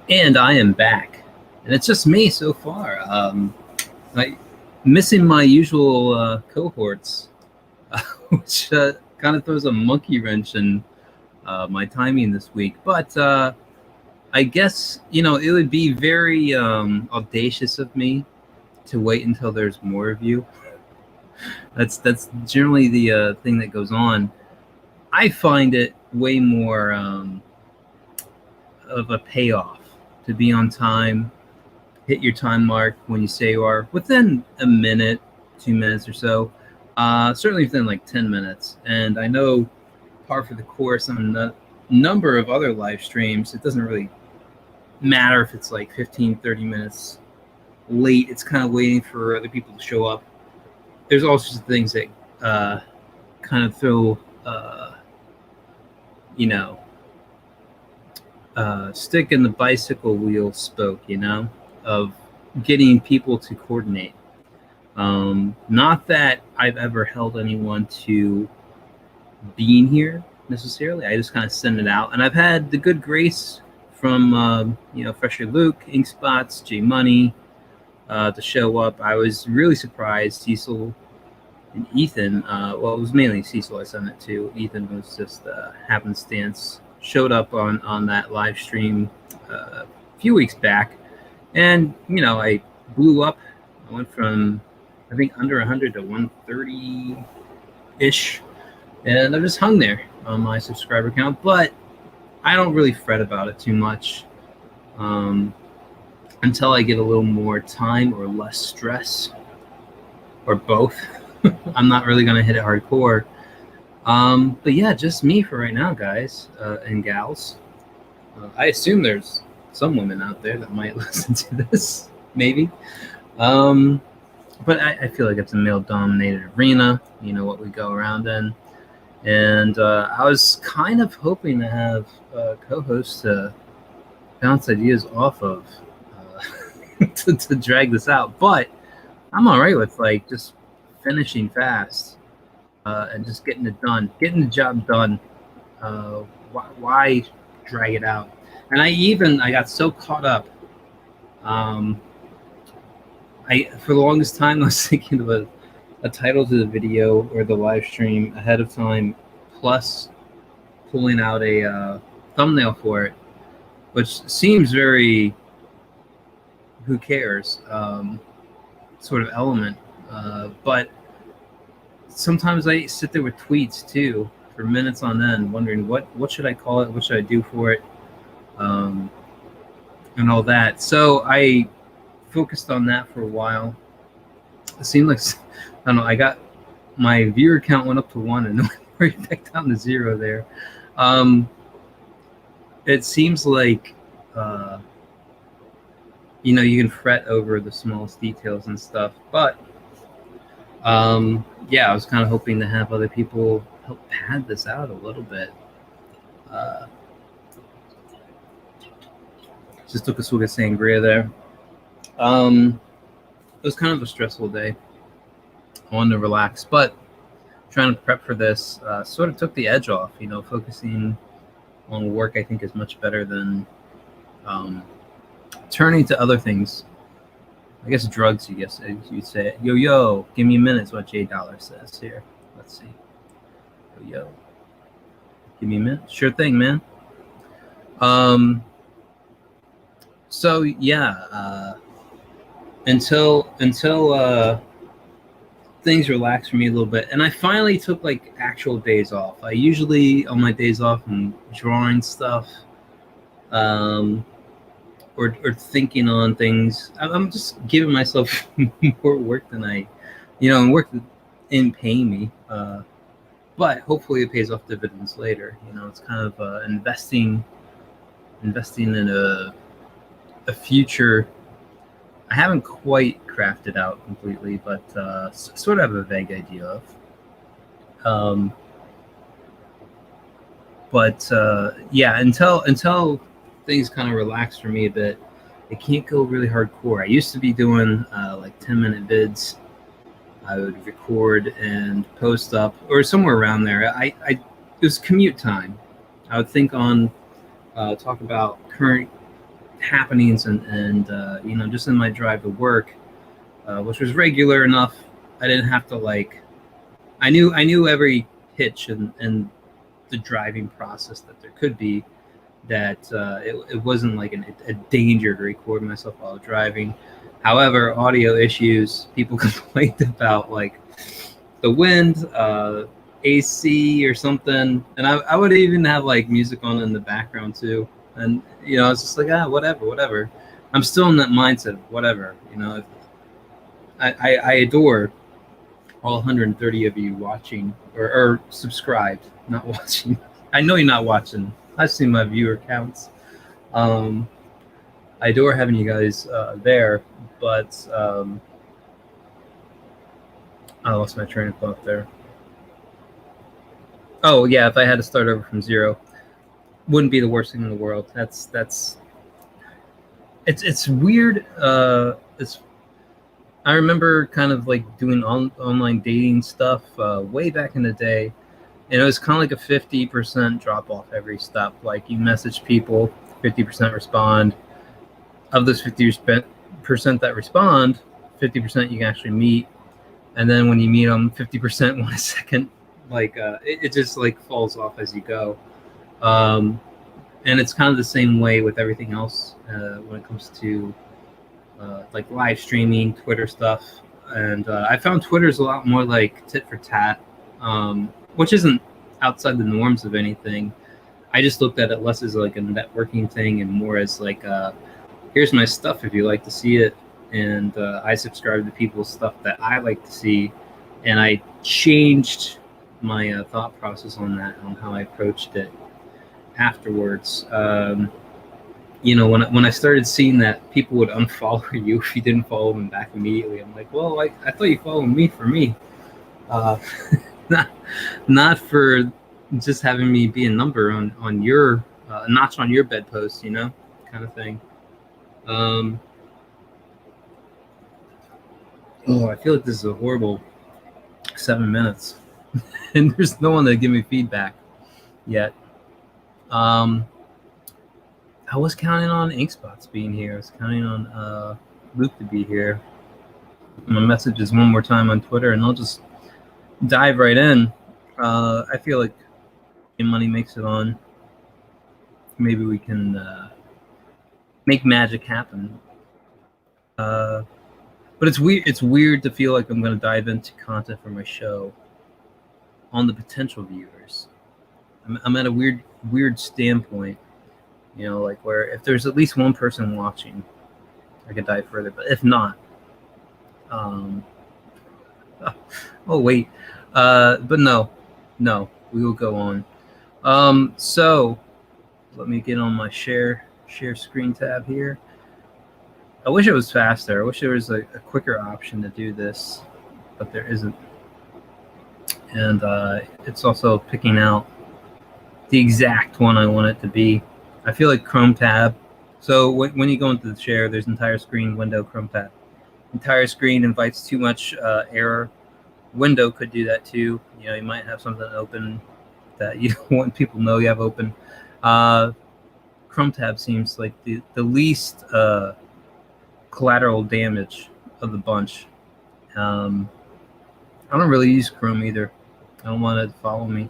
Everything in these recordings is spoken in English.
And I am back, and it's just me so far. I missing my usual cohorts, which kind of throws a monkey wrench in my timing this week. But I guess it would be very audacious of me to wait until there's more of you. That's generally the thing that goes on. I find it way more of a payoff to be on time, hit your time mark when you say you are within a minute, 2 minutes or so. Certainly within like 10 minutes. And I know par for the course on a number of other live streams, it doesn't really matter if it's like 15, 30 minutes late. It's kind of waiting for other people to show up. There's all sorts of things that kind of throw, stick in the bicycle wheel spoke, of getting people to coordinate. Not that I've ever held anyone to being here necessarily. I just kind of send it out, and I've had the good grace from Fresher Luke, Ink Spots, J Money to show up. I was really surprised. Cecil and Ethan. Well, it was mainly Cecil I sent it to. Ethan was just happenstance. Showed up on that live stream a few weeks back, and I blew up. I went from I think under 100 to 130 ish, and I just hung there on my subscriber count. But I don't really fret about it too much until I get a little more time or less stress, or both. I'm not really gonna hit it hardcore. But yeah, just me for right now, guys and gals. I assume there's some women out there that might listen to this, maybe. But I feel like it's a male-dominated arena, what we go around in. And I was kind of hoping to have co-hosts to bounce ideas off of to drag this out. But I'm all right with just finishing fast. And just getting it done, getting the job done. Why drag it out? And I got so caught up. For the longest time, I was thinking of a title to the video or the live stream ahead of time, plus pulling out a thumbnail for it, which seems very who cares sort of element. But sometimes I sit there with tweets too for minutes on end, wondering what should I call it, what should I do for it, and all that. So I focused on that for a while. It seemed like, I don't know, I got my viewer count went up to 1 and then right back down to 0 there. It seems like you can fret over the smallest details and stuff, but yeah, I was kind of hoping to have other people help pad this out a little bit. Just took a swig of sangria there. It was kind of a stressful day. I wanted to relax, but trying to prep for this sort of took the edge off. Focusing on work, I think, is much better than turning to other things. I guess drugs, you'd say. Yo, give me a minute is what J Dollar says here. Let's see. Yo, give me a minute. Sure thing, man. So yeah, until things relax for me a little bit, and I finally took like actual days off. I usually on my days off I'm drawing stuff, or thinking on things. I'm just giving myself more work than and work that didn't pay me. But hopefully it pays off dividends later. It's kind of investing in a future. I haven't quite crafted out completely, but sort of have a vague idea of. But yeah, until things kind of relax for me a bit, it can't go really hardcore. I used to be doing like 10-minute vids. I would record and post up, or somewhere around there. It was commute time. I would think on talk about current happenings and you know, just in my drive to work, which was regular enough. I didn't have to like. I knew every hitch in the driving process that there could be. That it wasn't like a danger to record myself while driving. However, audio issues, people complained about like the wind, AC or something, and I would even have like music on in the background too. And you know, it's just like whatever. I'm still in that mindset, whatever. You know, I adore all 130 of you watching or subscribed, not watching. I know you're not watching. I've seen my viewer counts. I adore having you guys there, but I lost my train of thought there. Oh yeah, if I had to start over from zero, wouldn't be the worst thing in the world. It's weird. I remember kind of like doing online dating stuff way back in the day, and it was kind of like a 50% drop off every step. Like you message people, 50% respond. Of those 50% that respond, 50% you can actually meet, and then when you meet them, 50% want a second. Like it just like falls off as you go. And it's kind of the same way with everything else when it comes to like live streaming, Twitter stuff. And I found Twitter's a lot more like tit for tat, which isn't outside the norms of anything. I just looked at it less as like a networking thing and more as like, here's my stuff if you like to see it. And I subscribe to people's stuff that I like to see. And I changed my thought process on that, on how I approached it afterwards. You know, when I started seeing that people would unfollow you if you didn't follow them back immediately, I'm like, well, I thought you followed me for me, not for just having me be a number on your notch on your bedpost, you know, kind of thing. Oh, I feel like this is a horrible 7 minutes, and there's no one to give me feedback yet. I was counting on Inkspots being here. I was counting on Luke to be here. My messages one more time on Twitter, and I'll just dive right in. I feel like Money makes it on. Maybe we can make magic happen. But it's weird. It's weird to feel like I'm going to dive into content for my show on the potential viewers. I'm at a weird standpoint. You know, like where if there's at least one person watching, I could dive further. But if not, oh wait, but no, we will go on. So let me get on my share screen tab here. I wish it was faster. I wish there was a quicker option to do this, but there isn't. And it's also picking out the exact one I want it to be. I feel like Chrome tab. So when you go into the share, there's entire screen, window, Chrome tab. Entire screen invites too much error. Window could do that too. You know, you might have something open that you don't want people to know you have open. Chrome tab seems like the least collateral damage of the bunch. I don't really use Chrome either. I don't want it to follow me.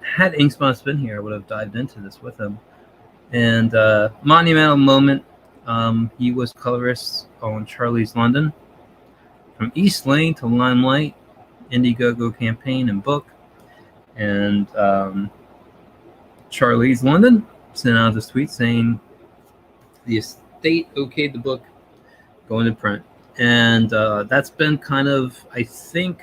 Had Inkspots been here, I would have dived into this with him. And monumental moment. He was colorist on Charlie's London, from East Lane to Limelight, Indiegogo campaign and book. And Charlie's London sent out this tweet saying the estate okayed the book going to print. And that's been kind of, I think,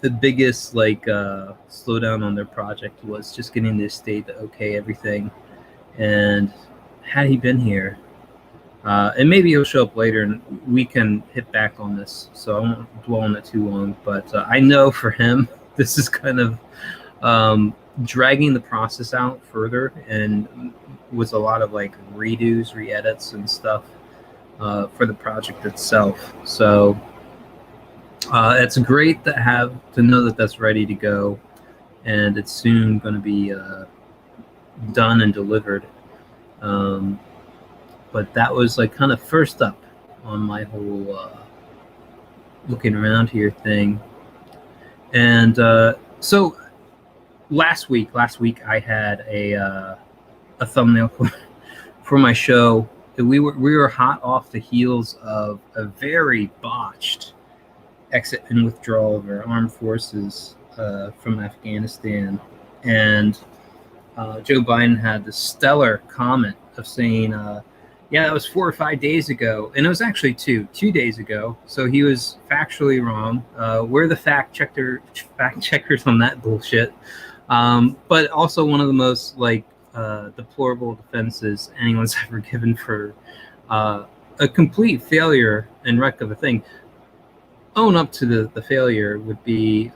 the biggest like slowdown on their project was just getting the estate to okay everything. And had he been here, and maybe he'll show up later and we can hit back on this, so I won't dwell on it too long, but I know for him this is kind of dragging the process out further, and was a lot of like redos, re-edits and stuff for the project itself. So it's great to know that that's ready to go, and it's soon going to be done and delivered. But that was like kind of first up on my whole looking around here thing. And so last week I had a thumbnail for my show. We were hot off the heels of a very botched exit and withdrawal of our armed forces from Afghanistan, and Joe Biden had the stellar comment of saying, "Yeah, that was 4 or 5 days ago," and it was actually 2 days ago. So he was factually wrong. We're the fact checkers on that bullshit. But also one of the most deplorable defenses anyone's ever given for a complete failure and wreck of a thing. Own up to the failure would be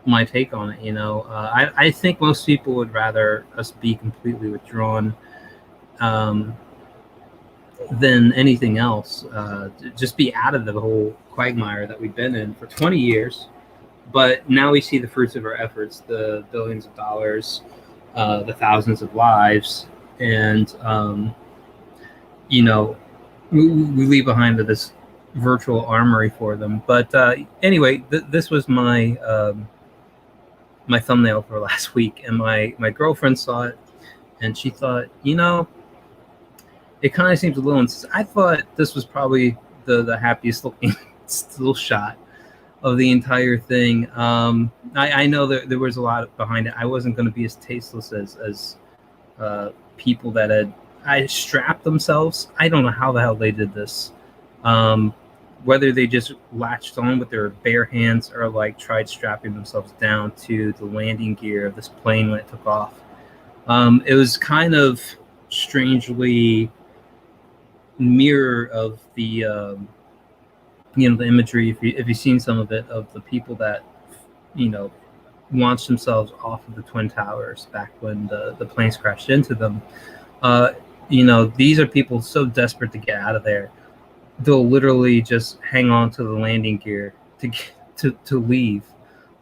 my take on it. I think most people would rather us be completely withdrawn than anything else. Just be out of the whole quagmire that we've been in for 20 years. But now we see the fruits of our efforts, the billions of dollars, the thousands of lives, and we leave behind this virtual armory for them. But anyway, this was my my thumbnail for last week, and my girlfriend saw it, and she thought, it kind of seems a little. I thought this was probably the happiest looking still shot of the entire thing. I know that there was a lot behind it. I wasn't going to be as tasteless as people that had strapped themselves. I don't know how the hell they did this. Whether they just latched on with their bare hands or tried strapping themselves down to the landing gear of this plane when it took off. It was kind of strangely mirror of the the imagery, if you've seen some of it, of the people that launched themselves off of the Twin Towers back when the planes crashed into them. These are people so desperate to get out of there, they'll literally just hang on to the landing gear to leave.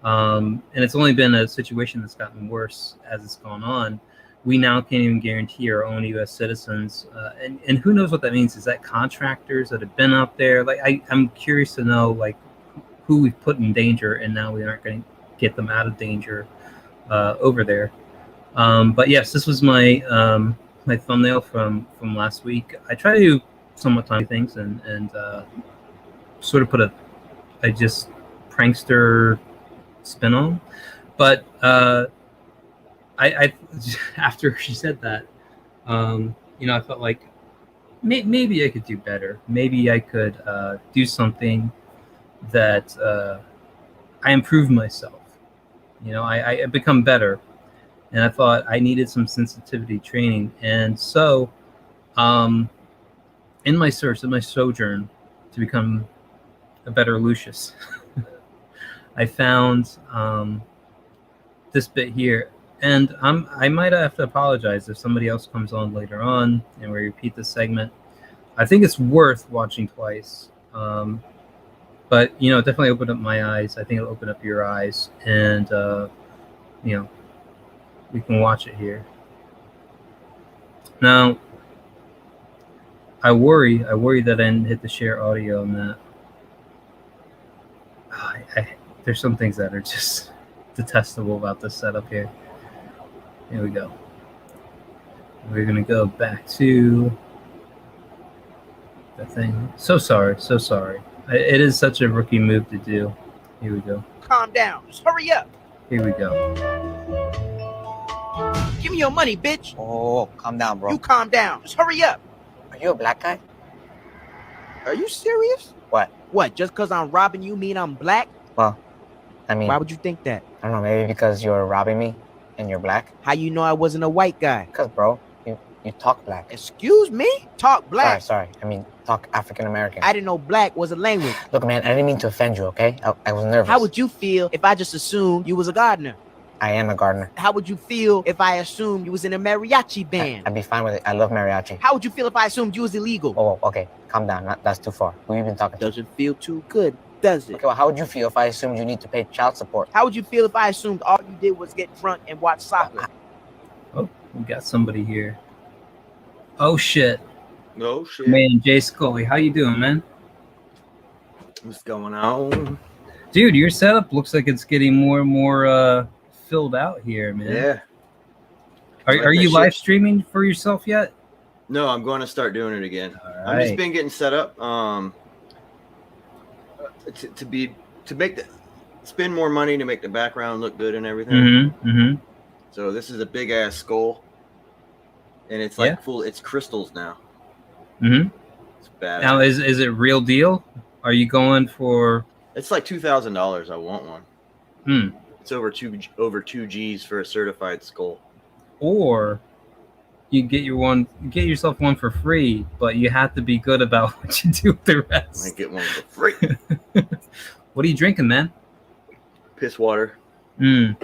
And it's only been a situation that's gotten worse as it's gone on. We now can't even guarantee our own U.S. citizens, and who knows what that means? Is that contractors that have been up there? I'm curious to know who we've put in danger, and now we aren't going to get them out of danger over there. But yes, this was my my thumbnail from last week. I try to do somewhat timely things and sort of put a just prankster spin on, but I after she said that, I felt like maybe I could do better. Maybe I could do something that I improve myself. I become better, and I thought I needed some sensitivity training. And so, in my sojourn to become a better Lucius, I found this bit here. And I might have to apologize if somebody else comes on later on and we repeat this segment. I think it's worth watching twice. But, it definitely opened up my eyes. I think it'll open up your eyes. And, we can watch it here. Now, I worry that I didn't hit the share audio on that. There's some things that are just detestable about this setup here. Here we go. We're going to go back to the thing. So sorry. It is such a rookie move to do. Here we go. Calm down. Just hurry up. Here we go. Give me your money, bitch. Oh, calm down, bro. You calm down. Just hurry up. Are you a black guy? Are you serious? What? What? Just because I'm robbing you mean I'm black? Well, I mean, why would you think that? I don't know, maybe because you're robbing me and you're black? How you know I wasn't a white guy? Because, bro, you talk black. Excuse me? Talk black? Sorry. I mean, talk African American. I didn't know black was a language. Look, man, I didn't mean to offend you, okay? I was nervous. How would you feel if I just assumed you was a gardener? I am a gardener. How would you feel if I assumed you was in a mariachi band? I'd be fine with it. I love mariachi. How would you feel if I assumed you was illegal? Oh, okay. Calm down. That's too far. Who you been talking to? Doesn't feel too good, does it? Okay, well, how would you feel if I assumed you need to pay child support? How would you feel if I assumed all you did was get drunk and watch soccer? Oh, we got somebody here. Oh shit, No shit. man, Jace Cohle, how you doing, man? What's going on? Dude, your setup looks like it's getting more and more filled out here, man. Yeah. Are you that live shit. streaming for yourself yet? No, I'm going to start doing it again. All I'm just right. been getting set up. To spend more money to make the background look good and everything. Mm-hmm. Mm-hmm. So this is a big ass skull, and it's like Yeah. full. It's crystals now. Mm-hmm. It's bad. Now, is it real deal? Are you going for? It's like $2,000. I want one. Hmm. It's over two G's for a certified skull. Or you get yourself one for free, but you have to be good about what you do with the I rest. might get one for free. What are you drinking, man? Piss water. I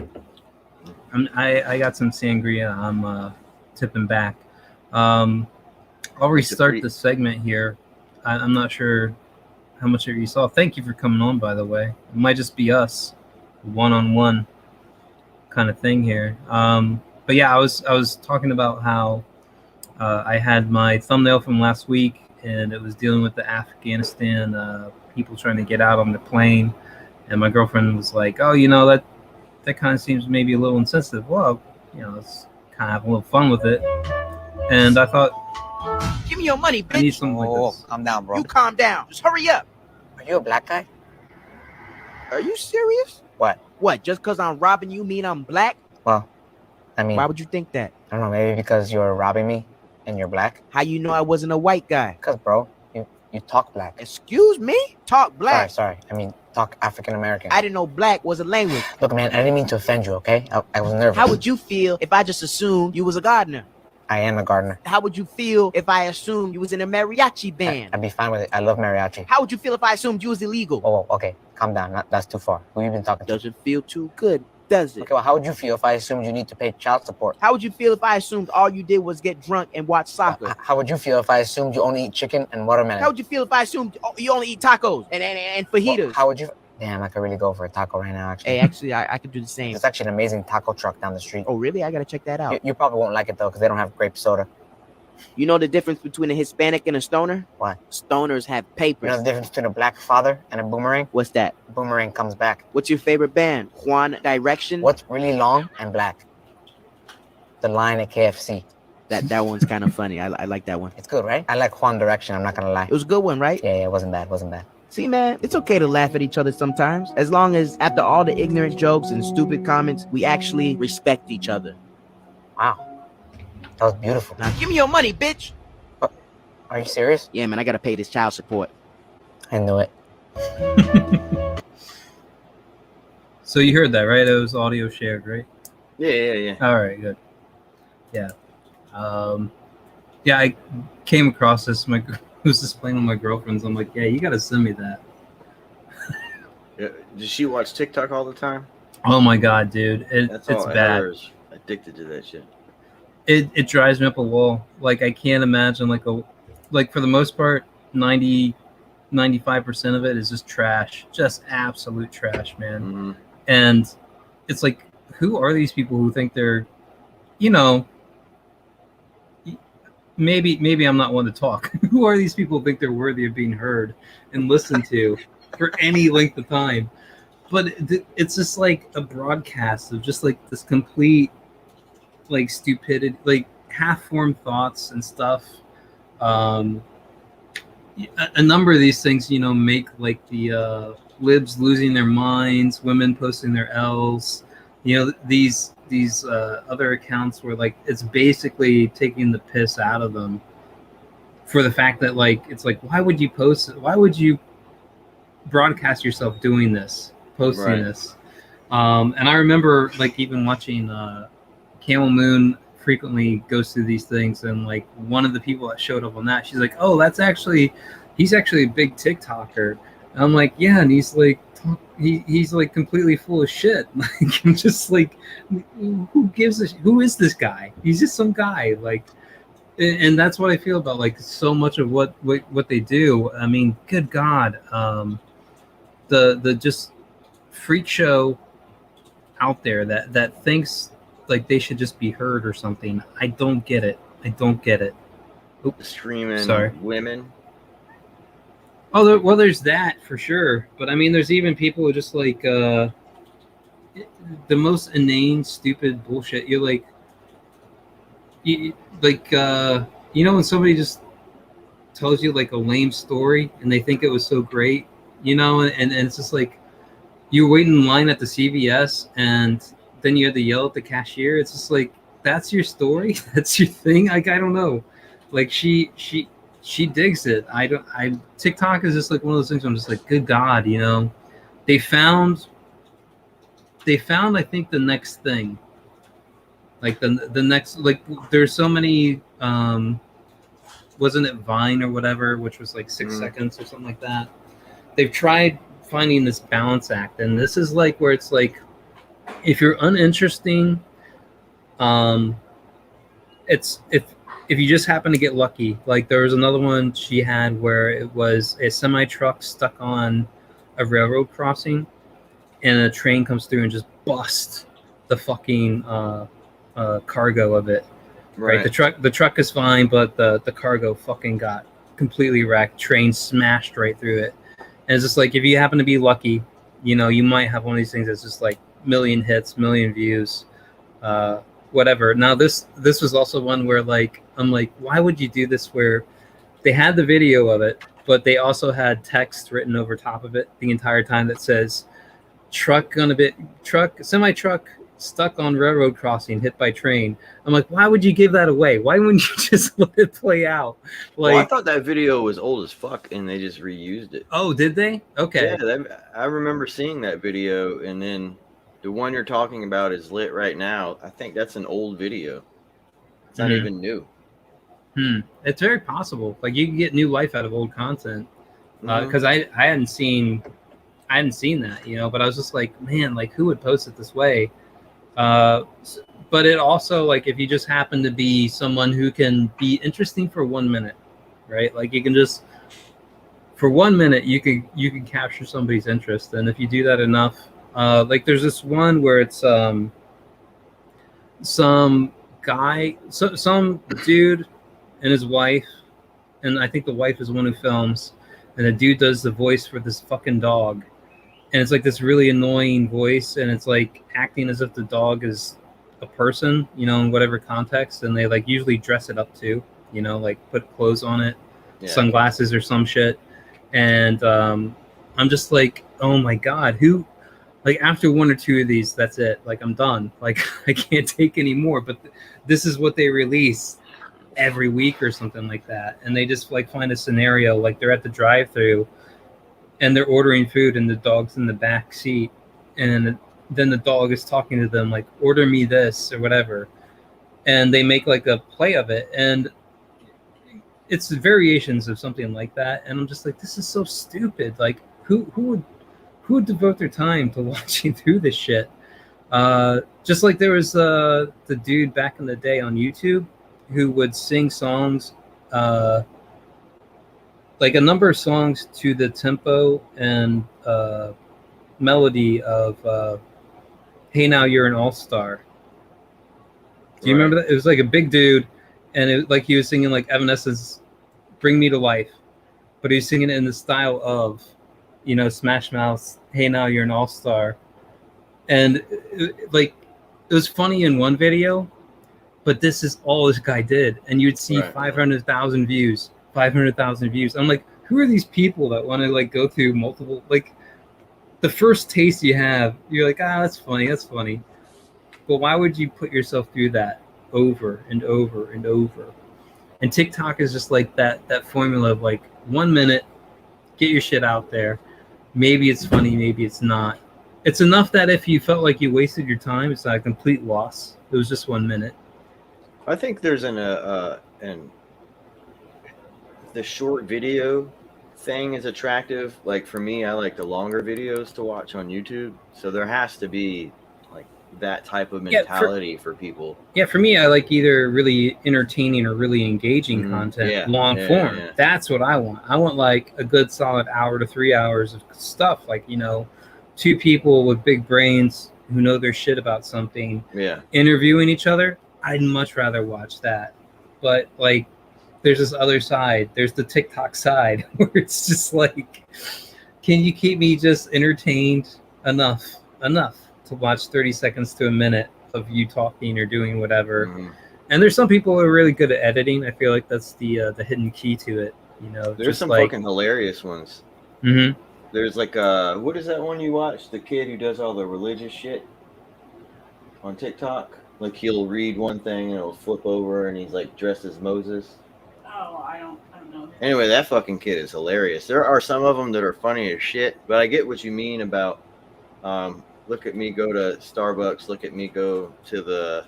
got some sangria. I'm tipping back. I'll restart the segment here. I'm not sure how much of you saw. Thank you for coming on, by the way. It might just be us, one-on-one kind of thing here. But yeah, I was talking about how I had my thumbnail from last week, and it was dealing with the Afghanistan people trying to get out on the plane, and my girlfriend was like, "Oh, that kind of seems maybe a little insensitive." Well, let's kind of have a little fun with it. And I thought, Give me your money, I need bitch. something like this. Calm down, bro. You calm down. Just hurry up. Are you a black guy? Are you serious? What? What? Just because I'm robbing you mean I'm black? Well, I mean, Why would you think that? I don't know. Maybe because you're robbing me and you're black. How you know I wasn't a white guy? Because, bro, you talk black. Excuse me? Talk black. Sorry. I mean, talk African American. I didn't know black was a language. Look, man, I didn't mean to offend you. Okay, I was nervous. How would you feel if I just assumed you was a gardener? I am a gardener. How would you feel if I assumed you was in a mariachi band? I'd be fine with it. I love mariachi. How would you feel if I assumed you was illegal? Oh, okay. Calm down. That's too far. Who you been talking to? Doesn't feel too good, does it? Okay, well, how would you feel if I assumed you need to pay child support? How would you feel if I assumed all you did was get drunk and watch soccer? How would you feel if I assumed you only eat chicken and watermelon? How would you feel if I assumed you only eat tacos and fajitas? Well, how would you? Damn, I could really go for a taco right now, actually. Hey, actually, I could do the same. There's actually an amazing taco truck down the street. Oh, really? I gotta check that out. You probably won't like it, though, because they don't have grape soda. You know the difference between a Hispanic and a stoner? What? Stoners have You papers. know the difference between a black father and a boomerang? What's that? Boomerang comes back. What's your favorite band? Juan Direction? What's really long and black? The line at KFC. That one's kind of funny. I like that one. It's good, right? I like Juan Direction, I'm not gonna lie. It was a good one, right? Yeah, it wasn't bad, wasn't bad. See, man, it's okay to laugh at each other sometimes, as long as after all the ignorant jokes and stupid comments, we actually respect each other. Wow. That was beautiful. Now, give me your money, bitch. Are you serious? Yeah, man, I gotta pay this child support. I knew it. So you heard that, right? It was audio shared, right? Yeah. All right, good. Yeah. Yeah, I came across this. I was just playing with my girlfriends. I'm like, yeah, you got to send me that. Yeah. Does she watch TikTok all the time? Oh my God, dude. That's It's all bad. her is addicted to that shit. It drives me up a wall. Like, I can't imagine for the most part, 95% of it is just trash. Just absolute trash, man. Mm-hmm. And it's like, who are these people who think they're, maybe I'm not one to talk. Who are these people who think they're worthy of being heard and listened to for any length of time? But it's just like a broadcast of just like this complete like stupidity, like half-formed thoughts and stuff. A number of these things, make like the libs losing their minds, women posting their L's, these other accounts where like it's basically taking the piss out of them for the fact that like it's like, why would you post it? Why would you broadcast yourself doing this, posting Right. this? And I remember like even watching Camel Moon frequently goes through these things, and like one of the people that showed up on that, she's like, oh, he's actually a big TikToker. And I'm like, yeah, and he's like he's like completely full of shit. Like, I'm just like, who is this guy? He's just some guy. Like, and that's what I feel about like so much of what they do. I mean, good God, the just freak show out there that thinks like they should just be heard or something. I don't get it. streaming Sorry. women. Oh, well, there's that for sure. But I mean, there's even people who just like the most inane, stupid bullshit. You're like, like when somebody just tells you like a lame story and they think it was so great, and it's just like you wait in line at the CVS and then you had to yell at the cashier. It's just like, that's your story. That's your thing. Like, I don't know. Like she digs it. TikTok is just like one of those things where I'm just like, good God, they found, I think, the next thing, like the next, like there's so many, wasn't it Vine or whatever, which was like 6 seconds or something like that. They've tried finding this balance act, and this is like where it's like, if you're uninteresting, it's if you just happen to get lucky. Like there was another one she had where it was a semi truck stuck on a railroad crossing, and a train comes through and just busts the fucking cargo of it. Right. The truck is fine, but the cargo fucking got completely wrecked. Train smashed right through it. And it's just like, if you happen to be lucky, you might have one of these things that's just like million hits, million views, whatever. Now this was also one where like, I'm like, why would you do this? Where they had the video of it, but they also had text written over top of it the entire time that says, semi truck stuck on railroad crossing, hit by train. I'm like, why would you give that away? Why wouldn't you just let it play out? Like, well, I thought that video was old as fuck, and they just reused it. Oh, did they? Okay. Yeah, I remember seeing that video, and then the one you're talking about is lit right now. I think that's an old video. It's not even new. It's very possible. Like, you can get new life out of old content. Because I hadn't seen that, but I was just like, man, like, who would post it this way? But it also, like, if you just happen to be someone who can be interesting for 1 minute, right? Like, you can just, for 1 minute, you can capture somebody's interest. And if you do that enough, like there's this one where it's some dude and his wife, and I think the wife is the one who films, and the dude does the voice for this fucking dog. And it's like this really annoying voice, and it's like acting as if the dog is a person, in whatever context. And they like usually dress it up too, like put clothes on it, sunglasses or some shit. And I'm just like, oh my God, who, like, after one or two of these, that's it. Like, I'm done. Like, I can't take any more. But this is what they release every week or something like that. And they just like find a scenario, like they're at the drive-thru and they're ordering food and the dog's in the back seat, and then the dog is talking to them like, order me this or whatever. And they make like a play of it, and it's variations of something like that. And I'm just like, this is so stupid. Like, who would devote their time to watching through this shit? Just like there was the dude back in the day on YouTube who would sing songs, like a number of songs to the tempo and melody of Hey Now You're an All-Star. Do you remember that? It was like a big dude, and it like he was singing like Evanescence, Bring Me to Life, but he was singing it in the style of, Smash Mouth's Hey Now You're an All-Star. And it was funny in one video, but this is all this guy did. And you'd see 500,000 views, 500,000 views. I'm like, who are these people that want to like go through multiple, like, the first taste you have, you're like, that's funny. But why would you put yourself through that over and over and over? And TikTok is just like that formula of like 1 minute, get your shit out there. Maybe it's funny, maybe it's not. It's enough that if you felt like you wasted your time, it's not a complete loss. It was just 1 minute. I think there's the short video thing is attractive. Like for me, I like the longer videos to watch on YouTube. So there has to be like that type of mentality for people. Yeah, for me, I like either really entertaining or really engaging content, long form. Yeah. That's what I want. I want like a good solid hour to 3 hours of stuff. Like, two people with big brains who know their shit about something, interviewing each other. I'd much rather watch that. But like there's this other side. There's the TikTok side where it's just like, can you keep me just entertained enough to watch 30 seconds to a minute of you talking or doing whatever? Mm-hmm. And there's some people who are really good at editing. I feel like that's the hidden key to it. You know, There's some like, fucking hilarious ones. Mm-hmm. There's like what is that one you watch? The kid who does all the religious shit on TikTok. Like he'll read one thing and it'll flip over and he's like dressed as Moses. Oh, I don't know. Anyway, that fucking kid is hilarious. There are some of them that are funny as shit, but I get what you mean about look at me go to Starbucks, look at me go to the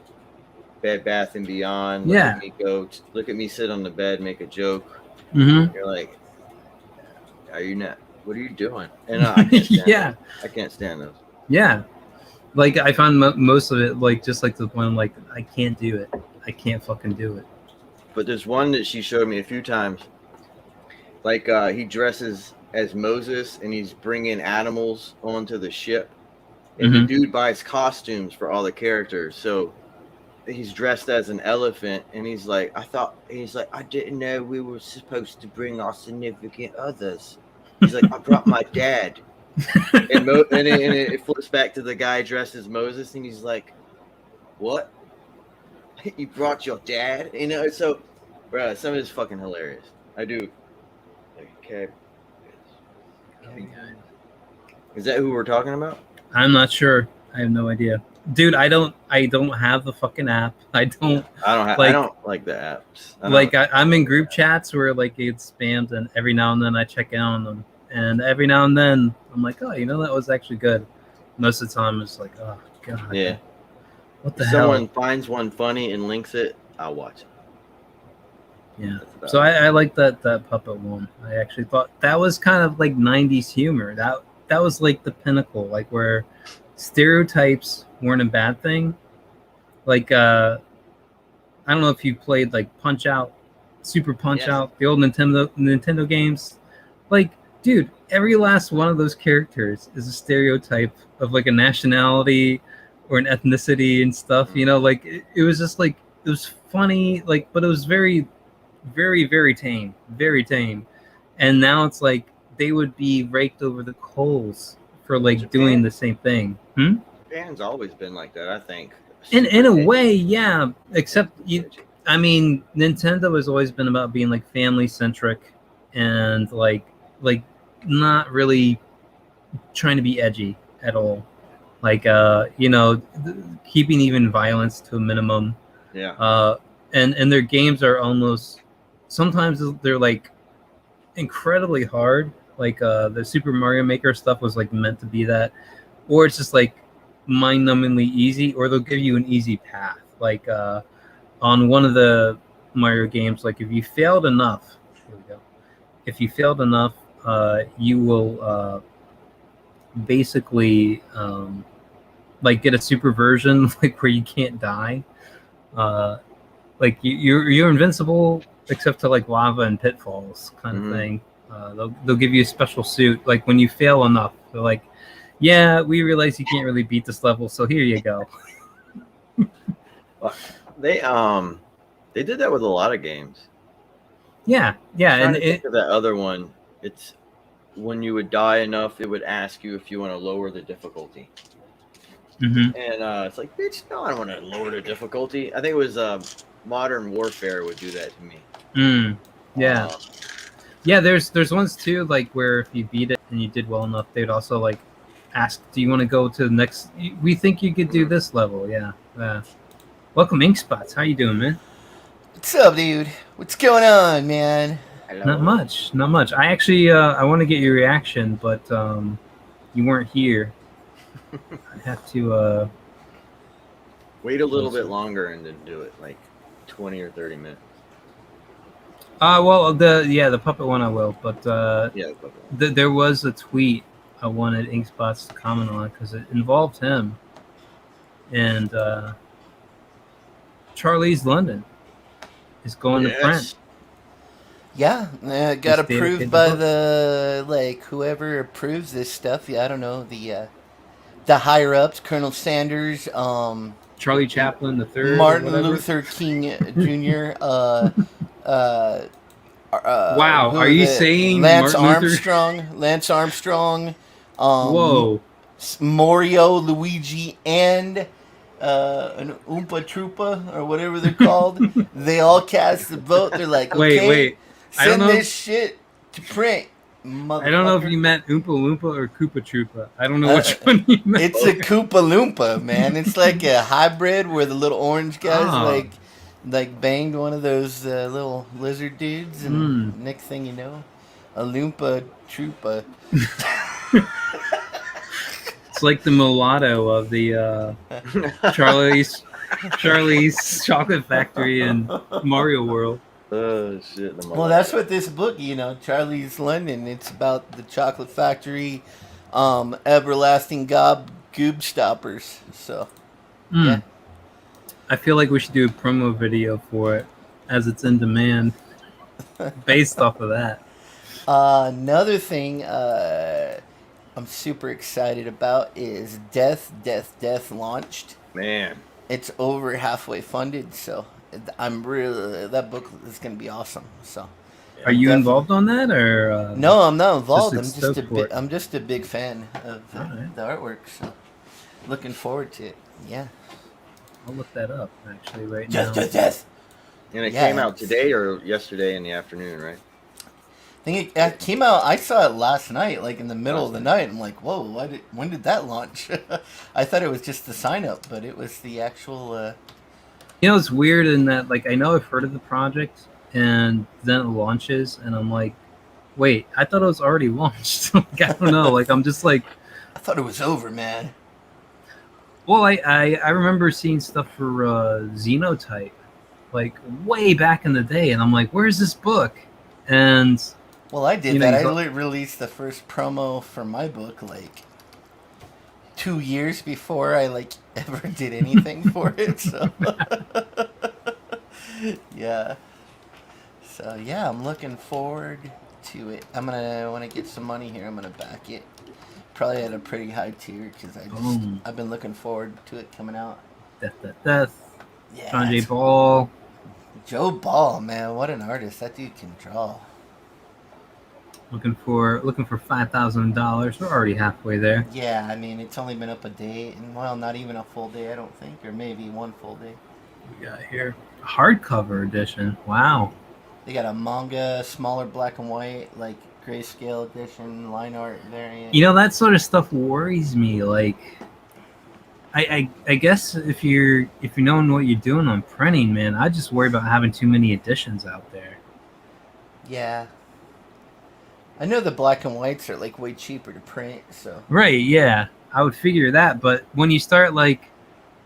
Bed Bath and Beyond, look at me sit on the bed, make a joke. Mm-hmm. You're like, are you not? What are you doing? And I can't stand yeah, I can't stand those. Yeah, like I found most of it like just like to the point I'm like, I can't do it. I can't fucking do it. But there's one that she showed me a few times. Like he dresses as Moses and he's bringing animals onto the ship, and the dude buys costumes for all the characters. So he's dressed as an elephant, and he's like, I didn't know we were supposed to bring our significant others. He's like, I brought my dad. And it flips back to the guy dressed as Moses, and he's like, what? You brought your dad? You know, so, bro, some of it's fucking hilarious. I do. Okay. Is that who we're talking about? I'm not sure. I have no idea. Dude, I don't have the fucking app. I don't like the apps. I'm in group chats where like it's spammed, and every now and then I check in on them. And every now and then I'm like, oh, you know, that was actually good. Most of the time it's like, oh god. Yeah. What the if hell? Someone finds one funny and links it, I'll watch it. Yeah. So I like that puppet one. I actually thought that was kind of like 90s humor. That was like the pinnacle, like where stereotypes weren't a bad thing. Like I don't know if you played like Punch Out, Super Punch Out, the old Nintendo games. Like, dude, every last one of those characters is a stereotype of like a nationality or an ethnicity and stuff. You know, like it was just like, it was funny, like, but it was very, very, very tame, very tame. And now it's like they would be raked over the coals for like doing the same thing. Japan's always been like that, I think. In a way, yeah. Except Nintendo has always been about being like family centric and like not really trying to be edgy at all. Like you know, keeping even violence to a minimum. Yeah. And their games are almost sometimes they're like incredibly hard. Like the Super Mario Maker stuff was like meant to be that, or it's just like mind-numbingly easy, or they'll give you an easy path. Like on one of the Mario games, like if you failed enough, here we go. If you failed enough, you will basically like get a super version, like where you can't die. Like you're invincible except to like lava and pitfalls kind of thing. They'll give you a special suit. Like when you fail enough, they're like, yeah, we realize you can't really beat this level, so here you go. Well, they did that with a lot of games. Yeah, And think of that other one. It's when you would die enough, it would ask you if you want to lower the difficulty. And it's like, bitch, no, I don't want to lower the difficulty. I think it was Modern Warfare would do that to me. Yeah. Yeah, there's ones too, like where if you beat it and you did well enough, they'd also like ask, do you want to go to the next? We think you could do this level. Yeah. Welcome, Inkspots. How you doing, man? What's up, dude? What's going on, man? Hello. Not much. I actually I want to get your reaction, but you weren't here. I have to wait a little bit longer and then do it, like 20 or 30 minutes. Well, the puppet one I will, but Yeah, the puppet one. there was a tweet I wanted Inkspots to comment on because it involved him and Charlie's London is going to print. Yeah, got approved by the whoever approves this stuff. Yeah, I don't know the higher ups, Colonel Sanders, Charlie Chaplin the third, Martin Luther King Jr. Wow, who are you saying Lance Martin Luther? Armstrong? Lance Armstrong. Whoa. Mario, Luigi, and an Oompa Troopa or whatever they're called. They all cast the vote. They're like, okay, Wait. I don't send know. this shit to print. I don't know if you meant Oompa Loompa or Koopa Troopa. I don't know which one you meant. It's a Koopa Loompa, man. It's like a hybrid where the little orange guys like banged one of those little lizard dudes, and next thing you know, a Loompa Troopa. It's like the mulatto of the Charlie's Chocolate Factory and Mario World. Oh shit! Well, that's what this book, Charlie's London. It's about the chocolate factory, everlasting goob stoppers. So, yeah. I feel like we should do a promo video for it, as it's in demand, based off of that. Another thing I'm super excited about is Death launched. Man, it's over halfway funded, so that book is going to be awesome. So, are you involved on that, or no? I'm not involved. I'm just a big fan of the artwork. So, looking forward to it. Yeah, I'll look that up actually right now. Death. And it came out today or yesterday in the afternoon, right? I think it came out. I saw it last night, like in the middle of the night. I'm like, whoa! When did that launch? I thought it was just the sign up, but it was the actual. It's weird in that, like, I know I've heard of the project, and then it launches, and I'm like, wait, I thought it was already launched. Like, I don't know. Like, I'm just like, I thought it was over, man. Well, I remember seeing stuff for Xenotype, like way back in the day, and I'm like, where's this book? And well, I did that. I released the first promo for my book like 2 years before I ever did anything for it. So yeah. So yeah, I'm looking forward to it. I want to get some money here. I'm gonna back it. Probably at a pretty high tier because I've been looking forward to it coming out. Death. Yeah. John J. Ball. Joe Ball, man, what an artist! That dude can draw. Looking for $5,000. We're already halfway there. Yeah, I mean it's only been up a day, and well, not even a full day, I don't think, or maybe one full day. We got here hardcover edition. Wow. They got a manga, smaller black and white, like grayscale edition, line art variant. That sort of stuff worries me. Like, I guess if you're knowing what you're doing on printing, man, I just worry about having too many editions out there. Yeah. I know the black and whites are way cheaper to print, so. Right, yeah. I would figure that, but when you start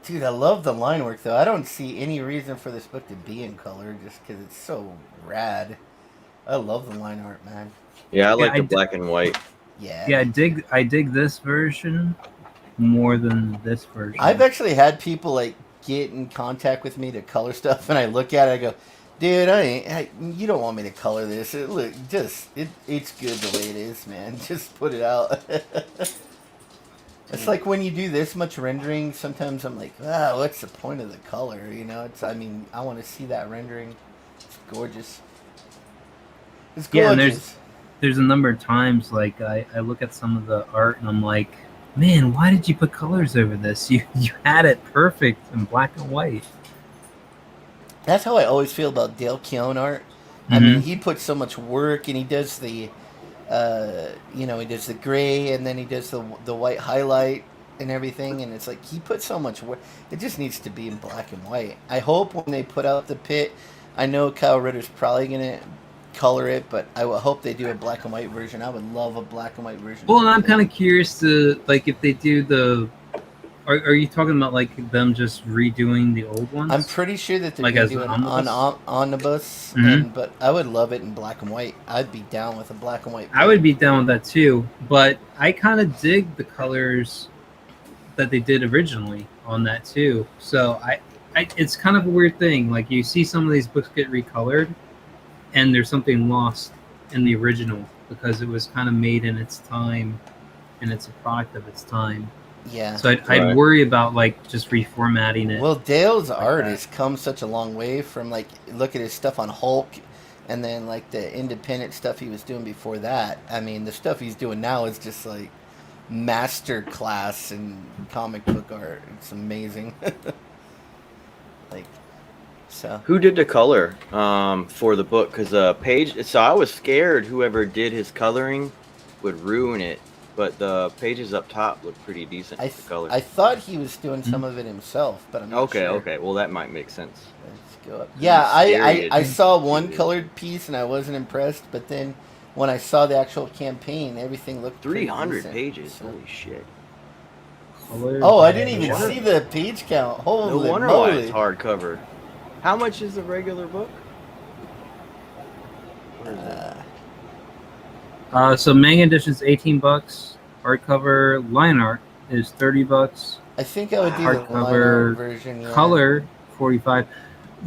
Dude, I love the line work though. I don't see any reason for this book to be in color just because it's so rad. I love the line art, man. Yeah, I like the black and white. Yeah. Yeah, I dig this version more than this version. I've actually had people get in contact with me to color stuff, and I look at it, I go, dude, you don't want me to color this. It's good the way it is, man. Just put it out. It's like when you do this much rendering, sometimes I'm like, what's the point of the color? I want to see that rendering. It's gorgeous. It's gorgeous. Yeah, and there's a number of times I look at some of the art and I'm like, man, why did you put colors over this? You had it perfect in black and white. That's how I always feel about Dale Keown art. I mean, he puts so much work, and he does the, he does the gray, and then he does the white highlight and everything, and it's like he puts so much work. It just needs to be in black and white. I hope when they put out the pit, I know Kyle Ritter's probably gonna color it, but I hope they do a black and white version. I would love a black and white version. Well, and I'm kind of curious to if they do the. Are you talking about them just redoing the old ones? I'm pretty sure that they're going to do an omnibus, but I would love it in black and white. I'd be down with a black and white. I would be down with that too, but I kind of dig the colors that they did originally on that too. So it's kind of a weird thing. Like, you see some of these books get recolored, and there's something lost in the original because it was kind of made in its time, and it's a product of its time. Yeah. So I'd worry about like just reformatting it. Well, Dale's like art that. has come such a long way from like look at his stuff on Hulk, and then like the independent stuff he was doing before that. I mean, the stuff he's doing now is just like master class in comic book art. It's amazing. Like, so Who did the color for the book? Because page. So I was scared whoever did his coloring would ruin it, but the pages up top look pretty decent. I with the color. I thought he was doing some of it himself, but I'm not Okay, sure. okay. Well, that might make sense. Let's go up. Yeah, scary. I saw one colored piece and I wasn't impressed, but then when I saw the actual campaign, everything looked pretty 300 decent, pages. so. Holy shit. Color Oh, I didn't even Wonder- see the page count. Holy No wonder moly. why it's hardcover. How much is the regular book? Where is it? So manga edition's $18. Hardcover line art is $30. I think I would do the line Hardcover art version. Yeah. Color $45.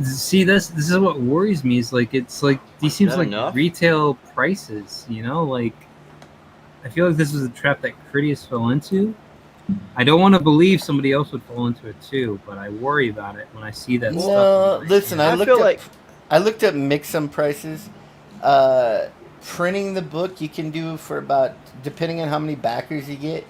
See, this is what worries me. Is like it's like these seems that like enough? retail prices. You know, like I feel like this was a trap that Critias fell into. I don't want to believe somebody else would fall into it too, but I worry about it when I see that stuff. No, online. listen, I feel like I looked up Mixum prices. Printing the book you can do for about, depending on how many backers you get,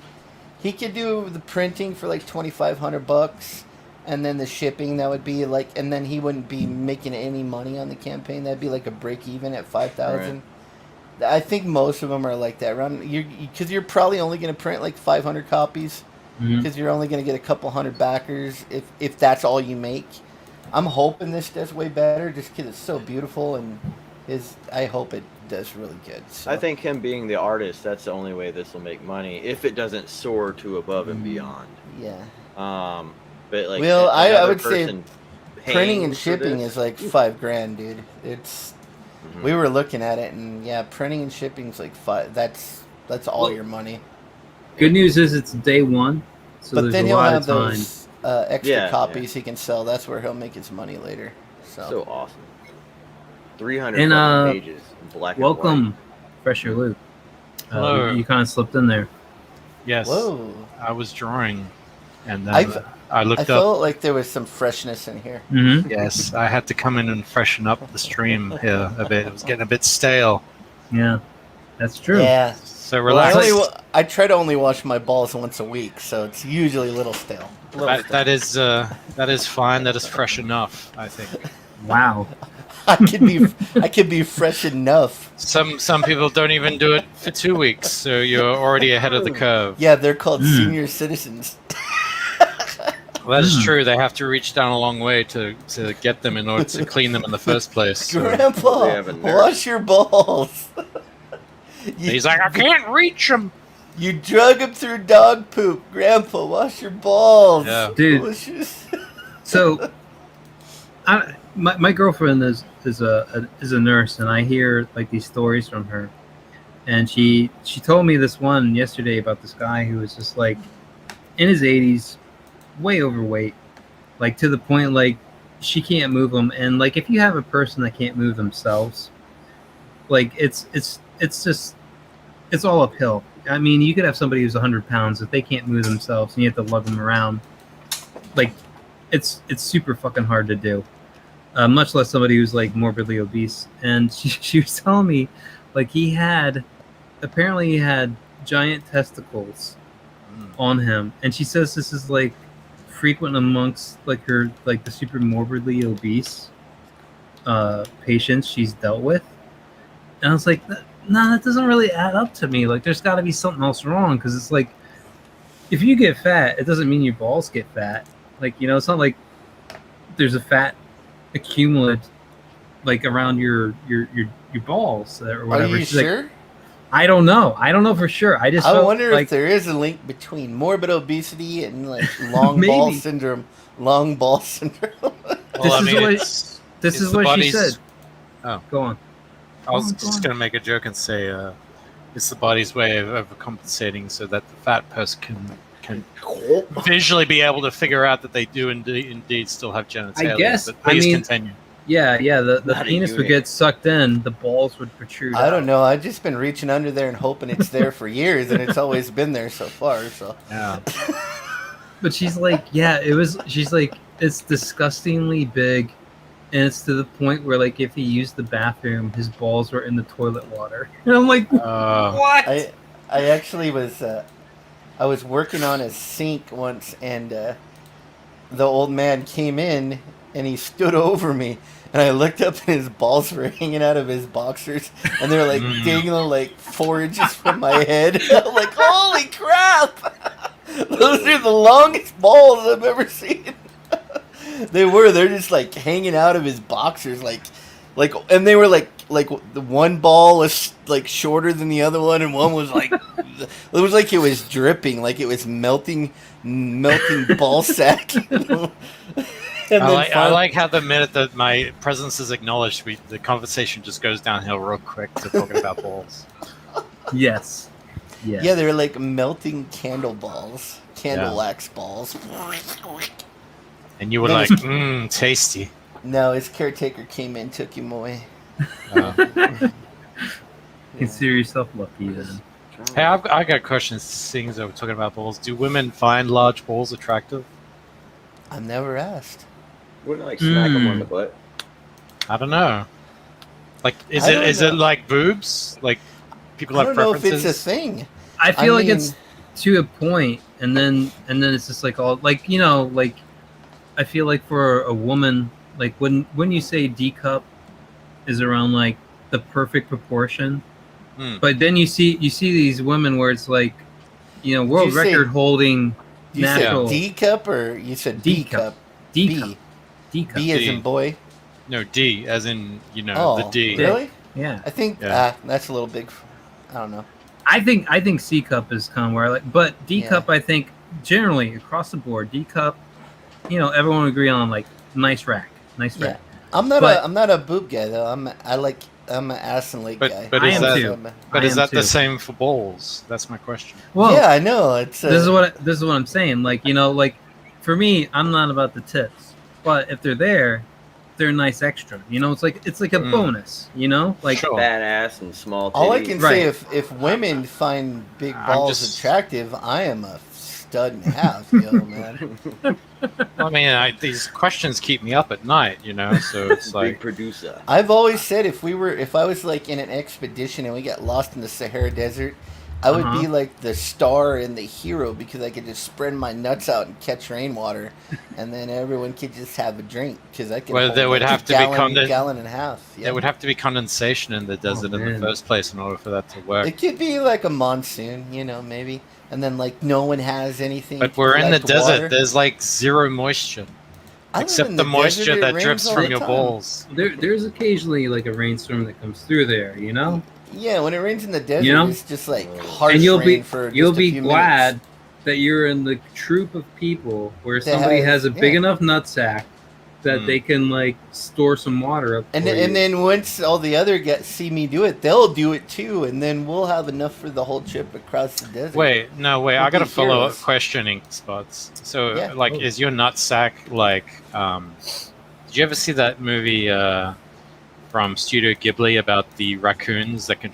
he could do the printing for like $2,500, and then the shipping that would be like, and then he wouldn't be making any money on the campaign. That'd be like a break even at 5,000. I think most of them are like that. Around because you're probably only going to print like 500 copies because you're only going to get a couple hundred backers if that's all you make. I'm hoping this does way better just because it's so beautiful and I hope it does really good. So. I think him being the artist, that's the only way this will make money if it doesn't soar to above and beyond. Yeah. But like, well, I another would say person printing paying and for shipping this- is like $5,000, dude. It's we were looking at it, and yeah, printing and shipping is like $5. That's all Well, your money. Good news is it's day one, so But there's then a he'll lot have of time. those extra Yeah, copies he can sell. That's where he'll make his money later. So awesome. 300 And, fucking pages. In black and Welcome, Fresher Luke. Hello. You kind of slipped in there. Yes, Whoa. I was drawing, and then I've- I I looked up. felt like there was some freshness in here. Mm-hmm. Yes, I had to come in and freshen up the stream here a bit. It was getting a bit stale. Yeah, that's true. Yeah. So Well, relax. I try to only wash my balls once a week, so it's usually a little stale. That is fine. That is fresh enough, I think. Wow. I can be fresh enough. Some people don't even do it for 2 weeks, so you're already ahead of the curve. Yeah, they're called senior citizens. Well, that is true. They have to reach down a long way to get them in order to clean them in the first place. So. They Grandpa, have a nurse. wash your balls. He's like, I can't reach them. You drug him through dog poop. Grandpa, wash your balls. Yeah. Dude. Wash your- So, my girlfriend is a nurse, and I hear like these stories from her. And she told me this one yesterday about this guy who was just like in his 80s, way overweight, like to the point like she can't move him. And like if you have a person that can't move themselves, like it's all uphill. I mean, you could have somebody who's 100 pounds if they can't move themselves, and you have to lug them around. Like it's super fucking hard to do. Much less somebody who's like morbidly obese. And she was telling me, like he had giant testicles on him, and she says this is like frequent amongst like her like the super morbidly obese patients she's dealt with. And I was like, no, that doesn't really add up to me. Like there's got to be something else wrong, because it's like if you get fat, it doesn't mean your balls get fat. Like, you know, it's not like there's a fat accumulate like around your balls or whatever. Are you She's like, sure? I don't know for sure. I wonder like, if there is a link between morbid obesity and like long ball Maybe. syndrome. Long ball syndrome. Well, This I is mean, what- it's this is the what she body's- said. Oh. Go on. I was Oh, go just on. going to make a joke and say it's the body's way of overcompensating so that the fat person can visually be able to figure out that they do indeed still have genitalia. I guess. But please I mean, continue. Yeah, the Not a penis would unit. get sucked in, the balls would protrude. I don't out. know. I've just been reaching under there and hoping it's there for years, and it's always been there so far. So Yeah. But she's like, yeah, it was. She's like, it's disgustingly big, and it's to the point where like if he used the bathroom, his balls were in the toilet water. And I'm like, what? I actually was I was working on a sink once, and the old man came in and he stood over me, and I looked up and his balls were hanging out of his boxers, and they're like dangling like 4 inches from my head. I'm like, holy crap! Those are the longest balls I've ever seen. They're just like hanging out of his boxers, like, and they were like the one ball was like shorter than the other one, and one was like, it was like it was dripping, like it was melting ball sack. I like how the minute that my presence is acknowledged, the conversation just goes downhill real quick to talking about balls. Yes. Yeah, they're like melting candle wax balls. And you were like, tasty. No, his caretaker came in, took him away. Consider yourself lucky then. Hey, I got questions. Seeing as we're talking about balls, do women find large balls attractive? I've never asked. Wouldn't like smack them on the butt? I don't know. Like, is it like boobs? Like, people have preferences? I don't know if it's a thing. I feel like it's to a point, and then it's just like all like like I feel like for a woman, like when you say D cup is around like the perfect proportion, but then you see these women where it's like world record holding natural. You said D cup or you said D cup? D cup. D cup. B as in boy. No, D as in the D. Really? Yeah. I think that's a little big. I don't know. I think C cup is kind of where I like, but D cup I think generally across the board D cup, everyone would agree on like nice rack. I'm not a boob guy though. I'm an ass and leg guy. But is that the same for balls? That's my question. Well, yeah, I know. It's this is what I'm saying. Like like for me, I'm not about the tits, but if they're there, they're a nice extra. It's like a bonus. Like sure. Fat ass and small titties. All I can say if women find big balls attractive, I am a stud and a half, man. I mean, these questions keep me up at night, so it's like big producer. I've always said if I was like in an expedition and we got lost in the Sahara Desert, I would be like the star and the hero because I could just spread my nuts out and catch rainwater, and then everyone could just have a drink because I could. Well, there would have to be gallon and a half. Yeah. There would have to be condensation in the desert in the first place in order for that to work. It could be like a monsoon, maybe, and then like no one has anything. But we're in the desert. There's like zero moisture, except the moisture that drips from your balls. There's occasionally like a rainstorm that comes through there, Yeah, when it rains in the desert, it's just like harsh and you'll be glad minutes. that you're in the troop of people where somebody has a big enough nutsack that they can like store some water up. And then once all the other guys see me do it, they'll do it too, and then we'll have enough for the whole trip across the desert. Wait, I got a follow-up questioning, Spots. So, is your nutsack like? Did you ever see that movie from Studio Ghibli about the raccoons that can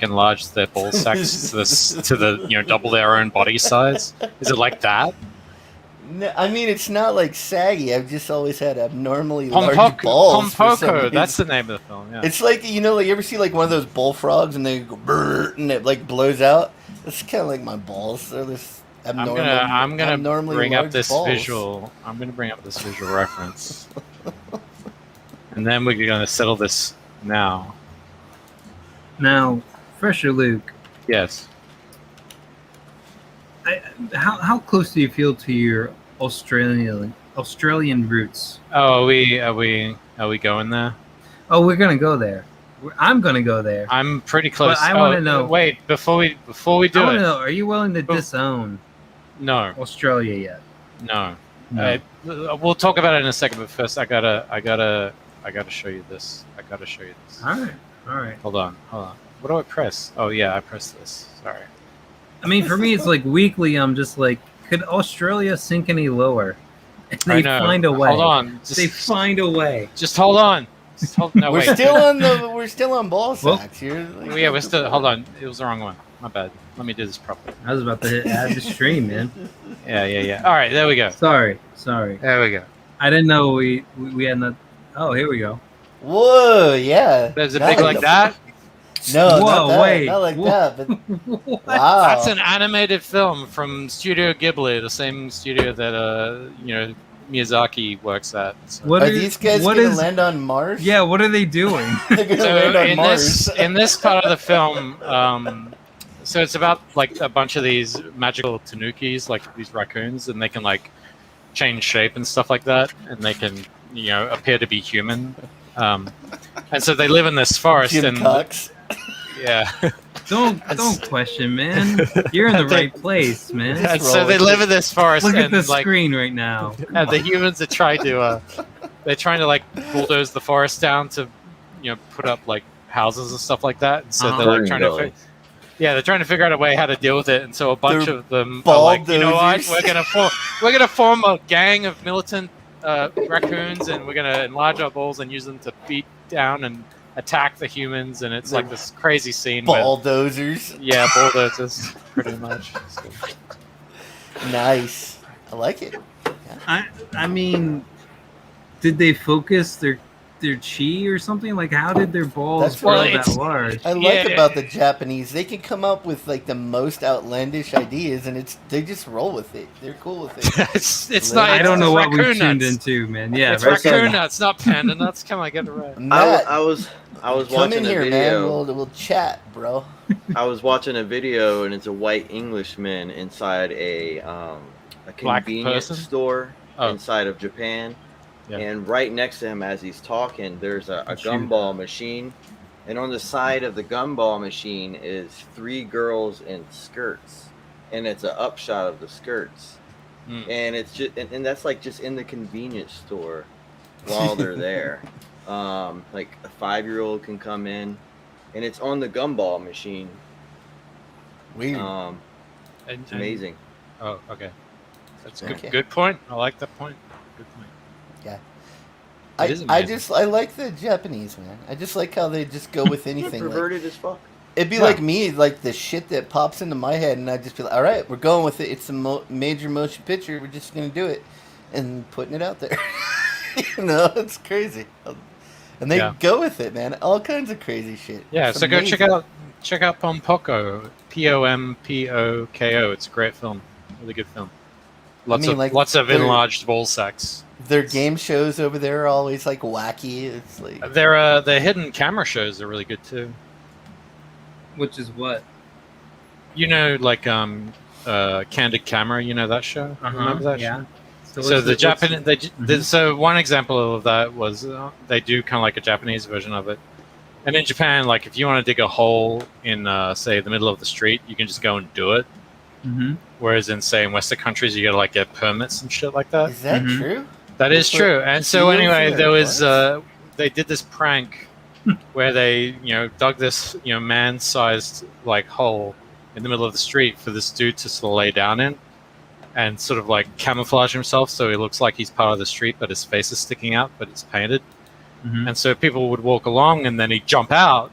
enlarge their ball sacks to the double their own body size? Is it like that? No, I mean, it's not like saggy. I've just always had abnormally large balls. Pompoko, that's the name of the film. Yeah. It's like you ever see like one of those bullfrogs and they go brrr, and it like blows out. It's kind of like my balls. They're this abnormal. I'm gonna bring up this balls. visual. I'm gonna bring up this visual reference, and then we're gonna settle this now. Now, Fresher Luke. Yes. How close do you feel to your Australian roots? Oh, are we going there? Oh, we're gonna go there. I'm gonna go there. I'm pretty close. But I want to know. Wait, before we do I want to it. know. Are you willing to disown No. Australia yet? No. No. We'll talk about it in a second, but first I gotta show you this. All right. Hold on. What do I press? Oh yeah, I pressed this. Sorry. I mean, for me, it's like weekly. I'm just like, could Australia sink any lower? And they find a way. Hold on. They find a way. Just hold on. No, we're still on ball sacks here. Yeah, we're still. Hold on. It was the wrong one. My bad. Let me do this properly. I was about to hit add the stream, man. Yeah. All right, there we go. Sorry. There we go. I didn't know we had not. Oh, here we go. Whoa, yeah. There's a big like that. No, Whoa, not that. wait. Not like Whoa. that. But wow, That's an animated film from Studio Ghibli, the same studio that Miyazaki works at. So. Are these guys gonna land on Mars? Yeah, what are they doing? They're gonna land on Mars. in this part of the film, so it's about like a bunch of these magical tanukis, like these raccoons, and they can like change shape and stuff like that, and they can appear to be human. And so they live in this forest. Jim Cox. Yeah. Don't question, man. You're in the right place, man. And so they live in this forest. Look at the like, screen right now. And the humans are trying to they're trying to like bulldoze the forest down to put up like houses and stuff like that. And so they're like trying to they're trying to figure out a way how to deal with it. And so a bunch of them are like, you know what, we're gonna form a gang of militant raccoons, and we're gonna enlarge our balls and use them to beat down and attack the humans, and it's like this crazy scene. Bulldozers. Yeah, bulldozers, pretty much. So. Nice. I like it. Yeah. I mean, did they focus their chi or something? Like, how did their balls grow that large? I like about the Japanese, they can come up with like the most outlandish ideas, and they just roll with it. They're cool with it. it's not. I don't know what we nuts. tuned into, man. Yeah, it's raccoon nuts, not panda nuts. Come on, get it right. Matt, I was come watching in here, a video. man. We'll chat, bro. I was watching a video, and it's a white Englishman inside a convenience store inside of Japan. Yeah. And right next to him, as he's talking, there's a gumball machine, and on the side of the gumball machine is 3 girls in skirts, and it's an upshot of the skirts, and it's just and that's like just in the convenience store while they're there. Like a 5-year-old can come in, and it's on the gumball machine. Weird. It's amazing. Oh, okay. That's a good point. I like that point. Good point. Yeah. I like the Japanese, man. I just like how they just go with anything. Perverted as fuck. It'd be like me, like the shit that pops into my head, and I'd just be like, all right, we're going with it. It's a major motion picture. We're just going to do it. And putting it out there. It's crazy. And they go with it, man. All kinds of crazy shit. Yeah, it's so amazing. go check out Pompoko. Pompoko. It's a great film. Really good film. Lots of enlarged ball sacks. Their game shows over there are always like wacky. It's like their hidden camera shows are really good too. Which is what? Like Candid Camera. You know that show? Remember that show? So the Japanese. So one example of that was they do kind of like a Japanese version of it. And in Japan, like if you want to dig a hole in say the middle of the street, you can just go and do it. Mm-hmm. Whereas in say in Western countries, you gotta like get permits and shit like that. Is that true? That is true. And so anyway, there was they did this prank where they dug this man-sized like hole in the middle of the street for this dude to sort of lay down in and sort of like camouflage himself so he looks like he's part of the street, but his face is sticking out, but it's painted. Mm-hmm. And so people would walk along, and then he'd jump out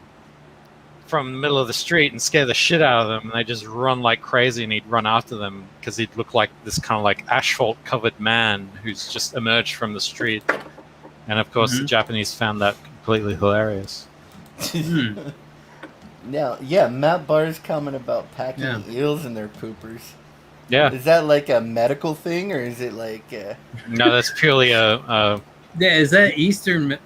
from the middle of the street and scare the shit out of them, and they just run like crazy, and he'd run after them because he'd look like this kind of like asphalt covered man who's just emerged from the street. And of course the Japanese found that completely hilarious. Now, Matt Barr's comment about packing eels in their poopers. Yeah. Is that like a medical thing, or is it like No, that's purely a is that Eastern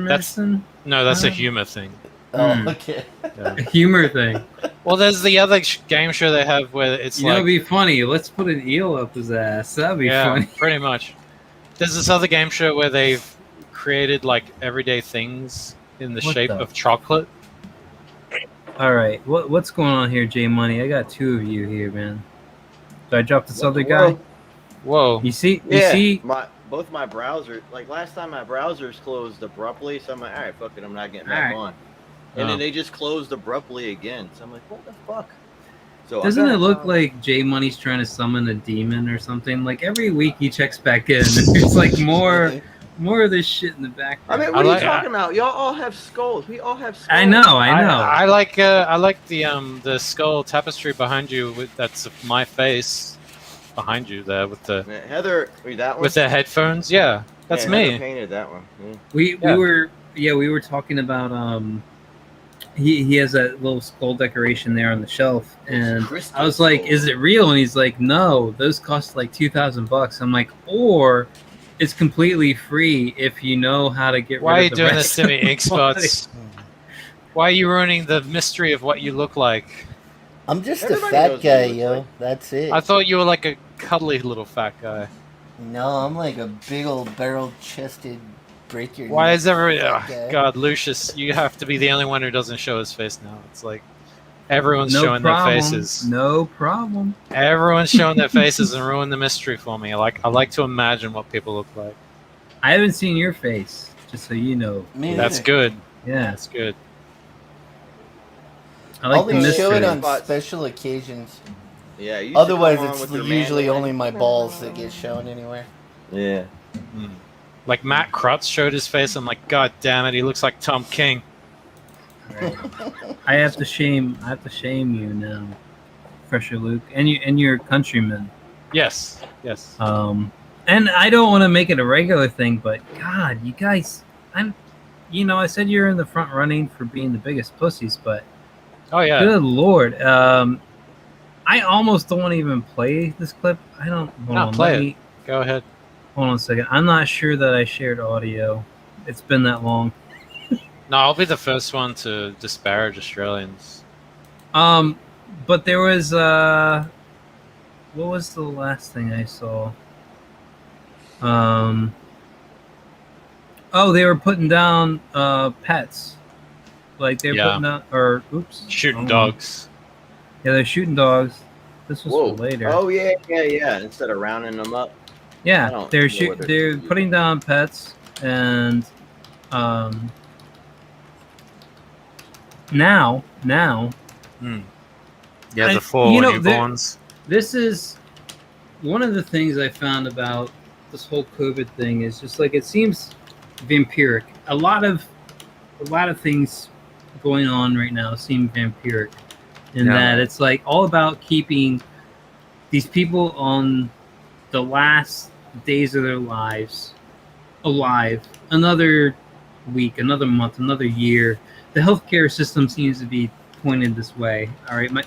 medicine? No, that's a humor thing. Oh, okay. A humor thing. Well, there's the other game show they have where it's it'd be funny. Let's put an eel up his ass. That'd be funny. Pretty much. There's this other game show where they've created like everyday things in the shape of chocolate. All right, what's going on here, J Money? I got 2 of you here, man. Did I drop this other guy? Whoa. You see? Both my browsers, like last time my browsers closed abruptly, so I'm like, all right, fuck it, I'm not getting back on. And then they just closed abruptly again. So I'm like, what the fuck? So doesn't it look like J Money's trying to summon a demon or something? Like every week he checks back in, and there's like more More of this shit in the background. I mean, what are you talking about? Y'all all have skulls. We all have skulls. I know. I like the skull tapestry behind you. That's my face behind you there with the Heather. That one with the headphones. Yeah, that's me. Heather painted that one. Yeah. We were talking about he has that little skull decoration there on the shelf, and I was like, "Is it real?" And he's like, "No, those cost like $2,000." I'm like, "Or it's completely free if you know how to get." Why rid are you of the doing rest this to me, of the Ink Spots? Why are you ruining the mystery of what you look like? I'm just Everybody a knows fat guy, what he yo. looks That's it. I thought you were like a cuddly little fat guy. No, I'm like a big old barrel-chested, break your. Why is every guy. God, Lucius? You have to be the only one who doesn't show his face now. It's like everyone's No showing problem. their faces. No problem. Everyone's showing their faces and ruin the mystery for me. I like to imagine what people look like. I haven't seen your face, just so you know. Me That's neither. good. Yeah, That's good. I like the Only show mystery. it on special occasions. Yeah. You Otherwise, should come on it's with your usually mandolin. only my balls that get shown anywhere. Yeah. Like Matt Krutz showed his face. I'm like, God damn it, he looks like Tom King. I have to shame you now, Fresher Luke, and your countrymen. Yes. And I don't want to make it a regular thing, but God, you guys, I said you're in the front running for being the biggest pussies, but Oh yeah. good Lord, I almost don't want to even play this clip. I don't. Play it. Go ahead. Hold on a second. I'm not sure that I shared audio. It's been that long. No, I'll be the first one to disparage Australians. But there was what was the last thing I saw? Oh, they were putting down pets. Like they're putting down, or shooting dogs. Yeah, they're shooting dogs. This was for later. Oh yeah. Instead of rounding them up. Yeah, they're putting down pets, and now. Yeah, the four newborns. This is one of the things I found about this whole COVID thing is just like it seems vampiric. A lot of things going on right now seem vampiric in that it's like all about keeping these people on the last days of their lives alive another week, another month, another year. The healthcare system seems to be pointed this way. All right, my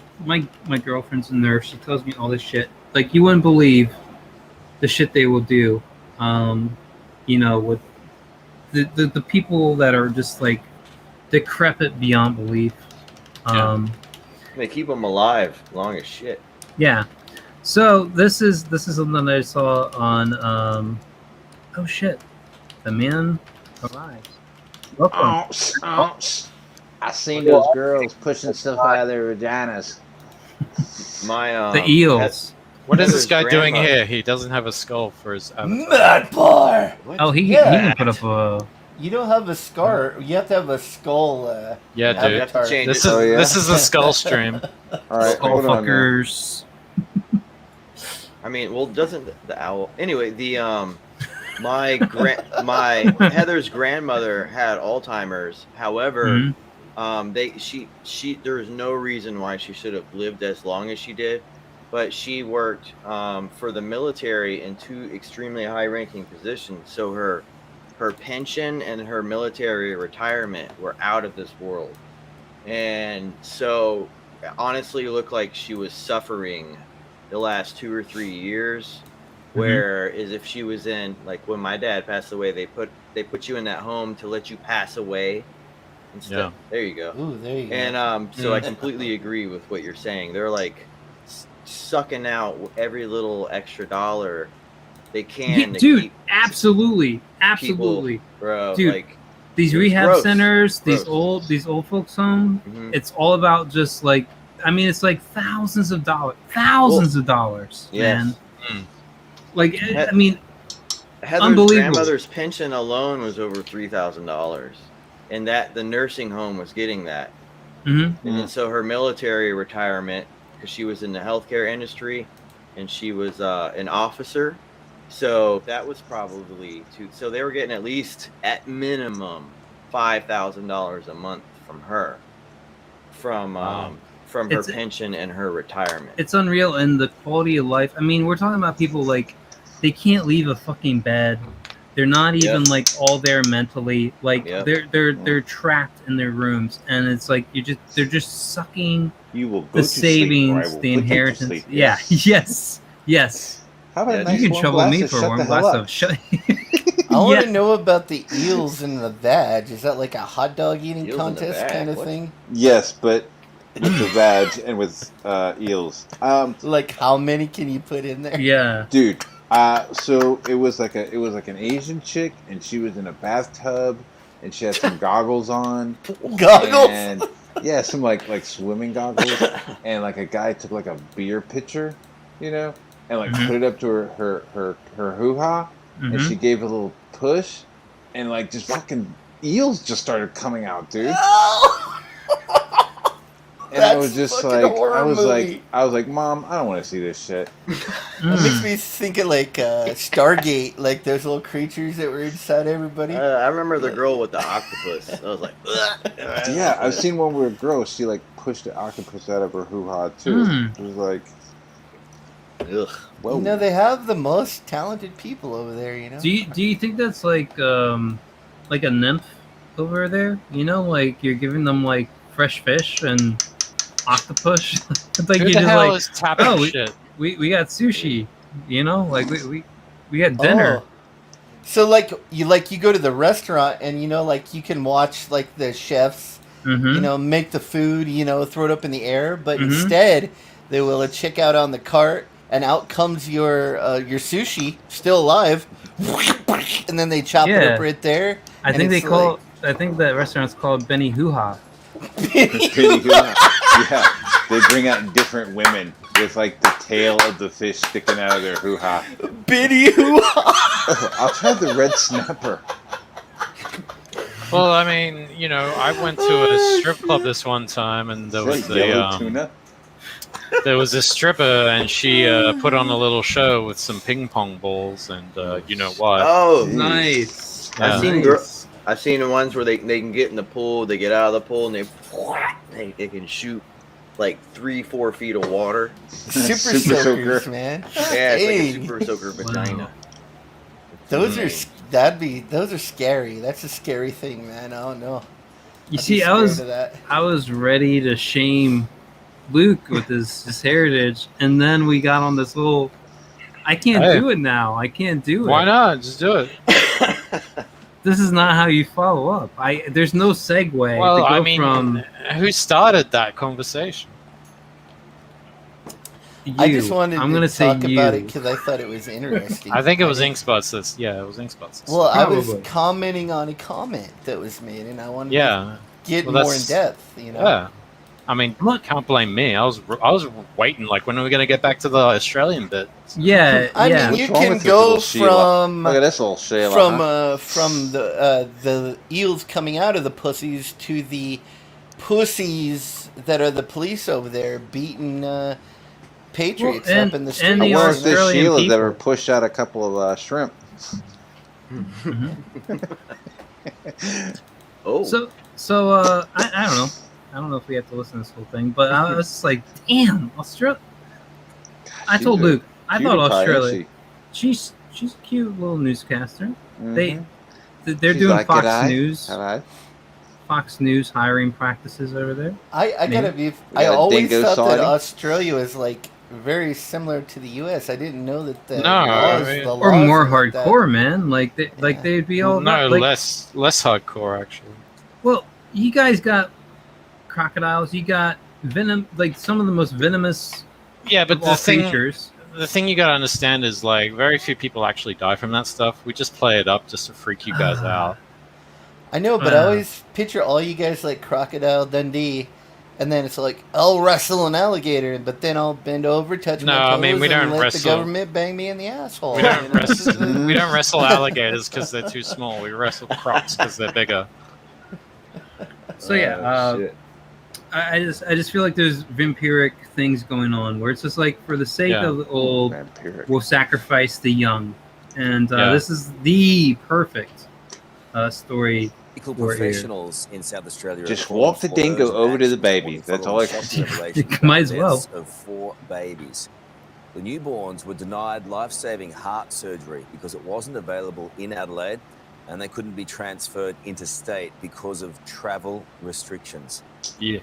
girlfriend's a nurse. She tells me all this shit. Like you wouldn't believe the shit they will do. With the people that are just like decrepit beyond belief. They keep them alive long as shit. Yeah. So this is something that I saw on oh shit. The man arrives. Welcome. I seen those girls pushing stuff out of their vaginas. The eels. What is this guy doing here? He doesn't have a skull for his avatar. Mad bar. Oh, he can put up a. You don't have a scar. You have to have a skull. Yeah, dude. avatar. This is a skull stream. All right, skull fuckers. I mean, well, doesn't the owl? Anyway, my Heather's grandmother had Alzheimer's. However, there was no reason why she should have lived as long as she did, but she worked for the military in 2 extremely high-ranking positions. So her pension and her military retirement were out of this world, and so honestly, it looked like she was suffering the last 2 or 3 years. Whereas if she was in, like when my dad passed away, they put you in that home to let you pass away. There you go. Ooh, there you go. And so I completely agree with what you're saying. They're like sucking out every little extra dollar they can. Dude, absolutely, people, bro. Dude, like these rehab centers, these old folks home. Mm-hmm. It's all about just like, I mean, it's like thousands of dollars, man. Like, I mean, Heather's grandmother's pension alone was over $3,000, and that the nursing home was getting that. Mm-hmm. And then so her military retirement, because she was in the healthcare industry, and she was an officer, So that was probably so they were getting at least at minimum $5,000 a month from her, from her pension and her retirement. It's unreal, and the quality of life. I mean, we're talking about people like they can't leave a fucking bed. They're not even like all there mentally. Like they're trapped in their rooms, and it's like they're just sucking the savings, the inheritance. Yeah, yes. How about a nice you can trouble me for one glass of shut. I want to know about the eels in the vag. Is that like a hot dog eating contest kind of thing? Yes, but with the vag and with eels. Like how many can you put in there? Yeah, dude. So it was like an Asian chick, and she was in a bathtub, and she had some goggles on. Goggles. And yeah, some like swimming goggles, and like a guy took like a beer pitcher, and like put it up to her hoo-ha, and she gave a little push, and like just fucking eels just started coming out, dude. And I was just like, I was like, Mom, I don't want to see this shit. That makes me think of like Stargate, like those little creatures that were inside everybody. I remember the girl with the octopus. I was like, yeah, I've seen one where a girl, she like pushed the octopus out of her hoo-ha too. It was like, ugh. Whoa. They have the most talented people over there. Do you think that's like a nymph over there? Like you're giving them like fresh fish and octopus. It's like Who you the just hell like, is tapping shit? We got sushi. Like we got dinner. Oh. So like you go to the restaurant and like you can watch like the chefs make the food, throw it up in the air, but instead they will check out on the cart and out comes your sushi still alive, and then they chop it up right there. I think that restaurant's called Benny Hoo-Ha. Benny Hoo-Ha. Yeah, they bring out different women with like the tail of the fish sticking out of their hoo-ha. Benny Hoo-Ha. I'll try the red snapper. Well, I mean, I went to a strip club this one time, and there was tuna. There was a stripper, and she put on a little show with some ping pong balls, and you know what? Oh, nice! Yeah. I've seen the ones where they can get in the pool, they get out of the pool, and they can shoot like 3-4 feet of water. Super soakers, man. Yeah, it's like a super soaker vagina. Those are scary. That's a scary thing, man. I don't know. You see, I was ready to shame Luke with his heritage, and then we got on this little. I can't do it now. I can't do it. Why not? Just do it. This is not how you follow up. There's no segue. Well, I mean, who started that conversation? You. I just wanted to talk about it because you. I thought it was interesting. I think it was Inkspots. It was Inkspots. Well, I was commenting on a comment that was made, and I wanted to get more in depth. Yeah. I mean, can't blame me. I was waiting. Like, when are we going to get back to the Australian bit? Yeah, I mean, you can go from look at this little Sheila, from the eels coming out of the pussies to the pussies that are the police over there beating patriots up in the street. And I wonder if this Sheila's people. ever pushed out a couple of shrimp. Oh, so I don't know. I don't know if we have to listen to this whole thing, but I was just like, damn, Australia. I told Luke, I thought Australia. She's a cute little newscaster. Mm-hmm. They're doing like Fox News. Hello. Fox News hiring practices over there. I gotta be. I always thought that Australia was like very similar to the U.S. I didn't know that the laws or more hardcore, man. Like they'd be all less hardcore actually. Well, you guys got crocodiles. You got venom, like some of the most venomous. Yeah, but creatures. The thing you gotta understand is like very few people actually die from that stuff. We just play it up just to freak you guys out. I know, but I always picture all you guys like Crocodile Dundee, and then it's like I'll wrestle an alligator, but then I'll bend over, touch my toes, I mean, we don't and let wrestle. the government bang me in the asshole. We don't wrestle. We don't wrestle alligators because they're too small. We wrestle crocs because they're bigger. So I just feel like there's vampiric things going on where it's just like for the sake of the old, we'll sacrifice the young. And this is the perfect story. Medical professionals in South Australia just walk the dingo over to the babies. That's all I can say. Might as well. Of 4 babies. The newborns were denied life-saving heart surgery because it wasn't available in Adelaide, and they couldn't be transferred interstate because of travel restrictions. Yeah.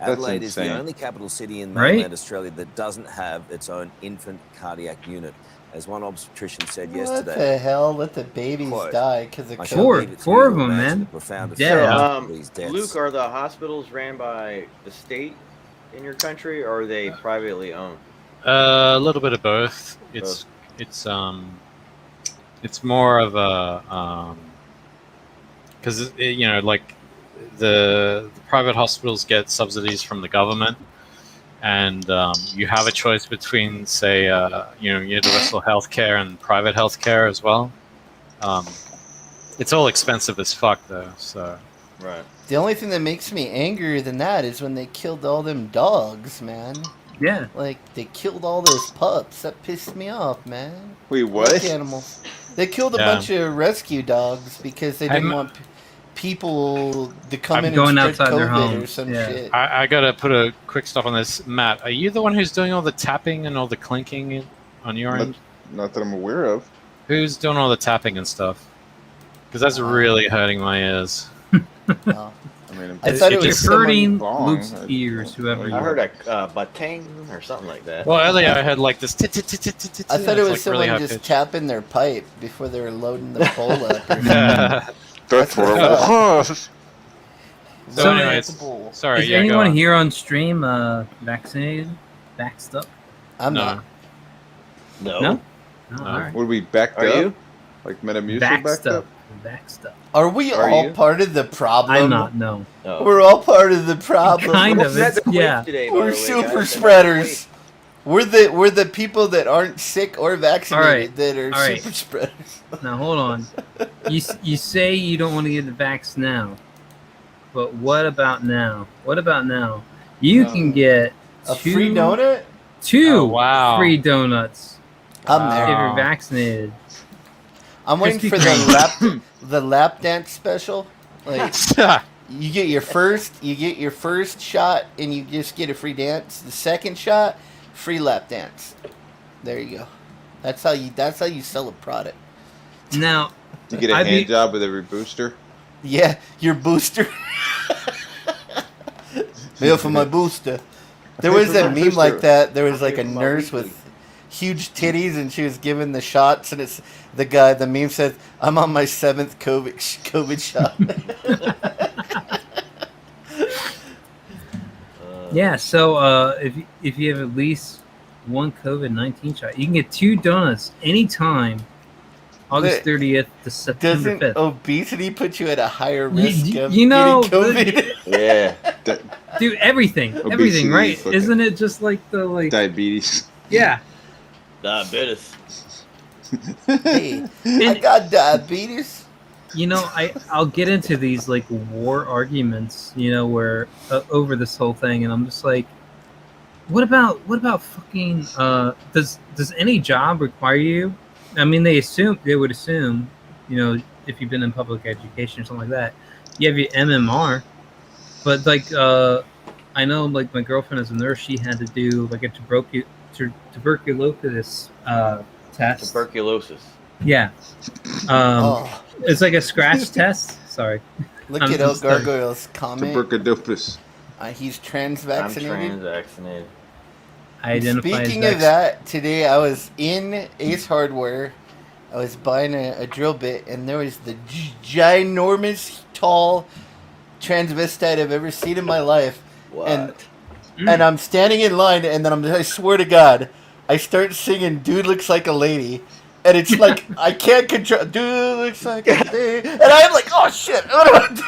Adelaide is the only capital city in mainland Australia that doesn't have its own infant cardiac unit. As one obstetrician said yesterday. What the hell? Let the babies die because of COVID. Four of them, man. Luke, are the hospitals ran by the state in your country, or are they privately owned? A little bit of both. It's more of a because like the private hospitals get subsidies from the government, and you have a choice between, say, universal healthcare and private healthcare as well. It's all expensive as fuck, though. So, right. The only thing that makes me angrier than that is when they killed all them dogs, man. Yeah. Like, they killed all those pups. That pissed me off, man. Wait, what? Like animals. They killed a bunch of rescue dogs because they didn't want people to come in and spread COVID or some shit. I gotta put a quick stop on this. Matt, are you the one who's doing all the tapping and all the clinking on your end? Not that I'm aware of. Who's doing all the tapping and stuff? Because that's really hurting my ears. I mean, I thought it was hurting Luke's ears. Whoever. I heard a batang or something like that. Well, earlier I heard like this. I thought it was someone just tapping their pipe before they were loading the bowl up. That's horrible. So anyways, sorry. Is anyone here on stream vaccinated? Vaxxed up? I'm not. No? Oh, all right. Would we backed up? You? Like Metamucil Vaxxed backed up? Vaxxed up. Are we all part of the problem? I'm not, no. We're all part of the problem. Kind of, yeah. We're super spreaders. We're the people that aren't sick or vaccinated that are super spreaders. Now hold on. You say you don't want to get the vax now, but what about now? What about now? You can get a free donut. 2 free donuts. I'm there. If you're vaccinated. I'm waiting for the lap dance special. Like you get your first shot and you just get a free dance. The second shot, free lap dance. There you go. That's how you sell a product. Now you get a hand job with every booster. Yeah, your booster. Mail for my booster. There was that meme like that. There was like a nurse with huge titties and she was given the shots and it's the meme says, I'm on my 7th COVID shot. Yeah, so if you have at least 1 COVID-19 shot, you can get 2 donuts anytime August 30th to September 5th. Doesn't obesity put you at a higher risk of getting COVID? Yeah. Dude, everything, right? Isn't it just like the diabetes? Yeah. Diabetes. Hey, I got diabetes. You know, I'll get into these like war arguments, where over this whole thing, and I'm just like, what about fucking does any job require you? I mean, they would assume, if you've been in public education or something like that, you have your MMR, but like I know like my girlfriend is a nurse, she had to do like a tuberculosis test. Tuberculosis. Yeah. It's like a scratch test. Sorry. Look at El Gargoyle's comment. Tuberculosis. He's trans-vaccinated. I'm trans-vaccinated. Speaking of that, today I was in Ace Hardware. I was buying a drill bit, and there was the ginormous, tall transvestite I've ever seen in my life. What? And I'm standing in line, and then I swear to God, I start singing "Dude Looks Like a Lady," and it's like I can't control. Dude looks like a lady, and I'm like, oh shit! What do I do?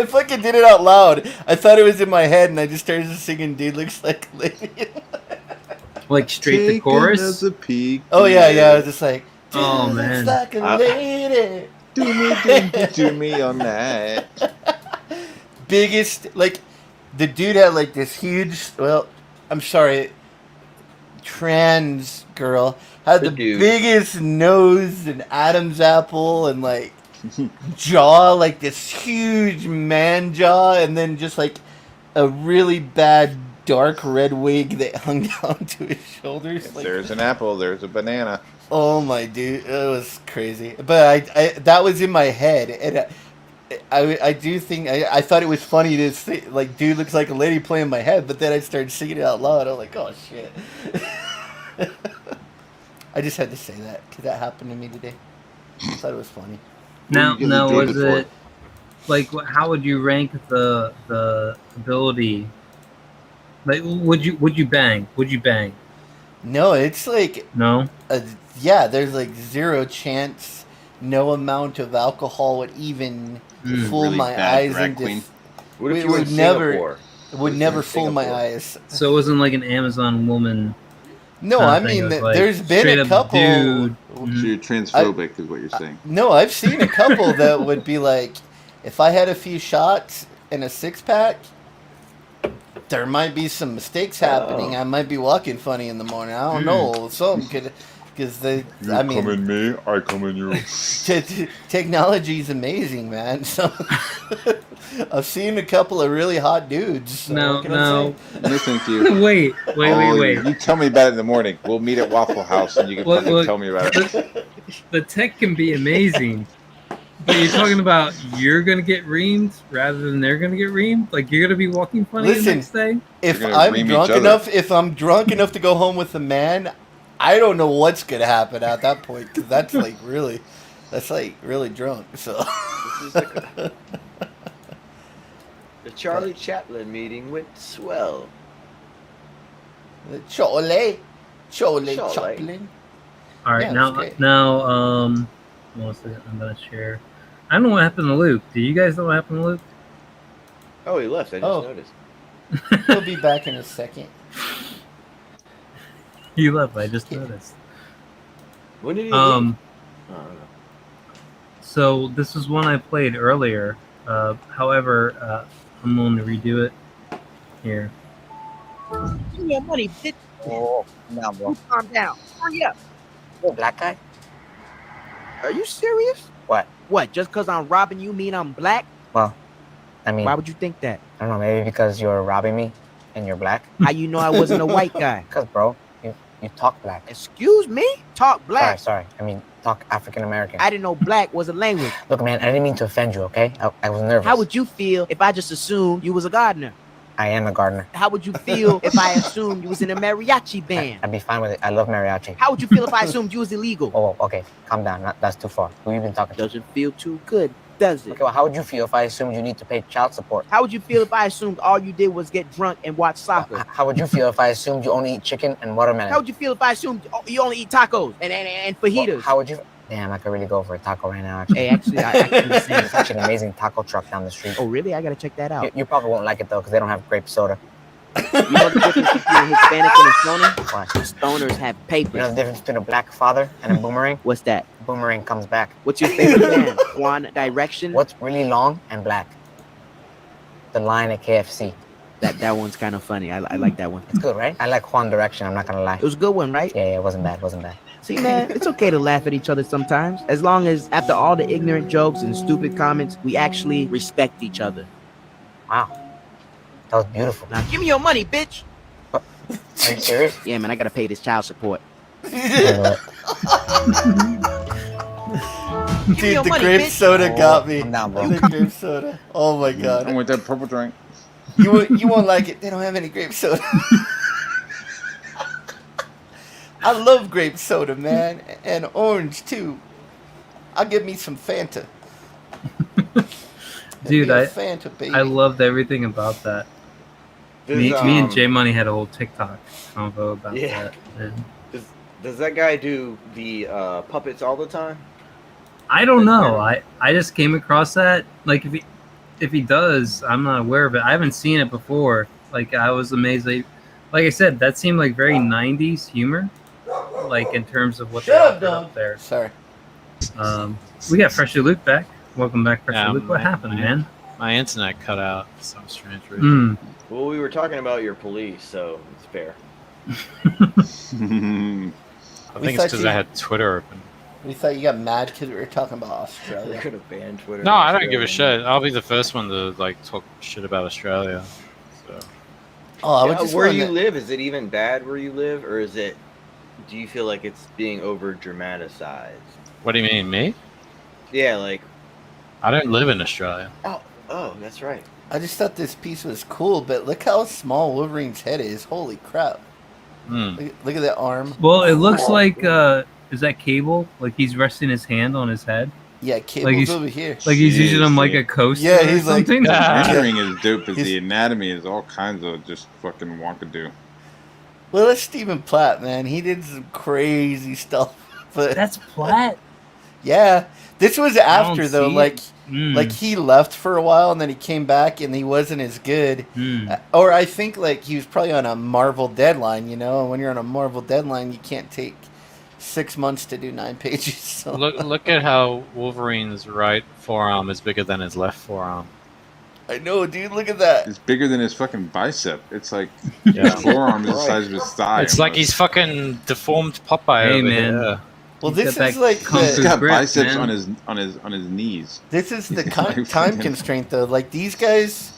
I fucking did it out loud. I thought it was in my head, and I just started singing "Dude Looks Like a Lady." Like straight the chorus. Oh yeah. I was just like, dude man, looks like a lady. Do me on that. Biggest, like, the dude had like this huge. Well, I'm sorry. trans girl had the biggest nose and Adam's apple and like jaw, like this huge man jaw, and then just like a really bad dark red wig that hung down to his shoulders. If there's an apple, there's a banana. Oh my dude, it was crazy. But I that was in my head, and I do think I thought it was funny to say, like, dude looks like a lady playing in my head, but then I started singing it out loud. I was like, oh shit. I just had to say that because that happened to me today. I thought it was funny. Now was it like how would you rank the ability? Like, would you bang? Would you bang? No, it's like no. Yeah, there's like zero chance. No amount of alcohol would even fool really my bad eyes drag into. queen. What if you would were in never Singapore? would never fool my eyes. So it wasn't like an Amazon woman. No, I mean, there's been a couple. Dude. So you're transphobic, is what you're saying. No, I've seen a couple that would be like, if I had a few shots and a 6-pack, there might be some mistakes happening. I might be walking funny in the morning. I don't know. Something could, because they. You I mean, come in me, I come in you. Technology is amazing, man. So I've seen a couple of really hot dudes. So No. Listen to you. Wait. You tell me about it in the morning. We'll meet at Waffle House, and you can fucking tell me about it. The tech can be amazing, but you're talking about you're gonna get reamed rather than they're gonna get reamed. Like you're gonna be walking funny the next day. If I'm drunk enough to go home with a man, I don't know what's gonna happen at that point because that's like really drunk. So This is the Charlie Chaplin meeting went swell. Cohle Chaplin. All right, now, one second, I'm gonna share. I don't know what happened to Luke. Do you guys know what happened to Luke? Oh, he left. I just noticed. He'll be back in a second. He left. I just noticed. When did he leave? I don't know. So this is one I played earlier. However, I'm going to redo it here. Give me your money, bitch. Oh, now, bro. Calm down. Hurry up. Oh, black guy? Are you serious? What? What? Just because I'm robbing you mean I'm black? Well, I mean, why would you think that? I don't know. Maybe because you're robbing me and you're black. How you know I wasn't a white guy? Because, bro, you talk black. Excuse me? Talk black? Sorry. I mean, talk African American. I didn't know black was a language. Look, man, I didn't mean to offend you, okay? I was nervous. How would you feel if I just assumed you was a gardener? I am a gardener. How would you feel if I assumed you was in a mariachi band? I'd be fine with it. I love mariachi. How would you feel if I assumed you was illegal? Oh, okay. Calm down. That's too far. Who you been talking to? Doesn't feel too good, does it? Okay, well, how would you feel if I assumed you need to pay child support? How would you feel if I assumed all you did was get drunk and watch soccer? How would you feel if I assumed you only eat chicken and watermelon? How would you feel if I assumed you only eat tacos and fajitas? Well, how would you... Damn, I could really go for a taco right now, actually. Hey, actually, There's actually an amazing taco truck down the street. Oh, really? I gotta check that out. You probably won't like it, though, because they don't have grape soda. You know the difference between a Hispanic and a stoner? What? Stoners have papers. You know the difference between a black father and a boomerang? What's that? Boomerang comes back. What's your favorite band? One Direction? What's really long and black? The line at KFC. That one's kind of funny. I like that one. It's good, right? I like One Direction, I'm not gonna lie. It was a good one, right? Yeah, it wasn't bad. See, man, it's okay to laugh at each other sometimes, as long as after all the ignorant jokes and stupid comments, we actually respect each other. Wow. That was beautiful. Now, give me your money, bitch. Are you serious? Yeah, man, I gotta pay this child support. Dude, the money, grape bitch. soda got me. Calm down, bro. The grape soda. Oh my god. I want that purple drink. You won't like it. They don't have any grape soda. I love grape soda, man, and orange too. I'll give me some Fanta. Dude, Fanta, baby. I loved everything about that. Me and J Money had a whole TikTok convo about that. And does that guy do the puppets all the time? I don't know. I just came across that. Like if he does, I'm not aware of it. I haven't seen it before. Like I was amazed. Like I said, that seemed like very 90s humor. Like in terms of what they put up there. Sorry. We got Freshly Luke back. Welcome back, Freshly Luke. What happened, man? My internet cut out for some strange reason. Well, we were talking about your police, so it's fair. I think it's because I had Twitter open. We thought you got mad because we were talking about Australia. They could have banned Twitter. No, I don't give a shit. I'll be the first one to like talk shit about Australia. So. Oh, I would just where you live, is it even bad where you live, or is it? Do you feel like it's being over dramatized? What do you mean, me? Yeah, like. I don't live in Australia. Oh, that's right. I just thought this piece was cool, but look how small Wolverine's head is. Holy crap. Look at that arm. Well, it looks like, is that Cable? Like he's resting his hand on his head? Yeah, Cable's over here. Like he's using him like a coaster. Yeah, he's or something? The rendering is dope, but the anatomy is all kinds of just fucking wonkadoo. Well, that's Stephen Platt, man. He did some crazy stuff. But that's Platt? Yeah. This was after, though, like he left for a while, and then he came back, and he wasn't as good. Or I think, like, he was probably on a Marvel deadline, you know? And when you're on a Marvel deadline, you can't take 6 months to do 9 pages. So. Look at how Wolverine's right forearm is bigger than his left forearm. I know, dude. Look at that. It's bigger than his fucking bicep. It's like his forearm is the size of his thigh. It's like he's fucking deformed Popeye. Hey, over man. Here. Well, this is like he's got biceps on his knees. This is the time constraint, though. Like these guys,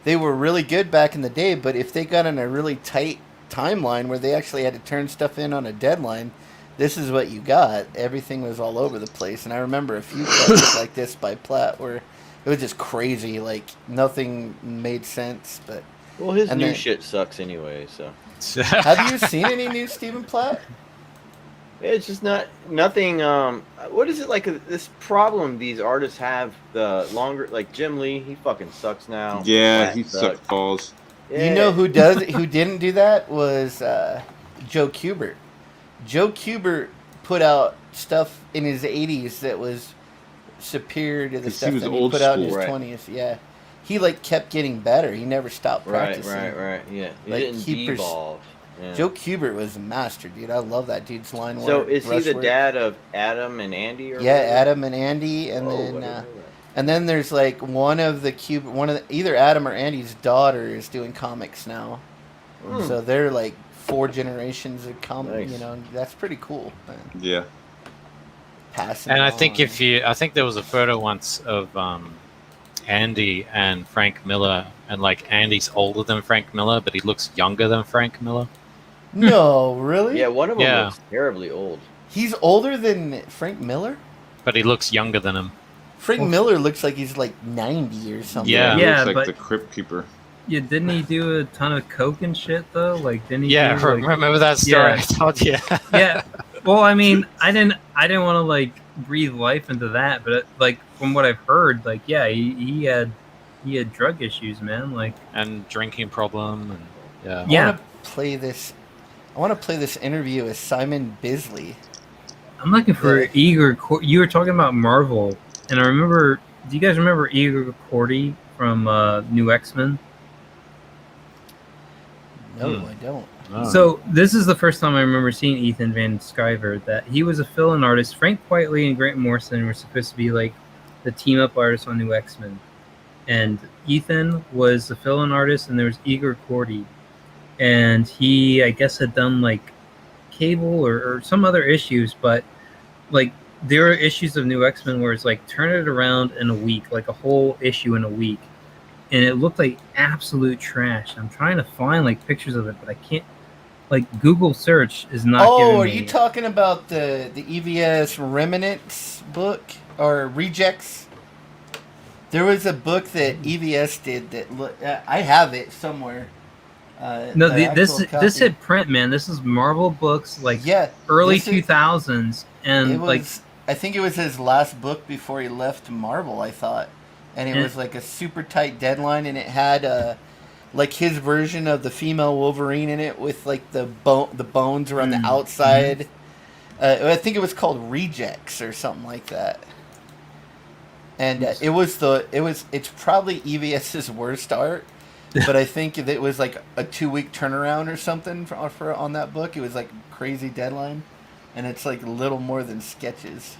they were really good back in the day, but if they got on a really tight timeline where they actually had to turn stuff in on a deadline, this is what you got. Everything was all over the place, and I remember a few projects like this by Platt where it was just crazy. Like nothing made sense. But well, his new shit sucks anyway. So have you seen any new Stephen Platt? It's just nothing. What is it like? This problem these artists have, the longer, like Jim Lee, he fucking sucks now. Yeah, he sucks balls. Yeah. You know who didn't do that was Joe Kubert. Joe Kubert put out stuff in his 80s that was superior to the stuff that he put out in his 20s. Yeah, he like kept getting better. He never stopped practicing. Right. Yeah, he like, didn't devolve. Yeah. Joe Kubert was a master, dude. I love that dude's line work. So is he the dad of Adam and Andy? Or whatever? Adam and Andy, and then there's like either Adam or Andy's daughter is doing comics now. So they're like 4 generations of comics. Nice. You know, that's pretty cool. Man. Yeah. Passing. And I think I think there was a photo once of Andy and Frank Miller, and like Andy's older than Frank Miller, but he looks younger than Frank Miller. No, really? Yeah, one of them looks terribly old. He's older than Frank Miller? But he looks younger than him. Frank Miller looks like he's like 90 or something. Yeah, he looks like the Crypt Keeper. Yeah, didn't he do a ton of coke and shit though? Like, didn't he? Yeah, remember that story I told you? Yeah. Well, I mean, I didn't want to like breathe life into that, but like from what I've heard, like he had drug issues, man. Like and drinking problem, and I want to play this interview with Simon Bisley. I'm looking for Igor. You were talking about Marvel, and I remember. Do you guys remember Igor Cordy from New X-Men? No, I don't. Oh. So this is the first time I remember seeing Ethan Van Sciver. That he was a fill-in artist. Frank Quitely and Grant Morrison were supposed to be like the team-up artists on New X-Men, and Ethan was the fill-in artist, and there was Igor Cordy, and he, I guess, had done like Cable or some other issues, but like there are issues of New X-Men where it's like turn it around in a week, like a whole issue in a week, and it looked like absolute trash. I'm trying to find like pictures of it, but I can't. Like Google search is not. Oh, are you talking about the EVS Remnants book or Rejects? There was a book that EVS did that I have it somewhere. No, this hit print, man. This is Marvel Books, like early 2000s, and it was, I think it was his last book before he left Marvel. I thought, and it was like a super tight deadline, and it had like his version of the female Wolverine in it with like the bones around the outside. I think it was called Rejects or something like that. And it's probably EVS's worst art, but I think it was like a 2-week turnaround or something for on that book. It was like crazy deadline, and it's like little more than sketches.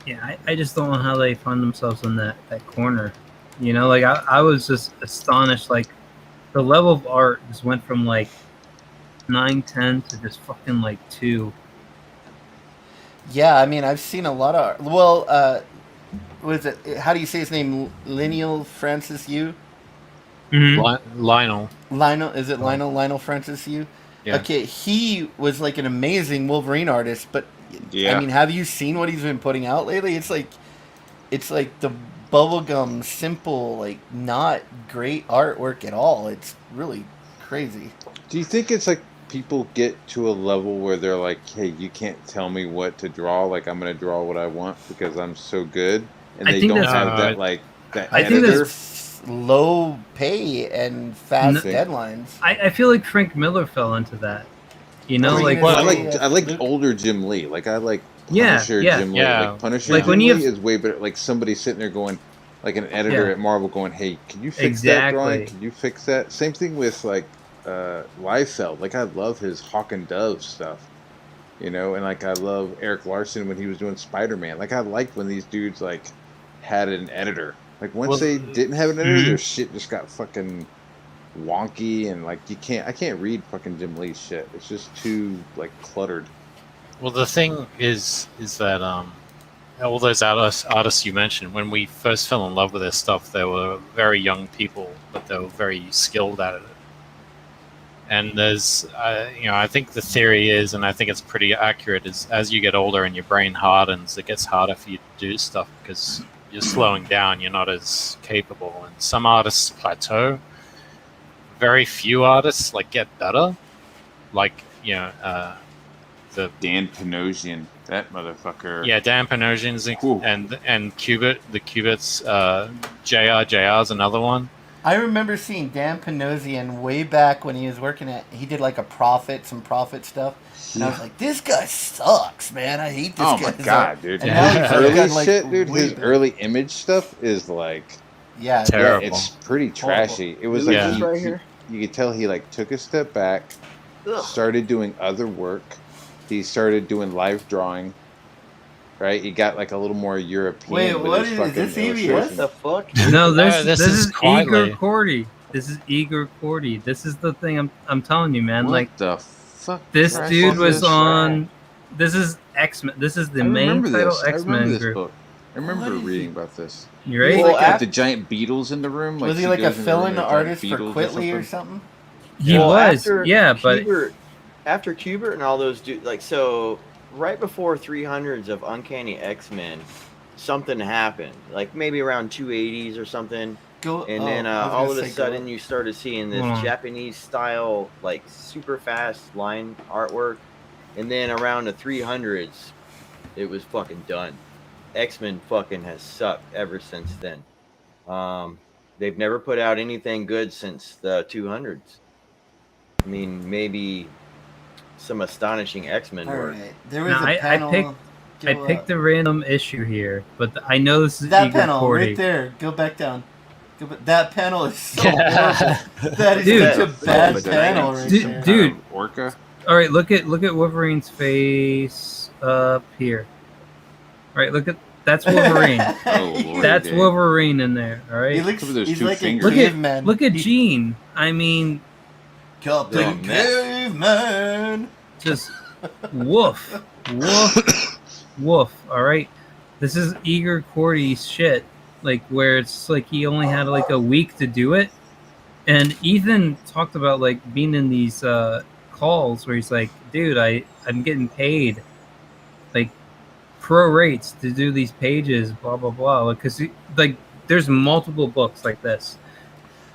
Yeah, I just don't know how they find themselves in that corner. You know, like I was just astonished. Like the level of art just went from like 9/10 to just fucking like 2. Yeah, I mean, I've seen a lot of. Well, what is it? How do you say his name? Lineal Francis Yu? Lionel. Lionel, is it Lionel? Lionel Francis Yu? Yeah. Okay, he was like an amazing Wolverine artist, but Yeah. I mean, have you seen what he's been putting out lately? It's like the bubblegum, simple, like not great artwork at all. It's really crazy. Do you think it's like people get to a level where they're like, hey, you can't tell me what to draw, like I'm gonna draw what I want because I'm so good, and they don't have that like that I editor? think that's low pay and fast deadlines. I feel like Frank Miller fell into that. You know, like I like older Jim Lee. Like I like Punisher Jim Lee. Like Punisher like Jim Lee is way better. Like somebody sitting there going, like an editor at Marvel going, hey, can you fix that drawing? Can you fix that? Same thing with like Liefeld. Like I love his Hawk and Dove stuff. You know, and like I love Eric Larson when he was doing Spider-Man. Like I liked when these dudes like had an editor. Like once they didn't have an editor, their shit just got fucking wonky, and like I can't read fucking Jim Lee's shit. It's just too like cluttered. Well, the thing is that all those artists you mentioned, when we first fell in love with their stuff, they were very young people, but they were very skilled at it. And there's, I think the theory is, and I think it's pretty accurate, is as you get older and your brain hardens, it gets harder for you to do stuff because you're slowing down, you're not as capable. And some artists plateau. Very few artists get better. The Dan Panosian, that motherfucker. Yeah, Dan Panosian's and Cubit, the Cubits, JR's another one. I remember seeing Dan Panosian way back when he was working he did like some Prophet stuff. And I was like, this guy sucks, man. I hate this guy. Oh my god, dude. His early shit, dude, his early image stuff is like... Yeah, terrible. It's pretty trashy. It was like you could tell he like took a step back, started doing other work. He started doing live drawing. Right, he got like a little more European. Wait, with what his is this? illustration. What the fuck? No, this is Cohle. Igor Cordy. This is Igor Cordy. This is the thing I'm telling you, man. What like the fuck? This dude was on. This is X-Men. This is the main title X-Men group. I remember reading about this. You right? Well, like the giant beetles in the room. Was he like a fill-in artist for Quitley or something? He was, but after Kubert and all those dudes, so right before 300s of Uncanny X-Men, something happened, like maybe around 280s or something. Then all of a sudden you started seeing this Japanese style, like super fast line artwork. And then around the 300s, it was fucking done. X-Men fucking has sucked ever since then. They've never put out anything good since the 200s. I mean, maybe some astonishing X-Men work. Right. There was a panel. I picked a random issue here, but I know this is that Igor panel Cordy. right there. Go back down. That panel is so horrible. That is such a bad panel right there. Dude, Orca. All right, look at Wolverine's face up here. All right, that's Wolverine. That's Wolverine in there. All right. He's like a caveman. Look at Gene. I mean, Captain Caveman. Just woof, woof. All right. This is Igor Cordy's shit. Like where it's like he only had like a week to do it, and Ethan talked about like being in these calls where he's like, dude, I'm getting paid like pro rates to do these pages, blah blah blah, because like there's multiple books like this.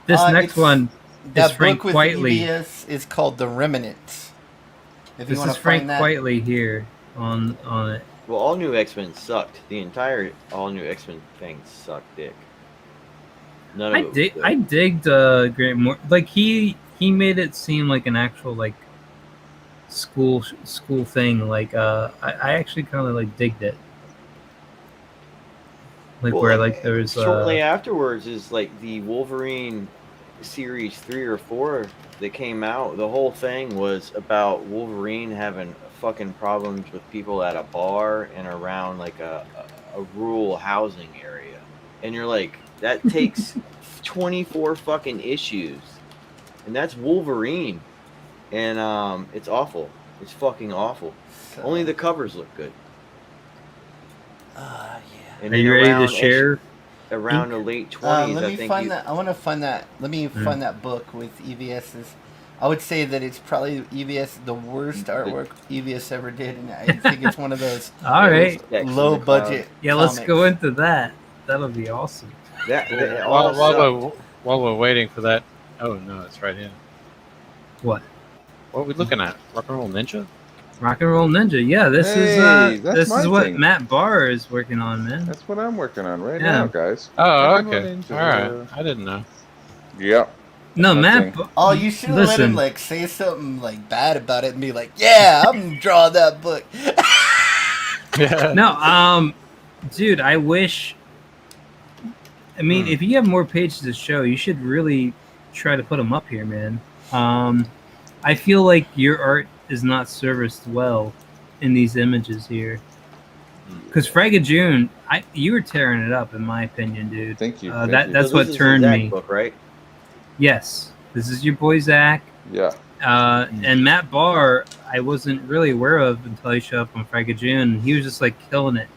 This next one is Frank Quitely. Is called The Remnants. This is Frank Quitely here on it. Well, All New X-Men sucked. The entire All New X-Men thing sucked dick. I digged Grant Morrison. Like he made it seem like an actual like school thing. Like I actually kind of like digged it. Like where like there was shortly afterwards is like the Wolverine series 3 or 4 that came out. The whole thing was about Wolverine having fucking problems with people at a bar and around like a rural housing area, and you're like, that takes 24 fucking issues, and that's Wolverine. and it's awful. It's fucking awful. So, Only the covers look good. yeah. And Are you ready to share? Around the late 20s, let I me think find that. I want to find that. Let me find that book with EVS's. I would say that it's probably EVS, the worst artwork EVS ever did, and I think it's one of those All right, low budget. Yeah, let's go into that. That'll be awesome. While we're waiting for that, oh no, it's right here. What? What are we looking at? Rock and Roll Ninja? Rock and Roll Ninja. Yeah, this is what Matt Barr is working on, man. That's what I'm working on right now, guys. Oh, okay. All right. I didn't know. Yep. No, Matt. Oh, you should have let him like say something like bad about it and be like, "Yeah, I'm drawing that book." No, dude, I wish. I mean, if you have more pages to show, you should really try to put them up here, man. I feel like your art is not serviced well in these images here. Because Fragga June, you were tearing it up, in my opinion, dude. Thank you. That's what turned me. Book, right? Yes, this is your boy Zach. Yeah. And Matt Barr, I wasn't really aware of until he showed up on Fragga June. He was just like killing it,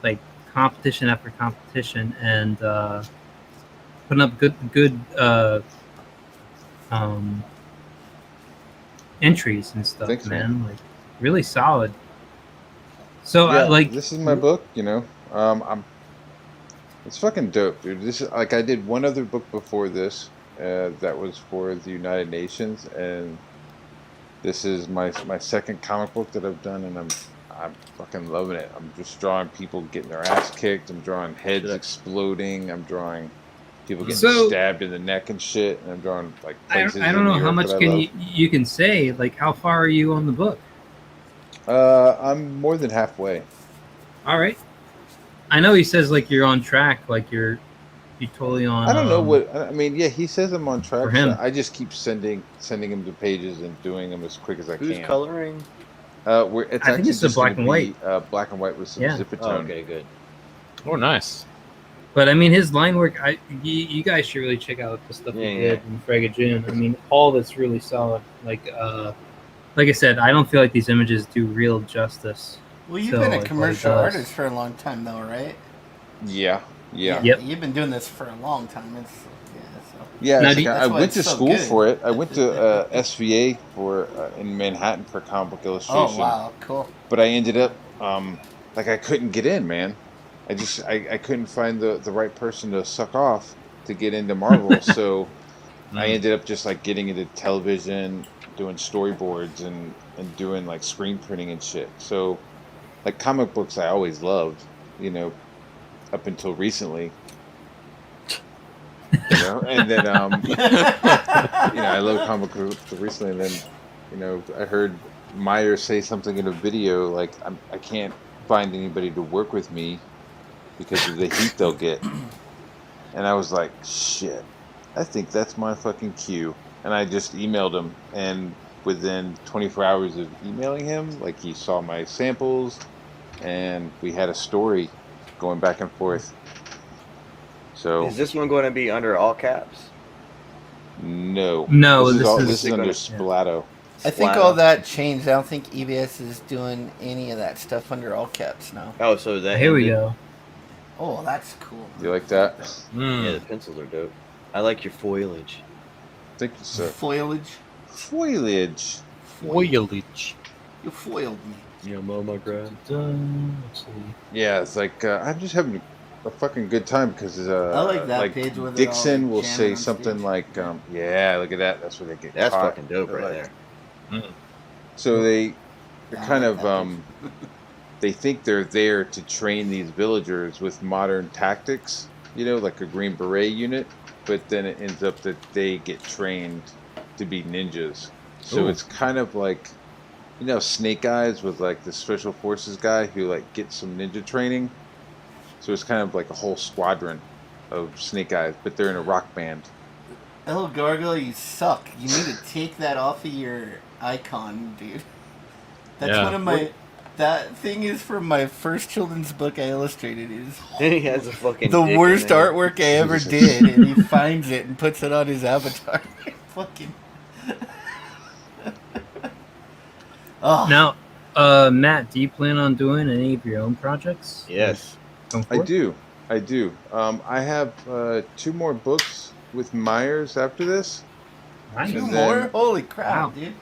like competition after competition, and putting up good entries and stuff. Thanks, man. Like really solid. So this is my book. You know, it's fucking dope, dude. This is like I did one other book before this. That was for the United Nations, and this is my second comic book that I've done, and I'm fucking loving it. I'm just drawing people getting their ass kicked. I'm drawing heads exploding. I'm drawing people getting stabbed in the neck and shit. And I'm drawing like places. I don't know how much you can say. Like, how far are you on the book? I'm more than halfway. All right. I know he says like you're on track, like you're totally on. I don't know what I mean. Yeah, he says I'm on track. For him. So I just keep sending him the pages and doing them as quick as I can. Who's coloring? I think it's the black and white. Black and white with some zipper tone. Oh, okay, good. Oh, nice. But I mean, his line work. You guys should really check out the stuff he did in Fragga June. I mean, all that's really solid. Like I said, I don't feel like these images do real justice. Well, you've been a commercial artist for a long time, though, right? Yeah. Yep. You've been doing this for a long time. I went to school for it. I went to SVA in Manhattan for comic book illustration. Oh wow, cool. But I ended up like I couldn't get in, man. I couldn't find the right person to suck off to get into Marvel. So I ended up just like getting into television, doing storyboards and doing like screen printing and shit. So like comic books I always loved, you know, up until recently. You know, and then you know, I love comic books recently, and then you know, I heard Meyer say something in a video like I can't find anybody to work with me because of the heat they'll get. And I was like, shit, I think that's my fucking cue. And I just emailed him, and within 24 hours of emailing him, like he saw my samples, and we had a story going back and forth. So is this one going to be under all caps? No. This is under Splato. I think all that changed. I don't think EBS is doing any of that stuff under all caps now. Oh, so that here we go. Oh, that's cool. You like that? Yeah, the pencils are dope. I like your foliage. Thank you, sir. Foliage. You foiled me. You know, my grad. Let's see. Yeah, it's like I'm just having a fucking good time because I like that page with Dixon will say something like, "Yeah, look at that. That's where they get That's caught." fucking dope right there. So they're kind of they think they're there to train these villagers with modern tactics, you know, like a Green Beret unit, but then it ends up that they get trained to be ninjas. So it's kind of like, you know, Snake Eyes was like the special forces guy who like gets some ninja training. So it's kind of like a whole squadron of Snake Eyes, but they're in a rock band. El Gargoyle, you suck. You need to take that off of your icon, dude. That's one of my... That thing is from my first children's book I illustrated. He has a fucking the worst artwork I ever did, and he finds it and puts it on his avatar. Fucking... Now, Matt, do you plan on doing any of your own projects? Yes, I do. I have 2 more books with Myers after this. Nice. 2 And more? then- Holy crap, Wow. dude!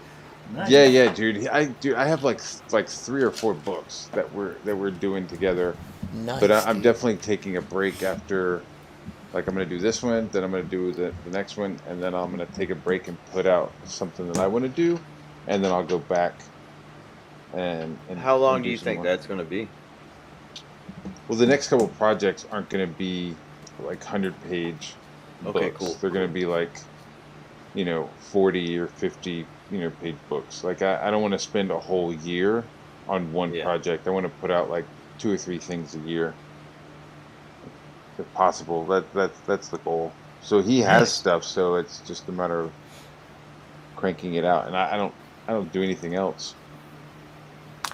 Nice. Yeah, dude. I have like 3 or 4 books that we're doing together. Nice, But I'm dude. definitely taking a break after. Like, I'm gonna do this one, then I'm gonna do the next one, and then I'm gonna take a break and put out something that I want to do, and then I'll go back. And how long and do you some think more. that's going to be? Well, the next couple projects aren't gonna be like 100-page Okay, books. cool. They're gonna be like, 40 or 50, page books. Like, I don't want to spend a whole year on one project. I want to put out like 2 or 3 things a year, if possible. That's the goal. So he has stuff, so it's just a matter of cranking it out. And I don't do anything else.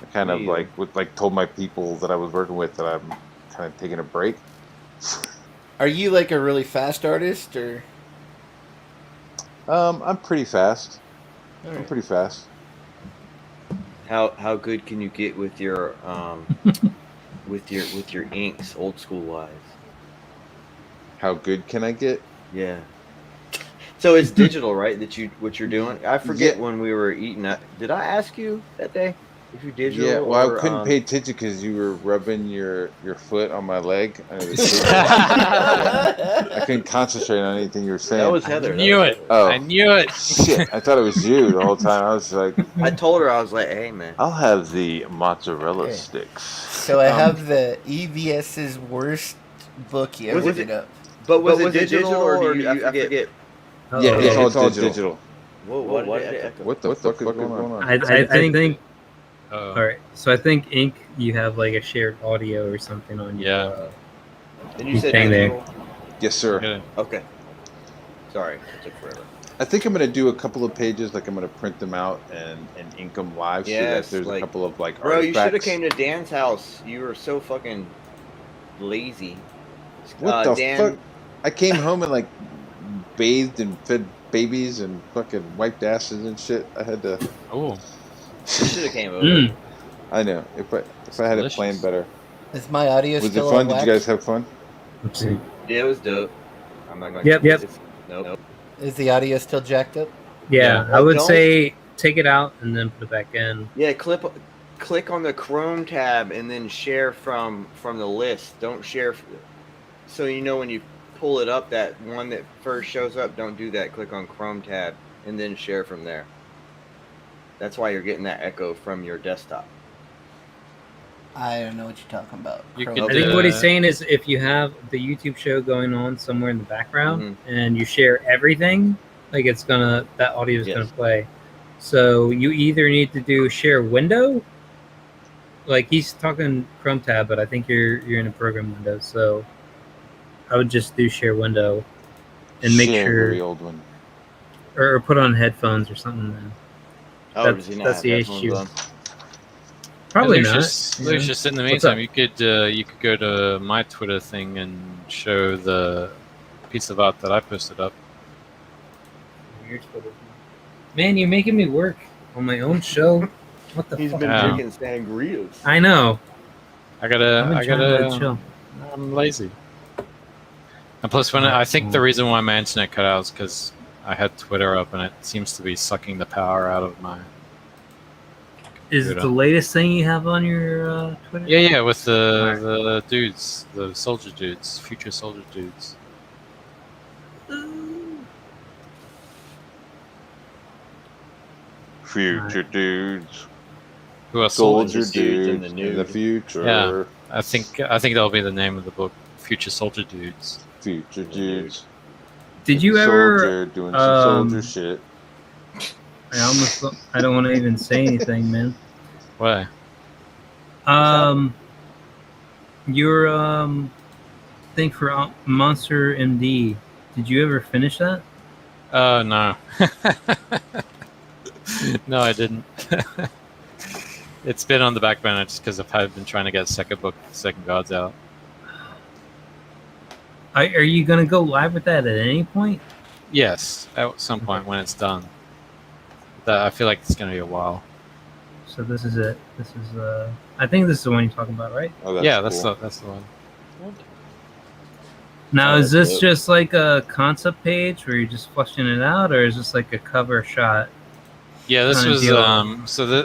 I kind of told my people that I was working with that I'm kind of taking a break. Are you like a really fast artist, or? I'm pretty fast. All right. I'm pretty fast. How good can you get with your with your inks, old school wise? How good can I get? Yeah. So it's digital, right? What you're doing? I forget when we were eating that. Did I ask you that day if you're digital? Yeah. Well, or, I couldn't pay attention because you were rubbing your foot on my leg. I couldn't concentrate on anything you were saying. That was Heather. I knew it. Oh, I knew it. Shit! I thought it was you the whole time. I was like, I told her, I was like, hey man, I'll have the mozzarella Okay. sticks. So I have the EVS's worst book here. Was Was it- it up? but was it digital or do you? I forget. Yeah, it's all digital. Whoa, what did it echo? What the fuck is going on? I think. Oh. All right. So I think Ink, you have like a shared audio or something on your. Yeah. And you said Hang there. digital? Yes, sir. Yeah. Okay. Sorry, it took forever. I think I'm gonna do a couple of pages. Like, I'm gonna print them out and ink them live. Yes, so that there's like- a couple of like Bro, you should have artifacts. came to Dan's house. You were so fucking lazy. What the Dan, fuck? I came home and like bathed and fed babies and fucking wiped asses and shit. I had to. Oh. You should have came over. Mm. I know. If I had delicious. it planned better. Is my audio Was it still fun? on Did wax? you guys have fun? Let's see. Yeah, it was dope. I'm not going Yep. Nope. Is the audio still jacked up? Yeah, Yeah. I would Don't- say take it out and then put it back in. Yeah, click on the Chrome tab and then share from the list. Don't share. So you know when you pull it up, that one that first shows up, don't do that. Click on Chrome tab and then share from there. That's why you're getting that echo from your desktop. I don't know what you're talking about. You Chrome. could I think what he's Uh, saying is if you have the YouTube show going on somewhere in the background Mm-hmm. and you share everything, like that audio is Yes. gonna play. So you either need to do share window, like he's talking Chrome tab, but I think you're in a program window. So I would just do share window and make Shit, sure, very old one. or put on headphones or something. Then Oh, That's- does he not that's have the headphones issue. on? probably Lucius, not. you know? Lucius, in the What's meantime, up? you could go to my Twitter thing and show the piece of art that I posted up. Weird Twitter. Man, you're making me work on my own show. What the He's fuck? been Yeah. drinking sangrias. I know. I gotta. I've been trying to chill. I'm lazy. And plus, I think the reason why my internet cut out is because I had Twitter up and it seems to be sucking the power out of my. Is it the latest thing you have on your Twitter? Yeah, with the dudes, the soldier dudes, future soldier dudes. Future dudes. Who are Soldier soldiers? dudes in the future. Yeah, I think that'll be the name of the book, Future Soldier Dudes. Future dudes. Did you ever? Soldier doing some soldier shit. I don't want to even say anything, man. Why? Your thing for Monster MD. Did you ever finish that? No. No, I didn't. It's been on the back burner just because I've been trying to get second gods out. Are you gonna go live with that at any point? Yes, at some point when it's done. I feel like it's gonna be a while. So So this is it. This is I think this is the one you're talking about, right? Oh, That's cool. the one. Now, is that's this dope. just like a concept page where you're just fleshing it out, or is this like a cover shot? Yeah, this kinda was deal?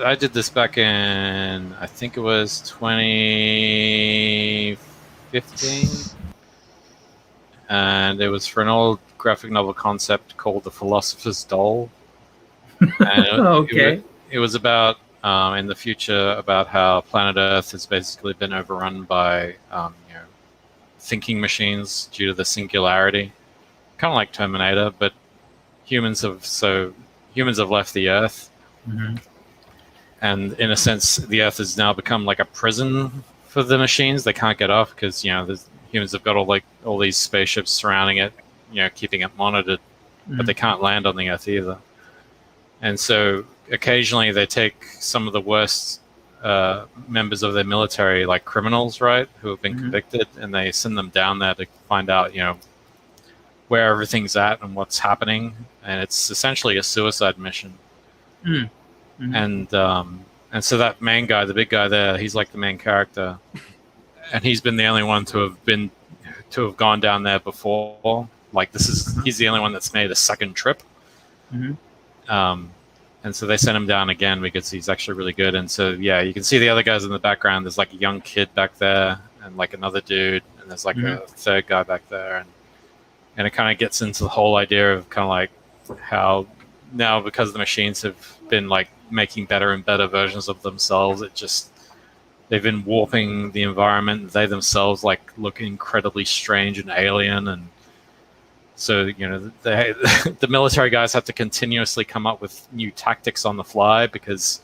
I did this back in, I think it was 2015, and it was for an old graphic novel concept called The Philosopher's Doll. And Okay. it was about in the future about how planet Earth has basically been overrun by thinking machines due to the singularity, kind of like Terminator, but humans have left the Earth, and in a sense, the Earth has now become like a prison for the machines. They can't get off because the humans have got all these spaceships surrounding it, keeping it monitored, but they can't land on the Earth either. And so occasionally they take some of the worst members of their military, like criminals, right, who have been convicted, and they send them down there to find out, where everything's at and what's happening. And it's essentially a suicide mission. And so that main guy, the big guy there, he's like the main character, and he's been the only one to have gone down there before. Like he's the only one that's made a second trip. And so they sent him down again because he's actually really good. And so, yeah, you can see the other guys in the background. There's like a young kid back there and like another dude. And there's like a third guy back there. And it kind of gets into the whole idea of kind of like how now, because the machines have been like making better and better versions of themselves, they've been warping the environment. They themselves like look incredibly strange and alien. And so, the military guys have to continuously come up with new tactics on the fly because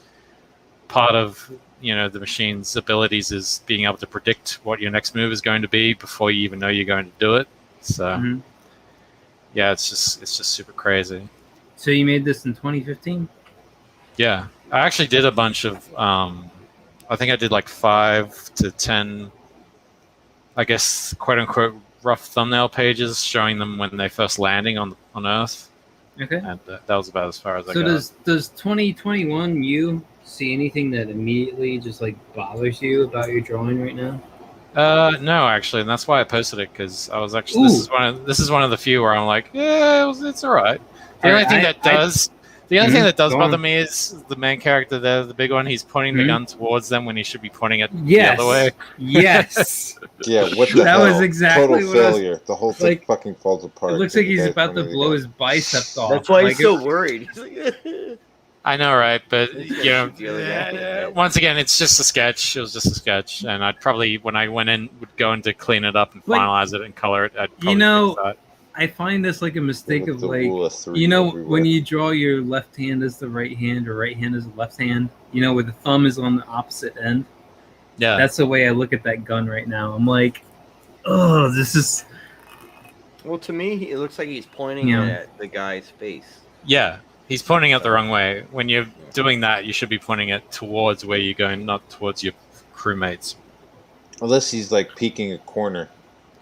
part of, the machine's abilities is being able to predict what your next move is going to be before you even know you're going to do it. So, yeah, it's just super crazy. So you made this in 2015? Yeah, I actually did a bunch of, I think I did like 5 to 10, I guess, quote unquote, rough thumbnail pages showing them when they first landing on Earth. Okay. And that was about as far as I got. So does 2021 you see anything that immediately just like bothers you about your drawing right now? No, actually, and that's why I posted it, because I was actually this is one of the few where I'm like, yeah, it's all right. The only thing that does bother me is the main character there, the big one. He's pointing the gun towards them when he should be pointing it the other way. Yes. Yeah, what the hell? That was exactly total failure. The whole thing fucking falls apart. It looks like he's about to blow his biceps off. That's why he's so worried. I know, right? But once again, it's just a sketch. It was just a sketch, and I'd probably, when I went in, would go in to clean it up and finalize it and color it. I'd probably fix that. I find this like a mistake of like, when you draw your left hand as the right hand or right hand as the left hand, where the thumb is on the opposite end. Yeah, that's the way I look at that gun right now. I'm like, oh, this is. Well, to me, it looks like he's pointing at the guy's face. Yeah. He's pointing it the wrong way. When you're doing that, you should be pointing it towards where you're going, not towards your crewmates. Unless he's like peeking a corner.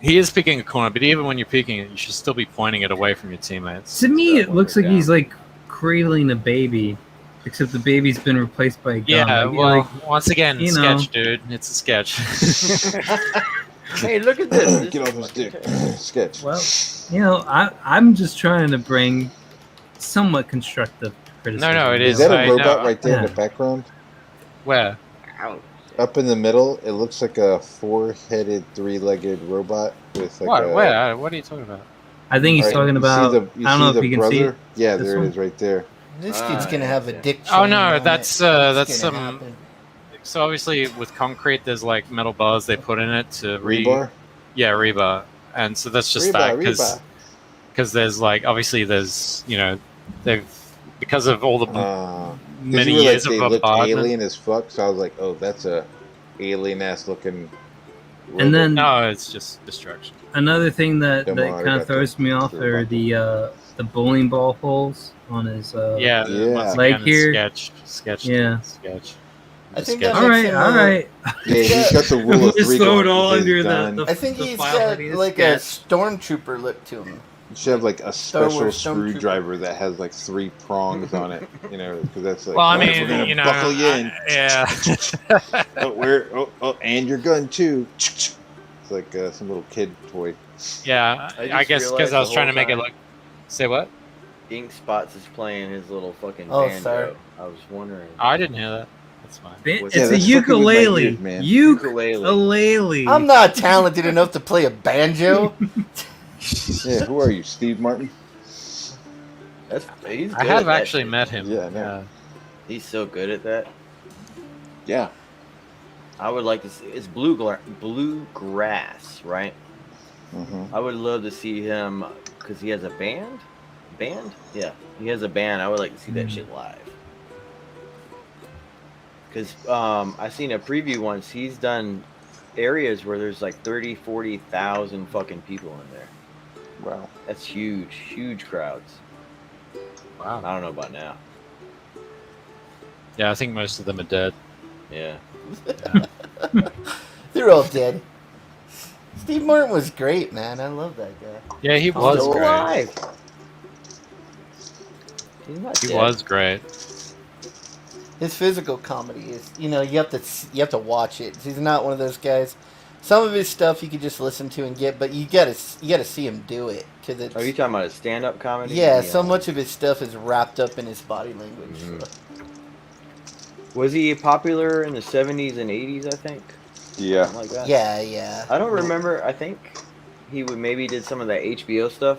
He is peeking a corner, but even when you're peeking it, you should still be pointing it away from your teammates. To me, it looks like he's like cradling a baby, except the baby's been replaced by a gun. Yeah, well, once again, sketch, dude. It's a sketch. Hey, look at this. Get off his dick. Sketch. Well, I'm just trying to bring somewhat constructive criticism. No, it is. Is that a robot right there in the background? Where? Up in the middle, it looks like a 4-headed, 3-legged robot with like Where? What are you talking about? I think he's talking about. I don't know if you can see. Yeah, there it is, right there. This kid's gonna have a dick. Oh no, that's some. So obviously, with concrete, there's like metal bars they put in it to rebar. Yeah, rebar, and so that's just that because there's like obviously there's they've because of all the many years of bombardment. They look alien as fuck, so I was like, oh, that's a alien ass looking robot. And then no, it's just destruction. Another thing that kind of throws me off are the bowling ball holes on his leg here. Sketch. Yeah. Sketch. I think all right. Yeah, he's got the rule of 3. Just throw it all under I think he's got like a stormtrooper look to him. You should have like a Star special Wars Stormtrooper. screwdriver that has like 3 prongs on it. You know, because that's like. Well, I oh, mean, we're gonna you know, buckle you in. yeah. And your gun too. It's like some little kid toy. Yeah, I guess because I was trying to make it look. Say what? Ink Spots is playing his little fucking Oh, banjo. sorry. I was wondering. Oh, I didn't hear that. That's fine. It's Yeah, a that's fucking with my ukulele. ears, man. Ukulele. I'm not talented enough to play a banjo. Yeah, who are you, Steve Martin? He's I good have at that actually shit. met him. Yeah, I know. He's so good at that. Yeah. I would like to see. It's bluegrass, right? Mm-hmm. I would love to see him because he has a band. Yeah, he has a band. I would like to see that shit live. Because I seen a preview once. He's done areas where there's like 40,000 fucking people in there. Wow. That's huge crowds. Wow. I don't know about now. Yeah, I think most of them are dead. Yeah. They're all dead. Steve Martin was great, man. I love that guy. Yeah, he was Still great. alive. He's not He dead. was great. His physical comedy is, you have to watch it. He's not one of those guys. Some of his stuff you could just listen to and get, but you gotta see him do it because it's. Are you talking about a stand-up comedy? Yeah, so much of his stuff is wrapped up in his body language. Mhm. Was he popular in the 70s and 80s? I think. Yeah. Something like that. Yeah. I don't remember. I think he maybe did some of that HBO stuff,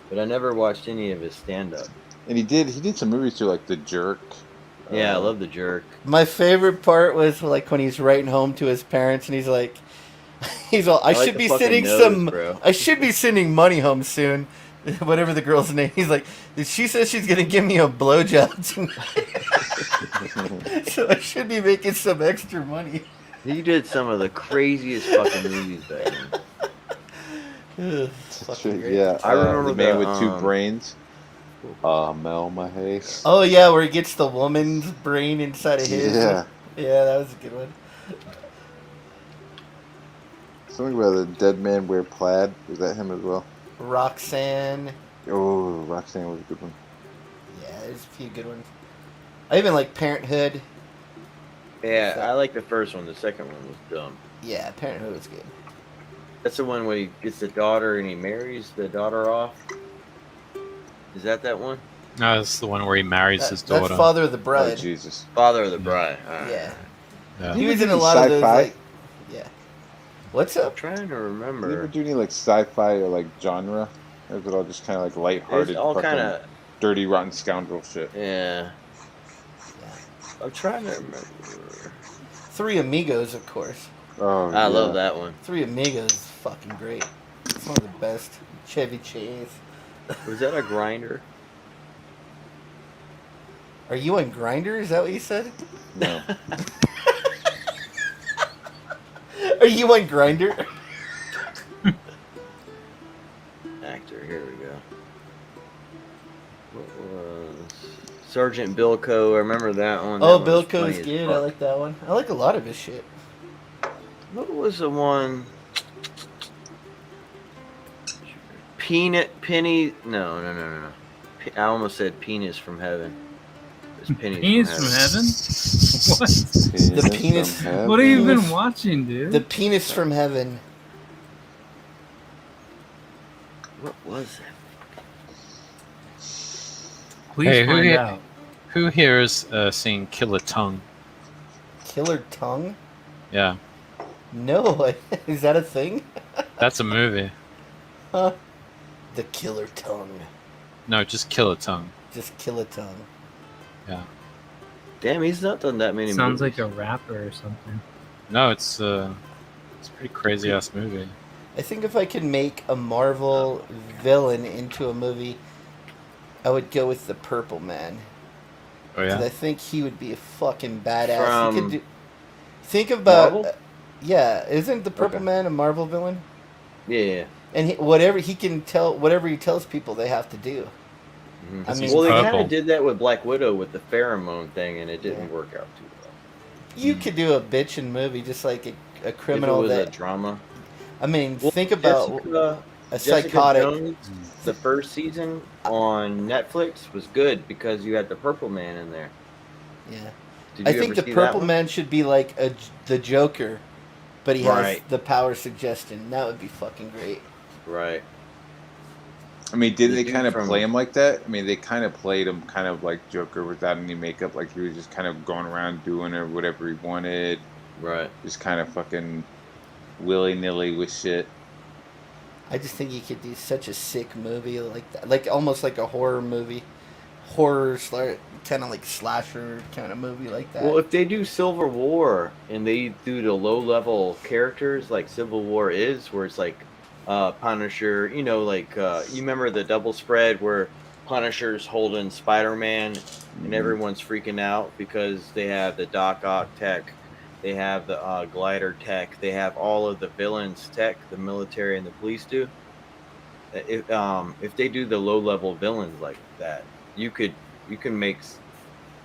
but I never watched any of his stand-up. And he did some movies too, like The Jerk. Yeah, I love The Jerk. My favorite part was like when he's writing home to his parents and he's like, I like should the be fucking sending nose, bro. I should be sending money home soon. Whatever the girl's name. He's like, she says she's gonna give me a blowjob tonight. So I should be making some extra money. He did some of the craziest fucking movies back then. Fucking great. Yeah, I remember The Man the, with Two Brains. Mel Mahay. Oh yeah, where he gets the woman's brain inside of his. Yeah. Yeah, that was a good one. Something about the Dead Man Wear Plaid. Was that him as well? Roxanne. Oh, Roxanne was a good one. Yeah, there's a few good ones. I even like Parenthood. Yeah, I like the first one. The second one was dumb. Yeah, Parenthood was good. That's the one where he gets the daughter and he marries the daughter off. Is that one? No, it's the one where he marries his daughter. That's Father of the Bride. Oh, Jesus. Father of the Bride. Yeah. Yeah. He was in a lot of those. Sci-fi? Like, yeah. What's I'm up? trying to You ever remember. do any like sci-fi or like genre? Or is it all just kind of like lighthearted, It's all fucking kind of dirty, rotten scoundrel shit? yeah. I'm trying to remember. Three Amigos, of course. Oh, I love that one. Three Amigos is fucking great. It's one of the best. Chevy Chase. Was that a grinder? Are you on Grindr? Is that what you said? No. Are you on Grindr? Actor. Here we go. What was Sergeant Bilko? I remember that one. Oh, That one was Bilko's funny as good. fuck. I like that one. I like a lot of his shit. What was the one? Penny? No. I almost said penis from heaven. It's Penis from heaven? What? The penis. from heaven. What have you been watching, dude? The Penis from Heaven. What was it? Please Hey, find out. who here is seeing Killer Tongue? Killer Tongue? Yeah, No. Is that a thing? that's a movie. Huh? The Killer Tongue. No, just Killer Tongue. Just Killer Tongue. Yeah. Damn, he's not done that many Sounds movies. like a rapper or something. No, it's a pretty crazy ass movie. I think if I could make a Marvel villain into a movie, I would go with the Purple Man. Oh 'Cause yeah. I think he would be a fucking badass. From He could do. Think about. Marvel? Yeah, isn't the Purple Okay. Man a Marvel villain? Yeah. And whatever he tells people, they have to do. Mhm. I mean, well, they kind purple. of did that with Black Widow with the pheromone thing, and it didn't work out too well. you could do a bitchin' movie just like a criminal if it was that. a drama. I mean, Well, think about. psychotic. Jones, the first season on Netflix was good because you had the Purple Man in there. Yeah. Did I you think ever the see Purple that one? Man should be like the Joker, but he has Right. the power suggestion. That would be fucking great. Right. I mean, didn't The they kind of dude from- play him like that? I mean, they kind of played him kind of like Joker without any makeup, like he was just kind of going around doing or whatever he wanted. Right. Just kind of fucking willy-nilly with shit. I just think he could do such a sick movie like that, like almost like a horror movie, kind of like slasher kind of movie like that. Well, if they do Civil War and they do the low-level characters like Civil War is, where it's like Punisher, you know, like you remember the double spread where Punisher's holding Spider-Man and everyone's freaking out because they have the Doc Ock tech, they have the glider tech, they have all of the villains tech, the military and the police do. If they do the low-level villains like that, you can make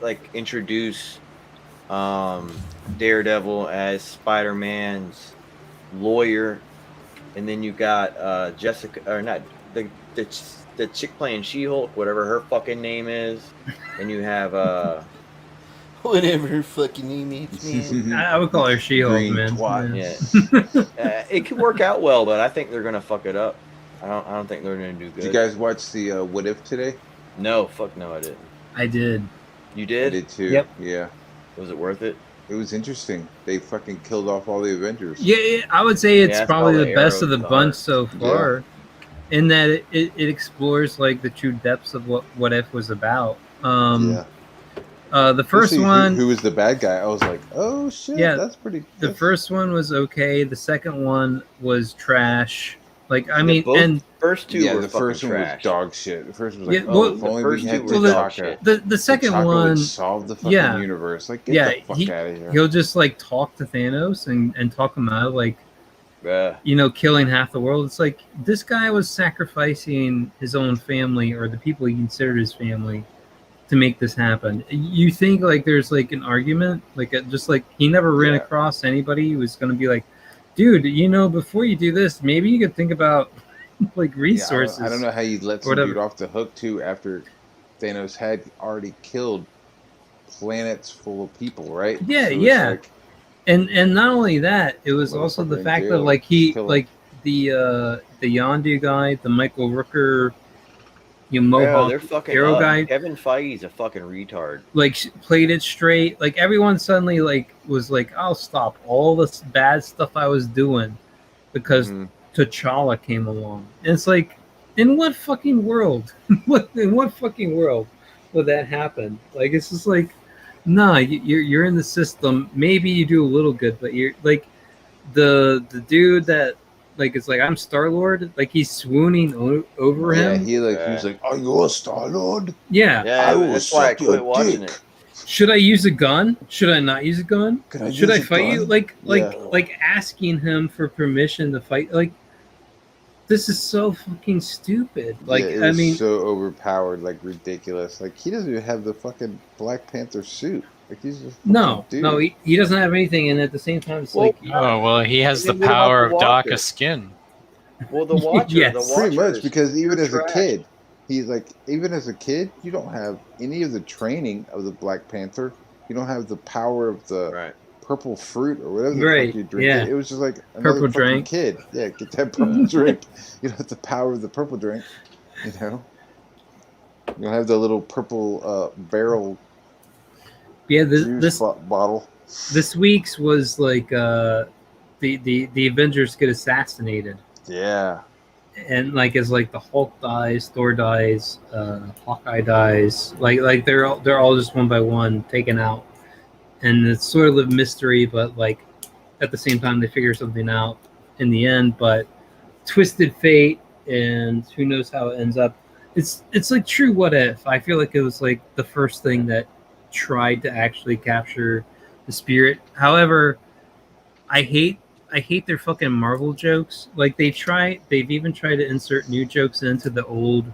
like introduce Daredevil as Spider-Man's lawyer, and then you got Jessica, or not the chick playing She-Hulk, whatever her fucking name is, and you have whatever her fucking name is, man. I would call her She-Hulk, Green man. twat. Yeah. it could work out well, but I think they're gonna fuck it up. I don't think they're gonna do good. Did you guys watch the What If today? No, fuck no, I didn't. I did. You I did? did too. Yep. Yeah. Was it worth it? It was interesting. They fucking killed off all the Avengers. Yeah, I would say it's Yeah, probably that's the all best the of the Arrow bunch card. so far, in that it explores like the true depths of what If was about. Yeah. The first Especially one, who was the bad guy? I was like, oh shit, Yeah, that's pretty. the first one was okay. The second one was trash. Like I The mean, both and first two Yeah, were the fucking first one was trash. dog shit. The first one was like, Yeah, oh, well, if the only first we two had were dog T'Chaka. shit. the second T'Chaka one, would solve the fucking yeah. universe. Like, get Yeah, the fuck out of here. he'll just like talk to Thanos and talk him out of like, you know, killing half the world. It's like this guy was sacrificing his own family or the people he considered his family to make this happen. You think like there's like an argument, like just like he never ran across anybody who was going to be like, dude, you know, before you do this, maybe you could think about like resources. I don't know how you let some whatever. dude off the hook too after Thanos had already killed planets full of people, right? Yeah, So it's yeah. like, And not only that, it was also the Motherfucker in fact that jail. like he Kill him. like the Yondu guy, the Michael Rooker, you know, Mohawk they're fucking Arrow up. guy, Kevin Feige's a fucking retard. like played it straight. Like everyone suddenly like was like, I'll stop all this bad stuff I was doing because T'Challa came along. And it's like, in what fucking world? In what fucking world would that happen? Like it's just like, nah, you're in the system. Maybe you do a little good, but you're like the dude that like it's like I'm Star-Lord. Like he's swooning over him. he was like, "Are you a Star-Lord?" Yeah. Yeah, I will that's why I suck your quit watching dick. it. Should I use a gun? Should I not use a gun? Should I use a fight you? gun? Like asking him for permission to fight. Like this is so fucking stupid. Like Yeah, it I was mean, so overpowered, like ridiculous. Like he doesn't even have the fucking Black Panther suit. Like he's just no, dude. no, he doesn't have anything. And at the same time, it's like Oh well, he has the Then what about power the of Walker? Daka skin. Well, the Watcher, Yes. the Watcher Pretty much, is because even pure as a trash. kid, he's like, even as a kid, you don't have any of the training of the Black Panther. You don't have the power of the purple fruit or whatever the Right, fuck you drink. yeah. It was just like another Purple fucking drink. kid. Yeah, get that purple drink. You don't have the power of the purple drink. You know, you don't have the little purple barrel. yeah. Juice bottle. This week's was like the Avengers get assassinated. Yeah. And like as like the Hulk dies, Thor dies, Hawkeye dies, like they're all just one by one taken out, and it's sort of a mystery, but like at the same time they figure something out in the end. But twisted fate, and who knows how it ends up. It's like true What If. I feel like it was like the first thing that tried to actually capture the spirit. However, I hate their fucking Marvel jokes. Like they've even tried to insert new jokes into the old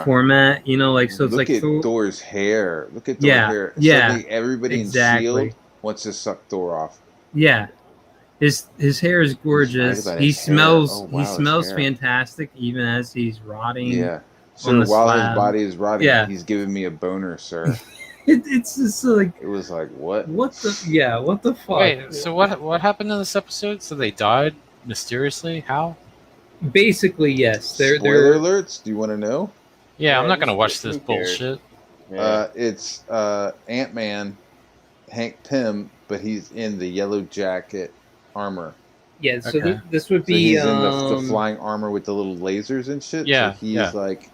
format, you know, like so it's Look like at Thor's hair. Look at Thor's hair. Yeah. Suddenly everybody Exactly. in S.H.I.E.L.D. wants to suck Thor off. Yeah. His hair is gorgeous. about He his hair. smells Oh, wow, he his smells hair. fantastic, even as he's rotting. Yeah. On Sir, the while his slab. body is rotting, Yeah. he's giving me a boner, sir. It's just like, It was like, what? what the fuck? Wait, so what happened in this episode? So they died mysteriously? How? Basically, yes. Spoiler alerts. Do you want to know? Yeah, I'm not just gonna watch this who cares? bullshit. Yeah. It's Ant-Man, Hank Pym, but he's in the yellow jacket armor. Yeah, so Okay. this would So be he's in the flying armor with the little lasers and shit. Yeah, So he's yeah. like So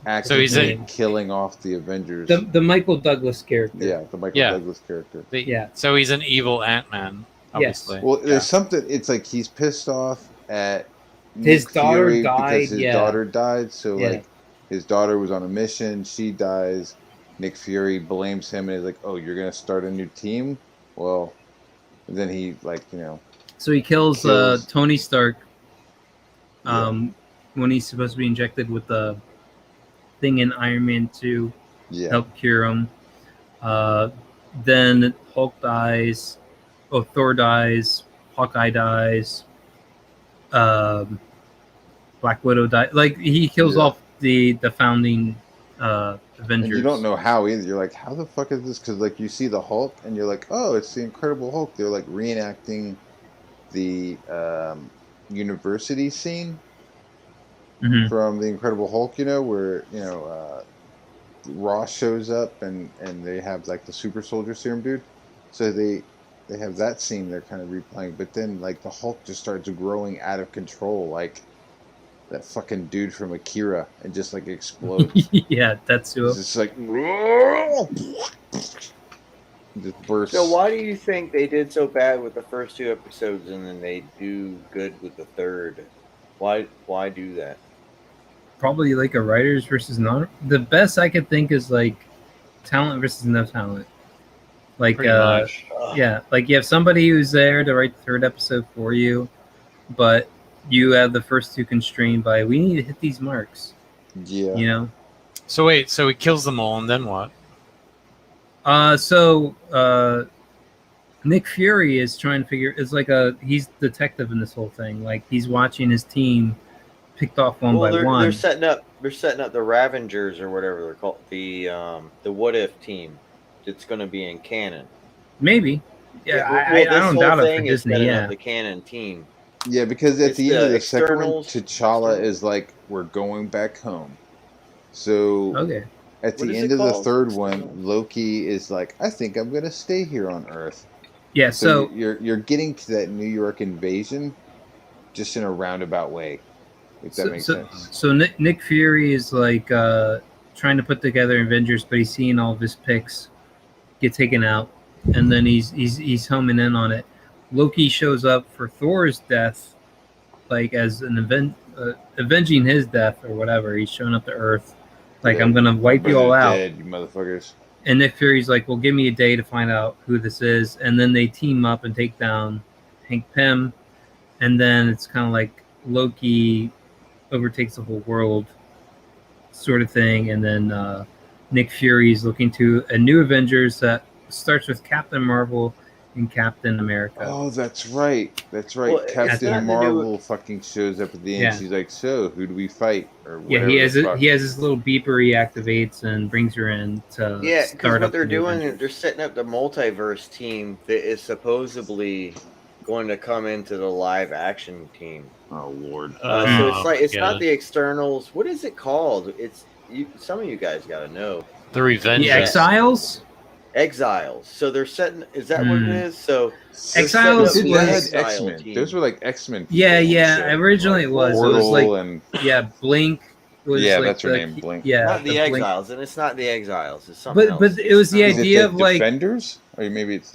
actively he's in- killing off the Avengers. the Michael Douglas character. Yeah, the Michael Yeah. Douglas character. Yeah. So he's an evil Ant-Man, obviously. Well, there's something. It's like he's pissed off at His Nick daughter Fury died, because his yeah. daughter died. So Yeah. like his daughter was on a mission. She dies. Nick Fury blames him and is like, "Oh, you're gonna start a new team." Well, then he So he kills Kills- Tony Stark when he's supposed to be injected with the thing in Iron Man 2 yeah. help cure him. Then Hulk dies. Oh, Thor dies. Hawkeye dies. Black Widow dies. Like, he kills Yeah. off the founding Avengers. And you don't know how either. You're like, how the fuck is this? Because like you see the Hulk, and you're like, oh, it's the Incredible Hulk. They're like reenacting the university scene Mhm. from the Incredible Hulk. Where Ross shows up and they have like the super soldier serum dude. So they have that scene they're kind of replaying. But then like the Hulk just starts growing out of control, like that fucking dude from Akira, and just like explodes. Yeah, that's who. It's just like just bursts. So why do you think they did so bad with the first 2 episodes and then they do good with the third? Why do that? Probably like a writers versus non. The best I could think is like talent versus no talent. Like Pretty much. yeah, like you have somebody who's there to write the third episode for you, but you have the first 2 constrained by, we need to hit these marks. Yeah. So wait, so he kills them all, and then what? So Nick Fury is trying to figure. It's like he's detective in this whole thing. Like he's watching his team picked off one by one. They're setting up the Ravengers or whatever they're called. The What If team that's going to be in canon. Maybe. Yeah, I don't doubt it for Disney. Yeah, the canon team. Yeah, because at It's the end of the the second one, externals. T'Challa is like, we're going back home. So okay. at What the is end it of the called? third one, Loki is like, I think I'm going to stay here on Earth. Yeah, So so you're getting to that New York invasion just in a roundabout way, if that makes sense. So Nick Fury is like trying to put together Avengers, but he's seeing all of his picks get taken out, and then he's homing in on it. Loki shows up for Thor's death, like as an avenging his death or whatever. He's showing up to Earth, like, Yeah. I'm gonna wipe you all out. Dead, you motherfuckers. And Nick Fury's like, well, give me a day to find out who this is. And then they team up and take down Hank Pym. And then it's kind of like Loki overtakes the whole world sort of thing. And then Nick Fury's looking to a new Avengers that starts with Captain Marvel and Captain America. Oh, that's right. That's right. Well, it's Captain nothing to do Marvel fucking shows up at the end. Yeah. She's like, so who do we fight? Or Yeah, whatever he has the fuck. he has this little beeper he activates and brings her in to Yeah, because start what up they're the new doing Avengers. is they're setting up the multiverse team that is supposedly going to come into the live action team. Oh Lord. So it's like it's yeah. not the externals. What is it called? It's some of you guys got to know. The Revenge. The Exiles? Exiles. So they're setting. Is that what it is? So Exiles they're setting Dude, up they the had Exile X-Men. team. Those were like X-Men. Yeah, people and yeah. shit. Originally it was. It was Portal like and yeah, Blink was Yeah, like that's her the- name, Blink. Yeah, not the Blink. Exiles, and it's not the Exiles. It's something else. But it was the Is it idea the of like Defenders? Or maybe it's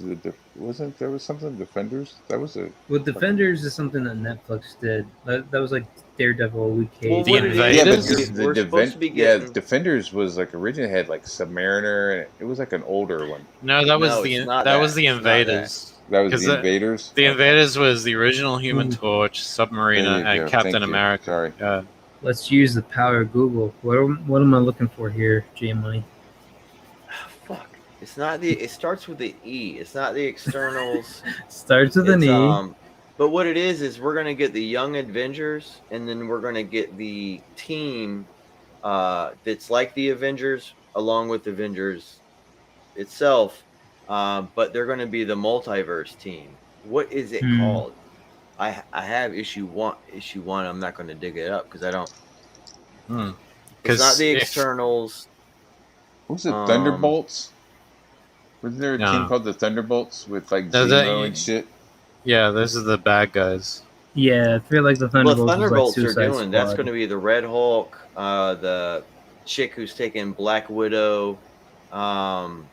wasn't there was something Defenders? That was a with Defenders is something that Netflix did. That was like Daredevil, Luke Cage. Well, The what it is, Invaders? yeah, but is the we're supposed to be getting. Defenders was like originally had like Submariner, and it was like an older one. No, that was No, the it's not that was that. the It's not that. Invaders. That was 'Cause the Invaders. The Invaders was the original Human Torch, Submariner, There you go. and Captain Thank you. America. Sorry. Yeah. Let's use the power of Google. What am I looking for here, J Money? Fuck. It's not the. It starts with the E. It's not the externals. Starts with an It's, E. But what it is we're going to get the Young Avengers, and then we're going to get the team that's like the Avengers, along with Avengers itself. But they're going to be the multiverse team. What is it called? I have issue one. I'm not going to dig it up because I don't. It's not the Externals. What was it? Thunderbolts? Wasn't there a team called the Thunderbolts with like Zemo and shit? Yeah, those are the bad guys. Yeah, I feel like the Thunderbolts. Well, Thunderbolts like are doing. Squad. That's going to be the Red Hulk, the chick who's taking Black Widow. The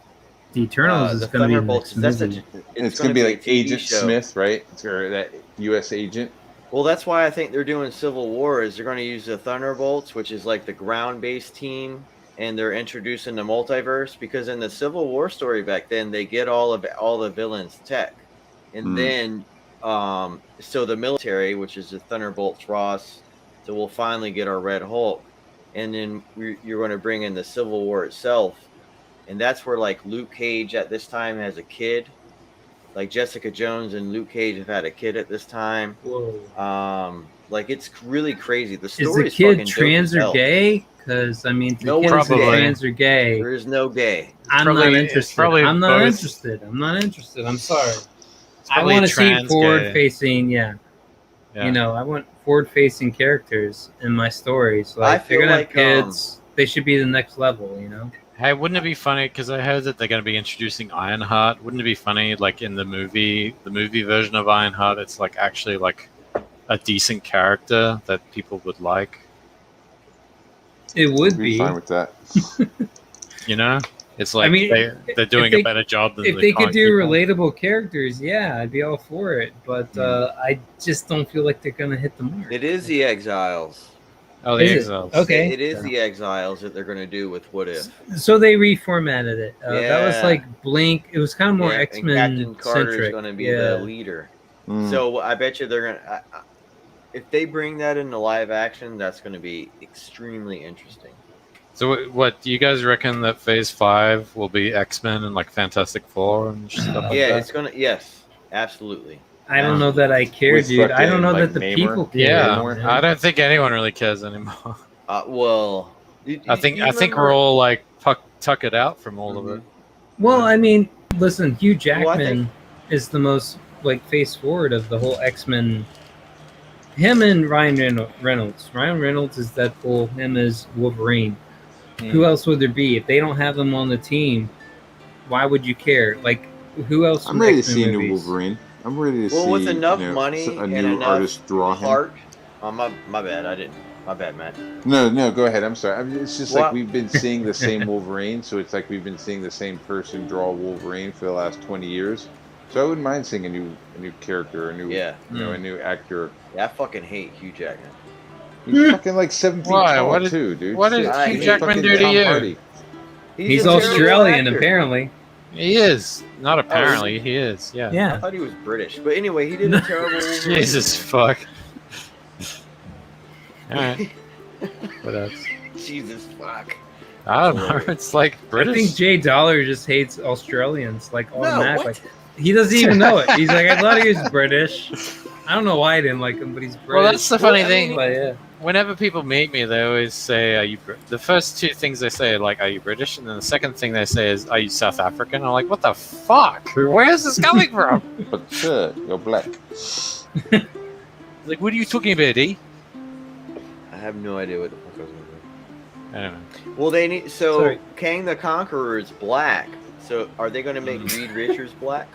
Eternals is going to be. It's going to be like Agent Smith, right? Or that U.S. agent. Well, that's why I think they're doing Civil War. Is they're going to use the Thunderbolts, which is like the ground-based team, and they're introducing the multiverse because in the Civil War story back then, they get all the villains' tech. And then, so the military, which is the Thunderbolts Ross, so we'll finally get our Red Hulk. And then you're going to bring in the Civil War itself. And that's where, like, Luke Cage at this time has a kid. Like, Jessica Jones and Luke Cage have had a kid at this time. Whoa. Like, it's really crazy. The story is the kid trans or gay? Because, I mean, no one's trans or gay. There is no gay. I'm not interested. I'm not interested. I'm sorry. I want to see forward-facing, yeah. You know, I want forward-facing characters in my stories. Like, if they're gonna have kids, they should be the next level. You know. Hey, wouldn't it be funny? Because I heard that they're going to be introducing Ironheart. Wouldn't it be funny, like in the movie version of Ironheart, it's like actually like a decent character that people would like. It would be fine with that. You know. It's like they're doing a better job than if they could do relatable characters. Yeah, I'd be all for it. But I just don't feel like they're gonna hit the mark. It is the Exiles. Oh, the Exiles. Okay, it is the Exiles that they're gonna do with What If. So they reformatted it. That was like Blink. It was kind of more X-Men Captain Carter's centric. Gonna be the leader. So I bet you they're gonna. If they bring that into live action, that's gonna be extremely interesting. So what do you guys reckon that Phase 5 will be X-Men and like Fantastic Four and stuff like that? It's gonna. Yes, absolutely. I don't know that I care, dude. I don't know that the people care anymore. I don't think anyone really cares anymore. Well, I think we're all like tuck it out from all of it. Well, I mean, listen, Hugh Jackman is the most like face forward of the whole X-Men. Him and Ryan Reynolds. Ryan Reynolds is Deadpool. Him is Wolverine. Who else would there be if they don't have them on the team? Why would you care? Like, who else? I'm ready to see a new Wolverine. I'm ready to see. Well, with enough money a and new enough artist draw heart. Oh, my bad. I didn't. My bad, Matt. No, go ahead. I'm sorry. I mean, it's just like we've been seeing the same Wolverine, so it's like we've been seeing the same person draw Wolverine for the last 20 years. So I wouldn't mind seeing a new character, a new a new actor. Yeah, I fucking hate Hugh Jackman. He's fucking like 7 feet tall too, dude. What did Hugh Jackman do to you? He's Australian, apparently. He is. Not apparently, he is. Yeah. Yeah. I thought he was British, but anyway, he did a terrible. Jesus fuck. All right. What else? Jesus fuck. I don't know. It's like British. I think Jay Dollar just hates Australians, like automatically. He doesn't even know it. He's like, I thought he was British. I don't know why I didn't like him, but he's British. Well, that's the funny thing. But yeah. Whenever people meet me, they always say, "Are you?" The first two things they say are like, "Are you British?" And then the second thing they say is, "Are you South African?" I'm like, "What the fuck? Where is this coming from?" But you're black. Like, what are you talking about, E? I have no idea what the fuck I was going to do. I don't know. Well, they need Kang the Conqueror is black. So are they going to make Reed Richards black?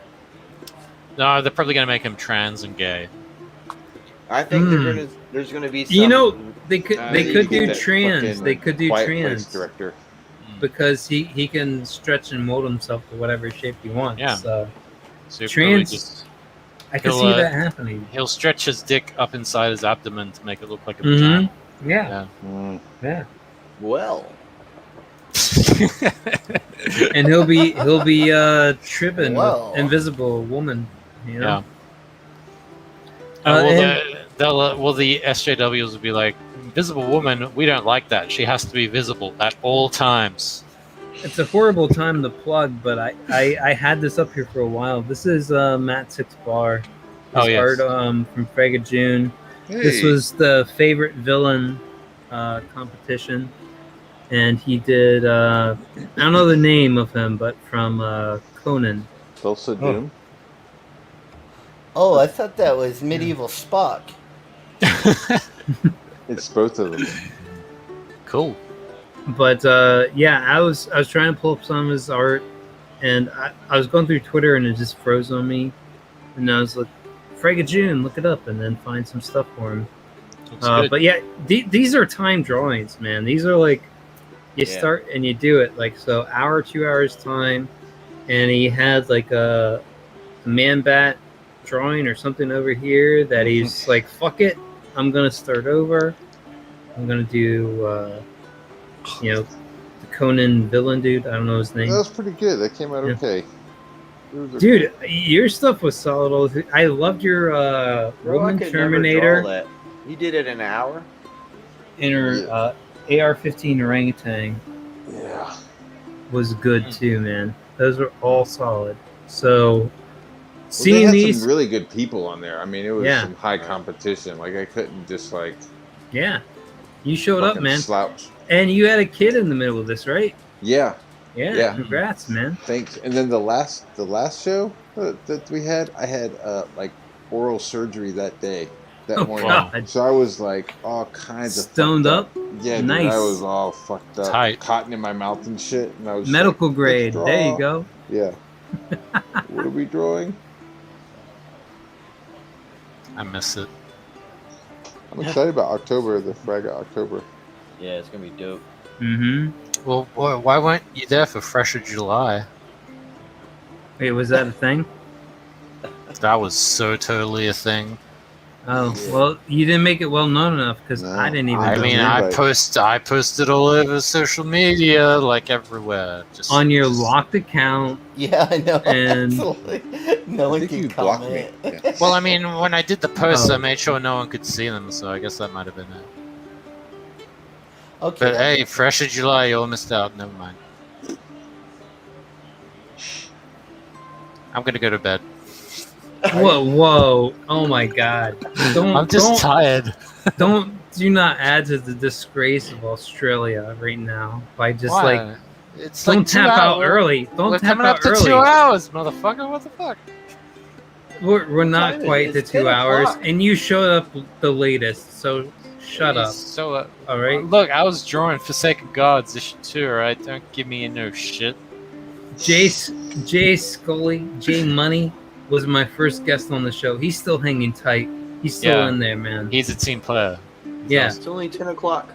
No, they're probably going to make him trans and gay. I think there's going to be some... You know, they could do trans. They could do trans. Director. Because he can stretch and mold himself to whatever shape he wants. Yeah. So trans, I can see that happening. He'll stretch his dick up inside his abdomen to make it look like a vagina. Yeah. Well. And he'll be tripping with Invisible Woman, you know. Yeah. The SJWs will be like, Invisible Woman, we don't like that. She has to be visible at all times. It's a horrible time to plug, but I had this up here for a while. This is Matt 6 Bar. art from Frega June. Hey. This was the favorite villain competition, and he did. I don't know the name of him, but from Conan. Tulsa Doom. Oh, I thought that was medieval Spock. It's both of them. Cool. But yeah, I was trying to pull up some of his art, and I was going through Twitter, and it just froze on me, and I was like, Frega June, look it up, and then find some stuff for him. But yeah, these are time drawings, man. These are like you start and you do it like so, hour, 2 hours time, and he had like a man bat drawing or something over here that he's like, fuck it, I'm gonna start over. I'm gonna do the Conan villain dude. I don't know his name. That was pretty good. That came out okay. Dude, your stuff was solid. I loved your Woman Terminator. You did it in an hour? In her AR-15 orangutan. Yeah. Was good too, man. Those were all solid. So they had some really good people on there. I mean, it was some high competition. Like I couldn't just like. Yeah, you showed up, man. Slouch. And you had a kid in the middle of this, right? Yeah. Yeah. Congrats, man. Thanks. And then the last show that we had, I had like oral surgery that day. That morning. God. So I was like all kinds of stoned up. Yeah, nice. Dude, I was all fucked up. Tight. Cotton in my mouth and shit. And I was medical like, grade. There you go. Yeah. What are we drawing? I miss it. I'm excited about October, the Frega October. Yeah, it's gonna be dope. Mm-hmm. Well, why weren't you there for Fresh of July? Wait, was that a thing? That was so totally a thing. Oh, well, you didn't make it well known enough because I didn't even. I posted all over social media, like everywhere, just on your locked account. Yeah, I know. And no one can comment. Yeah. Well, I mean, when I did the posts, I made sure no one could see them, so I guess that might have been it. Okay. But hey, Fresh of July, you all missed out. Never mind. I'm gonna go to bed. Whoa! Oh my God! I'm just tired. Do not add to the disgrace of Australia right now by just like. It's don't like tap out early. Don't tap out early. We're coming up to 2 hours, motherfucker. What the fuck? We're not quite to 2 hours, and you showed up the latest. So shut up. So all right. Look, I was drawing Forsaken Gods issue 2. Right? Don't give me no shit. Jay Scully, Jay Money was my first guest on the show. He's still hanging tight. He's still in there, man. He's a team player. Yeah. It's only 10 o'clock.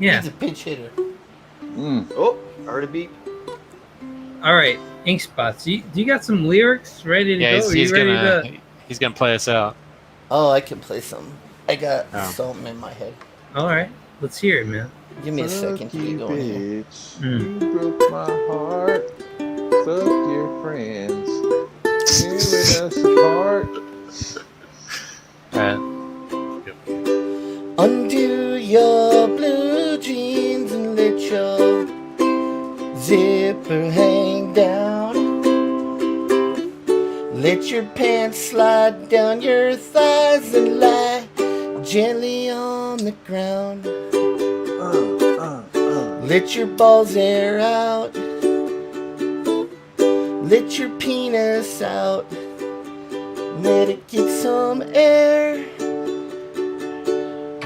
Yeah. He's a pinch hitter. Oh, I heard a beep. All right, Ink Spots. Do you got some lyrics ready to go? He's gonna play us out. Oh, I can play something. I got something in my head. All right, let's hear it, man. Give me a second to get going here. You broke my heart. Fuck your friends. Tearing us apart. Undo your blue jeans and let your zipper hang down. Let your pants slide down your thighs and lie gently on the ground. Let your balls air out. Let your penis out. Let it get some air.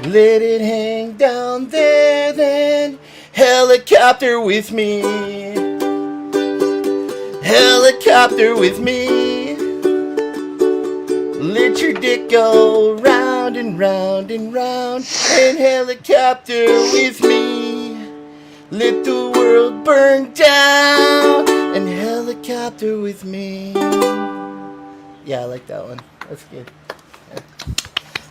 Let it hang down there, then helicopter with me. Helicopter with me. Let your dick go round and round and round, and helicopter with me. Let the world burn down, and helicopter with me. Yeah, I like that one. That's good.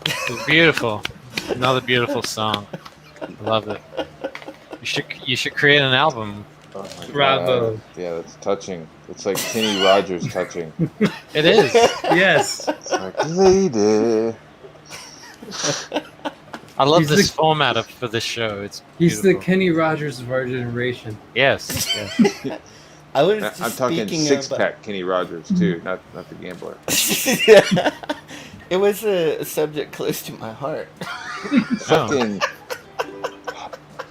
It's beautiful. Another beautiful song. I love it. You should create an album. Oh my Bravo. God. Yeah, that's touching. It's like Kenny Rogers touching. It is. Yes. It's like, lady. I love this format for this show. It's he's beautiful. the Kenny Rogers of our generation. Yes. I was I'm talking six-pack Kenny Rogers too, not the gambler. It was a subject close to my heart. Fucking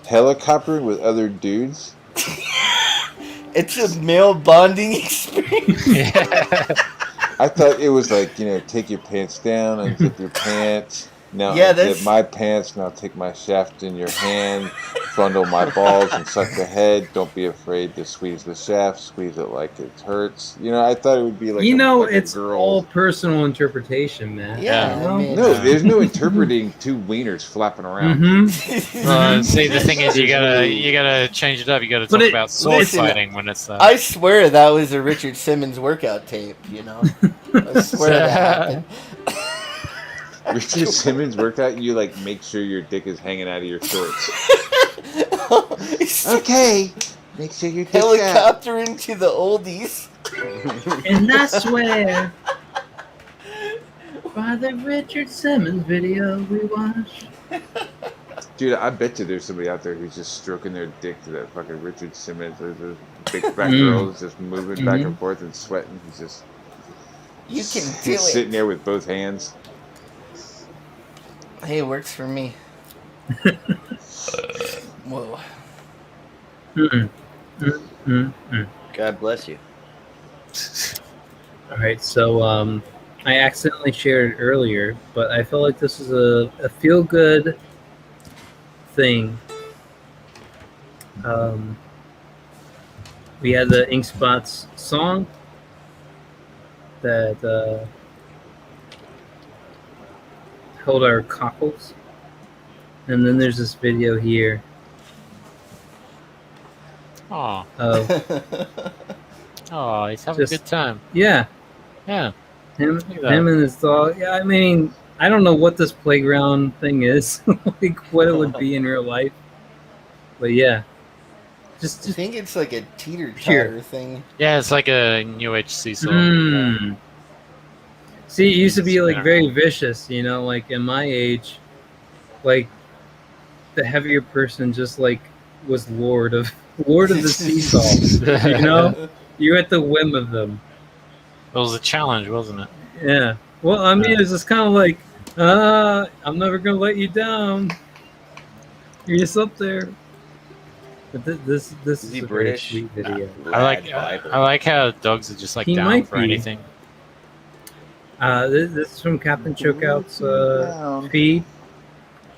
helicoptering with other dudes. It's a male bonding experience. I thought it was like, take your pants down, unzip your pants. Now Yeah, unzip my pants. Now take my shaft in your hand. Fondle my balls and suck the head. Don't be afraid to squeeze the shaft. Squeeze it like it hurts. I thought it would be like it's all personal interpretation, man. Yeah. No, there's no interpreting two wieners flapping around. See, the thing is, you gotta change it up. You gotta talk about sword fighting when it's. I swear that was a Richard Simmons workout tape. I swear that happened. Richard Simmons workout. You make sure your dick is hanging out of your shorts. Okay. Make sure your dick's helicopter into the oldies. And I swear, by the Richard Simmons video we watched. Dude, I bet you there's somebody out there who's just stroking their dick to that fucking Richard Simmons. There's a big fat girl who's just moving back and forth and sweating. He's just. You can do it. Sitting there with both hands. Hey, it works for me. Whoa. God bless you. All right, so I accidentally shared it earlier, but I felt like this is a feel-good thing. We had the Ink Spots song that held our cockles, and then there's this video here. Oh, he's having a good time. Yeah. Him and his dog. Yeah, I mean, I don't know what this playground thing is, like what it would be in real life, but yeah. I think it's like a teeter-totter thing. Yeah, it's like a New Age seesaw. See, it used to be like very vicious, like in my age, like the heavier person just like was lord of the seesaw. You're at the whim of them. It was a challenge, wasn't it? Yeah. Well, I mean, it's just kind of like, I'm never gonna let you down. You're just up there. But this is a British? Sweet video. I like how dogs are just like down for anything. This is from Captain Chokeout's feed.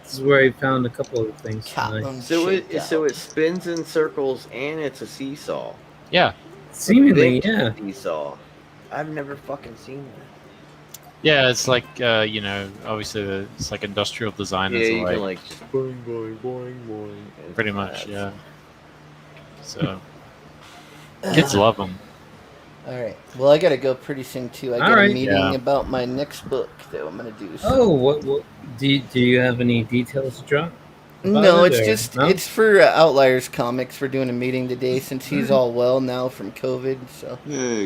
This is where I found a couple of things tonight. So it spins in circles and it's a seesaw. Yeah. Seemingly, yeah. Seesaw. I've never fucking seen that. Yeah, it's like obviously it's like industrial design. Yeah, you can like just boing, boing, boing, boing. Pretty much, yeah. So kids love them. All right. Well, I gotta go pretty soon too. I got a meeting about my next book that I'm gonna do. So. Oh, what? Do you have any details to drop? No, it's for Outliers Comics. We're doing a meeting today since he's all well now from COVID. So I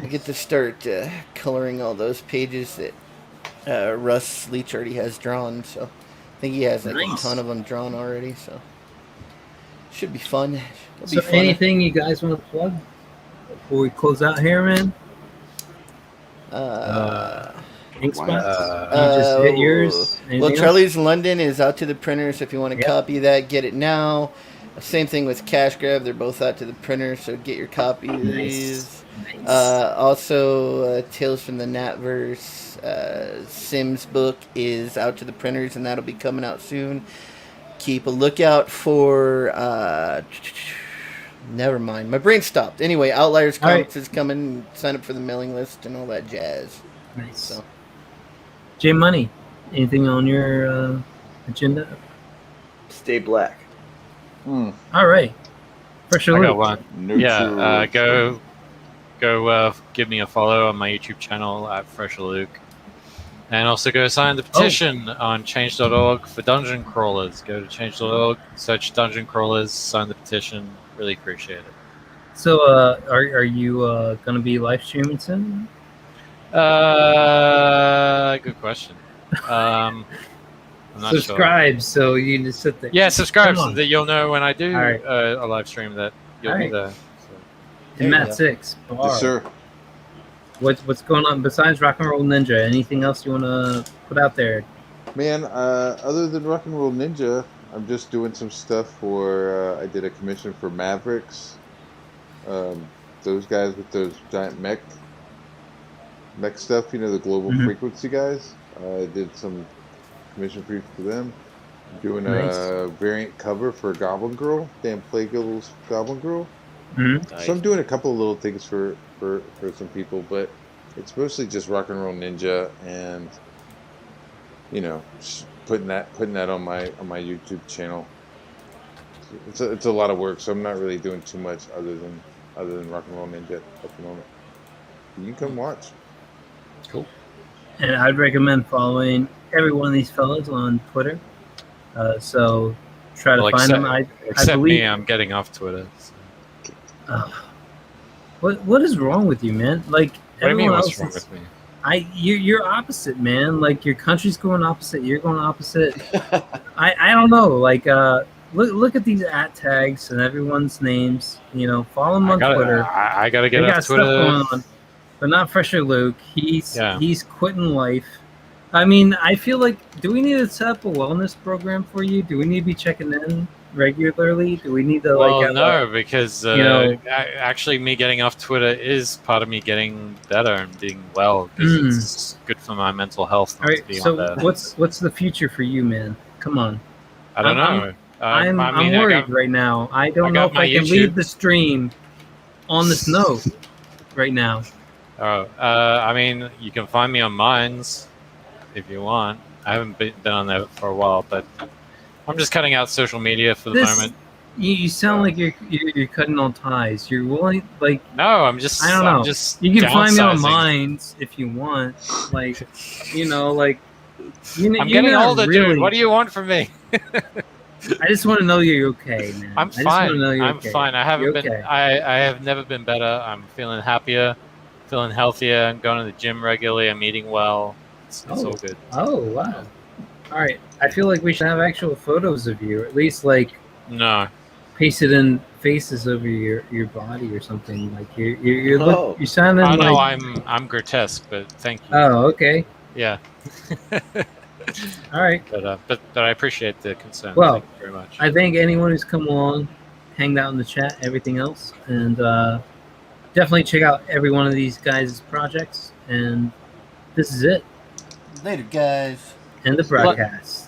get to start coloring all those pages that Russ Leach already has drawn. So I think he has like a ton of them drawn already. So should be fun. So anything you guys want to plug before we close out here, man? Ink Spots? You just hit yours? Well, Charlie's London is out to the printers. If you want to copy that, get it now. Same thing with Cash Grab. They're both out to the printer, so get your copies. Nice. Also, Tales from the Natverse Sims book is out to the printers, and that'll be coming out soon. Keep a lookout for... never mind. My brain stopped. Anyway, Outliers Comics is coming. Sign up for the mailing list and all that jazz. Nice. So. J Money, anything on your agenda? Stay black. All right. For sure. I got one. Yeah, go give me a follow on my YouTube channel at Fresh Luke. And also go sign the petition on change.org for dungeon crawlers. Go to change.org, search dungeon crawlers, sign the petition. Really appreciate it. So, are you going to be live streaming soon? Good question. I'm not subscribe, so you just sit there. Yeah, subscribe so that you'll know when I do a live stream that you'll be there. So. And Matt 6. Yes, sir. What's going on besides Rock and Roll Ninja? Anything else you want to put out there? Man, other than Rock and Roll Ninja, I'm just doing some stuff for. I did a commission for Mavericks. Those guys with those giant mech stuff, the global frequency guys. I did some commission for them. I'm doing a variant cover for Goblin Girl, Dan Plague's Goblin Girl. Nice. So I'm doing a couple of little things for some people, but it's mostly just Rock and Roll Ninja and just putting that on my YouTube channel. It's a lot of work, so I'm not really doing too much other than Rock and Roll Ninja at the moment. You can come watch. Cool. And I'd recommend following every one of these fellas on Twitter. So try to find them. I believe me, I'm getting off Twitter. So. What is wrong with you, man? Like, what do you mean? What's wrong with me? You're opposite, man. Like, your country's going opposite. You're going opposite. I don't know. Like, look at these @ tags and everyone's names. Follow them on Twitter. I gotta get off Twitter. Stuff going on, but not Fresher Luke. He's quitting life. I mean, I feel like, do we need to set up a wellness program for you? Do we need to be checking in regularly? Do we need to because actually me getting off Twitter is part of me getting better and being well, because it's good for my mental health. All right, so what's the future for you, man? Come on. I don't know. I'm worried right now. I don't know if I can leave the stream on this note right now. I mean, you can find me on Minds if you want. I haven't been on there for a while, but I'm just cutting out social media for the moment. You sound like you're cutting all ties. You're willing, like. No, I'm just. I don't know. I'm just you can find me on Minds if you want. Like, like. I'm getting older, dude. What do you want from me? I just want to know you're okay, man. I'm fine. I'm fine. I haven't been. Okay. I have never been better. I'm feeling happier, feeling healthier. I'm going to the gym regularly. I'm eating well. It's all good. Oh wow! All right. I feel like we should have actual photos of you, or at least pasted in faces over your body or something. Like you sounding like. No, I'm grotesque, but thank you. Oh, okay. Yeah. All right. But I appreciate the concern. Well, thank you very much. I thank anyone who's come along, hanged out in the chat, everything else, and definitely check out every one of these guys' projects. And this is it. Later, guys. End the broadcast.